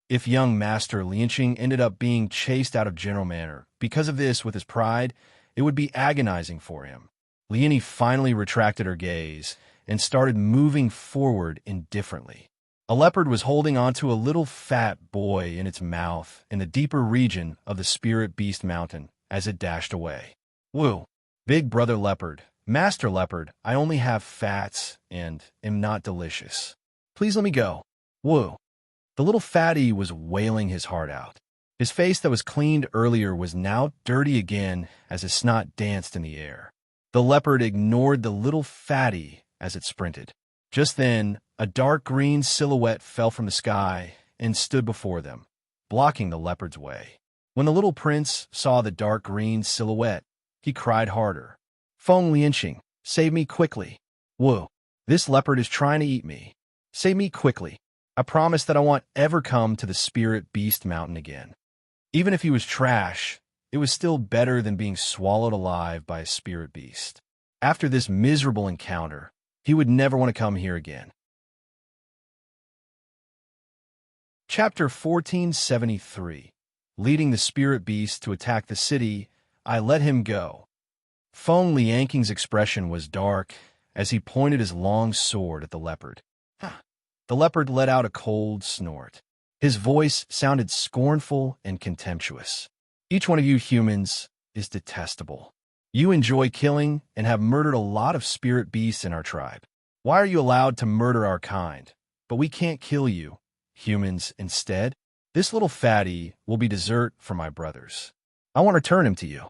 If young Master Lianqing ended up being chased out of General Manor because of this with his pride, it would be agonizing for him. Leonie finally retracted her gaze and started moving forward indifferently. A leopard was holding onto a little fat boy in its mouth in the deeper region of the Spirit Beast Mountain as it dashed away. Woo! Big Brother Leopard, Master Leopard, I only have fats and am not delicious. Please let me go. Woo! The little fatty was wailing his heart out. His face that was cleaned earlier was now dirty again as his snot danced in the air. The leopard ignored the little fatty as it sprinted. Just then, a dark green silhouette fell from the sky and stood before them, blocking the leopard's way. When the little prince saw the dark green silhouette, he cried harder. Feng Lianqing, save me quickly. Woo! This leopard is trying to eat me. Save me quickly. I promise that I won't ever come to the Spirit Beast Mountain again. Even if he was trash, it was still better than being swallowed alive by a spirit beast. After this miserable encounter, he would never want to come here again. Chapter 1473. Leading the spirit beast to attack the city, I let him go. Feng Lianqing's expression was dark as he pointed his long sword at the leopard. The leopard let out a cold snort. His voice sounded scornful and contemptuous. Each one of you humans is detestable. You enjoy killing and have murdered a lot of spirit beasts in our tribe. Why are you allowed to murder our kind? But we can't kill you, humans, instead? This little fatty will be dessert for my brothers. I want to turn him to you.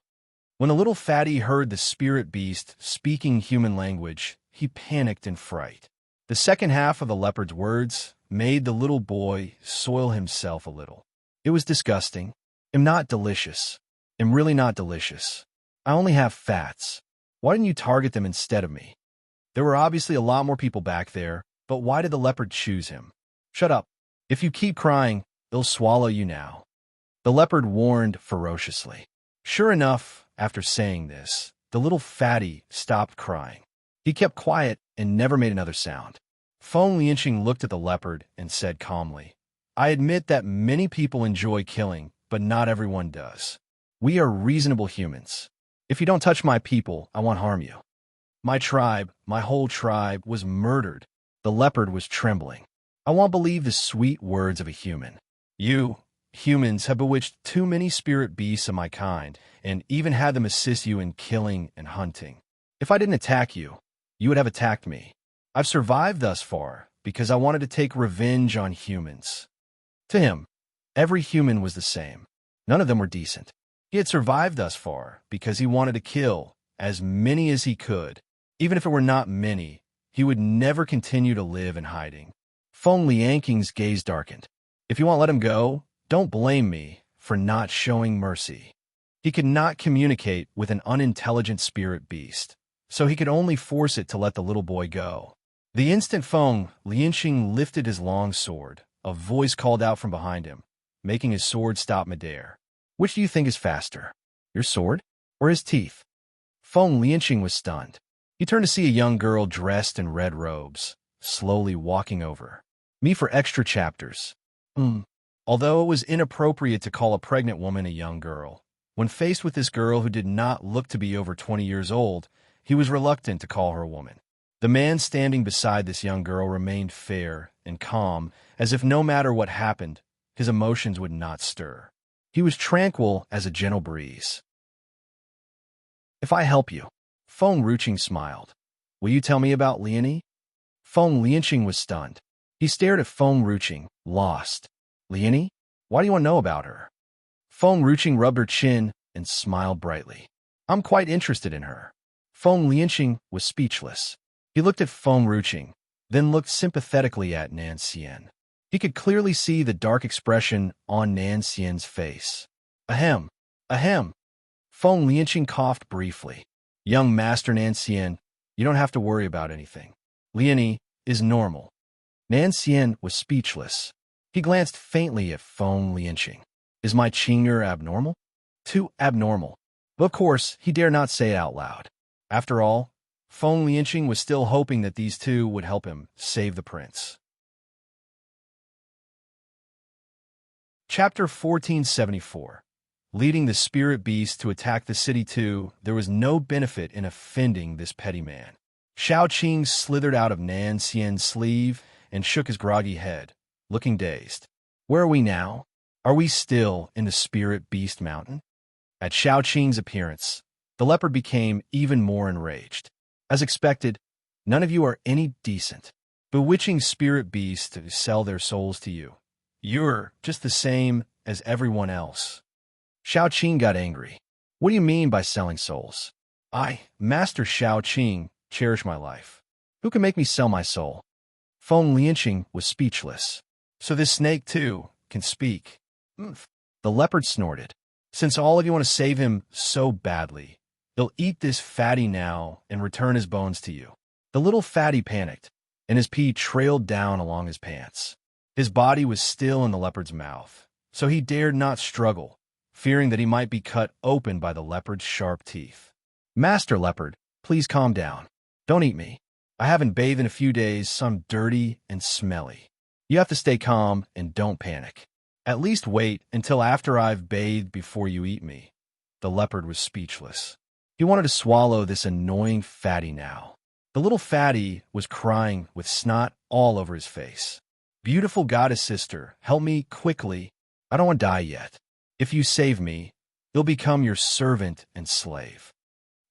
When the little fatty heard the spirit beast speaking human language, he panicked in fright. The second half of the leopard's words made the little boy soil himself a little. It was disgusting. Am not delicious. Am really not delicious. I only have fats. Why didn't you target them instead of me? There were obviously a lot more people back there, but why did the leopard choose him? Shut up. If you keep crying, it'll swallow you now. The leopard warned ferociously. Sure enough, after saying this, the little fatty stopped crying. He kept quiet and never made another sound. Feng Lianqing looked at the leopard and said calmly, I admit that many people enjoy killing, but not everyone does. We are reasonable humans. If you don't touch my people, I won't harm you. My tribe, my whole tribe, was murdered. The leopard was trembling. I won't believe the sweet words of a human. You, humans, have bewitched too many spirit beasts of my kind, and even had them assist you in killing and hunting. If I didn't attack you, you would have attacked me. I've survived thus far because I wanted to take revenge on humans. To him, every human was the same. None of them were decent. He had survived thus far because he wanted to kill as many as he could. Even if it were not many, he would never continue to live in hiding. Feng Lianqing's gaze darkened. If you won't let him go, don't blame me for not showing mercy. He could not communicate with an unintelligent spirit beast, so he could only force it to let the little boy go. The instant Feng Lianqing lifted his long sword, a voice called out from behind him, making his sword stop midair. Which do you think is faster, your sword or his teeth? Feng Lianqing was stunned. He turned to see a young girl dressed in red robes, slowly walking over. Me for extra chapters. Although it was inappropriate to call a pregnant woman a young girl, when faced with this girl who did not look to be over 20 years old, he was reluctant to call her a woman. The man standing beside this young girl remained fair and calm, as if no matter what happened, his emotions would not stir. He was tranquil as a gentle breeze. If I help you, Feng Ruqing smiled. Will you tell me about Liani? Feng Lianqing was stunned. He stared at Feng Ruqing, lost. Liani? Why do you want to know about her? Feng Ruqing rubbed her chin and smiled brightly. I'm quite interested in her. Feng Lianqing was speechless. He looked at Feng Ruqing, then looked sympathetically at Nan Xian. He could clearly see the dark expression on Nan Xian's face. Ahem, ahem. Feng Lianqing coughed briefly. Young Master Nan Xian, you don't have to worry about anything. Liani is normal. Nan Xian was speechless. He glanced faintly at Feng Lianqing. Is my Qing'er abnormal? Too abnormal. But of course, he dare not say it out loud. After all, Feng Lianqing was still hoping that these two would help him save the prince. Chapter 1474. Leading the spirit beast to attack the city too, there was no benefit in offending this petty man. Xiao Qing slithered out of Nan Xian's sleeve and shook his groggy head, looking dazed. Where are we now? Are we still in the spirit beast mountain? At Xiao Qing's appearance, the leopard became even more enraged. As expected, none of you are any decent, bewitching spirit beasts to sell their souls to you. You're just the same as everyone else. Xiao Qing got angry. What do you mean by selling souls? I, Master Xiao Qing, cherish my life. Who can make me sell my soul? Feng Lianqing was speechless. So this snake, too, can speak. The leopard snorted. Since all of you want to save him so badly, he'll eat this fatty now and return his bones to you. The little fatty panicked, and his pee trailed down along his pants. His body was still in the leopard's mouth, so he dared not struggle, fearing that he might be cut open by the leopard's sharp teeth. Master Leopard, please calm down. Don't eat me. I haven't bathed in a few days, so I'm dirty and smelly. You have to stay calm and don't panic. At least wait until after I've bathed before you eat me. The leopard was speechless. He wanted to swallow this annoying fatty now. The little fatty was crying with snot all over his face. Beautiful goddess sister, help me quickly. I don't want to die yet. If you save me, he'll become your servant and slave.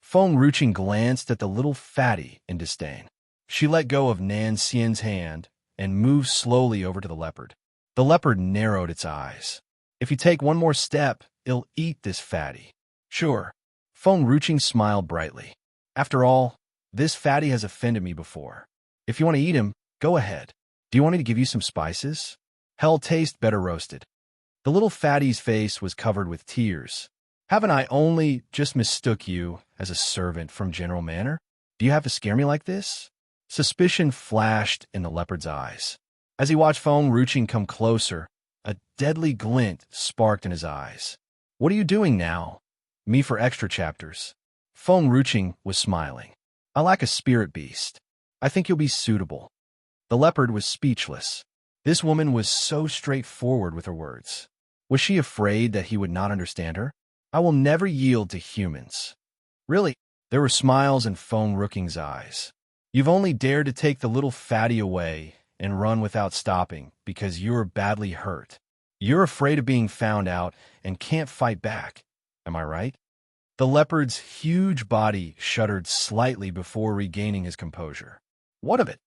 Feng Ruqing glanced at the little fatty in disdain. She let go of Nan Xian's hand and moved slowly over to the leopard. The leopard narrowed its eyes. If you take one more step, it'll eat this fatty. Sure. Phone Ruching smiled brightly. After all, this fatty has offended me before. If you want to eat him, go ahead. Do you want me to give you some spices? Hell taste better roasted. The little fatty's face was covered with tears. Haven't I only just mistook you as a servant from General Manor? Do you have to scare me like this? Suspicion flashed in the leopard's eyes. As he watched Phone Ruching come closer, a deadly glint sparked in his eyes. What are you doing now? Me for extra chapters. Phone Ruching was smiling. I lack a spirit beast. I think you'll be suitable. The leopard was speechless. This woman was so straightforward with her words. Was she afraid that he would not understand her? I will never yield to humans. Really? There were smiles in Phone Ruching's eyes. You've only dared to take the little fatty away and run without stopping because you're badly hurt. You're afraid of being found out and can't fight back. Am I right? The leopard's huge body shuddered slightly before regaining his composure. What of it?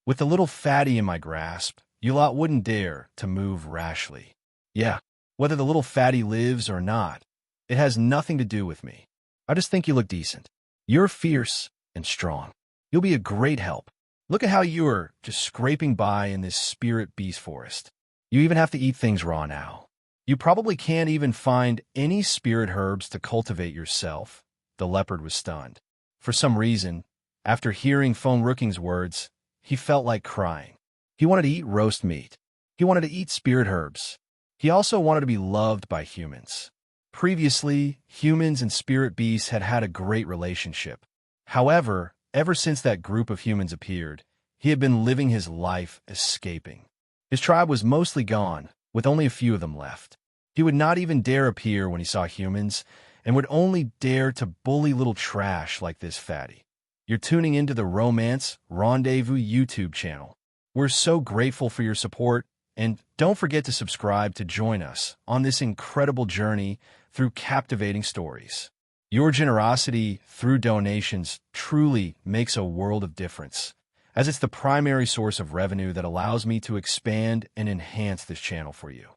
With the little fatty in my grasp, you lot wouldn't dare to move rashly. Yeah, whether the little fatty lives or not, it has nothing to do with me. I just think you look decent. You're fierce and strong. You'll be a great help. Look at how you're just scraping by in this spirit beast forest. You even have to eat things raw now. You probably can't even find any spirit herbs to cultivate yourself. The leopard was stunned. For some reason, after hearing Phone Ruching's words, he felt like crying. He wanted to eat roast meat. He wanted to eat spirit herbs. He also wanted to be loved by humans. Previously, humans and spirit beasts had had a great relationship. However, ever since that group of humans appeared, he had been living his life escaping. His tribe was mostly gone, with only a few of them left. He would not even dare appear when he saw humans, and would only dare to bully little trash like this fatty. You're tuning into the Romance Rendezvous YouTube channel. We're so grateful for your support, and don't forget to subscribe to join us on this incredible journey through captivating stories. Your generosity through donations truly makes a world of difference, as it's the primary source of revenue that allows me to expand and enhance this channel for you.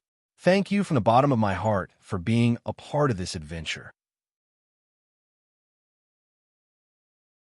Thank you from the bottom of my heart for being a part of this adventure.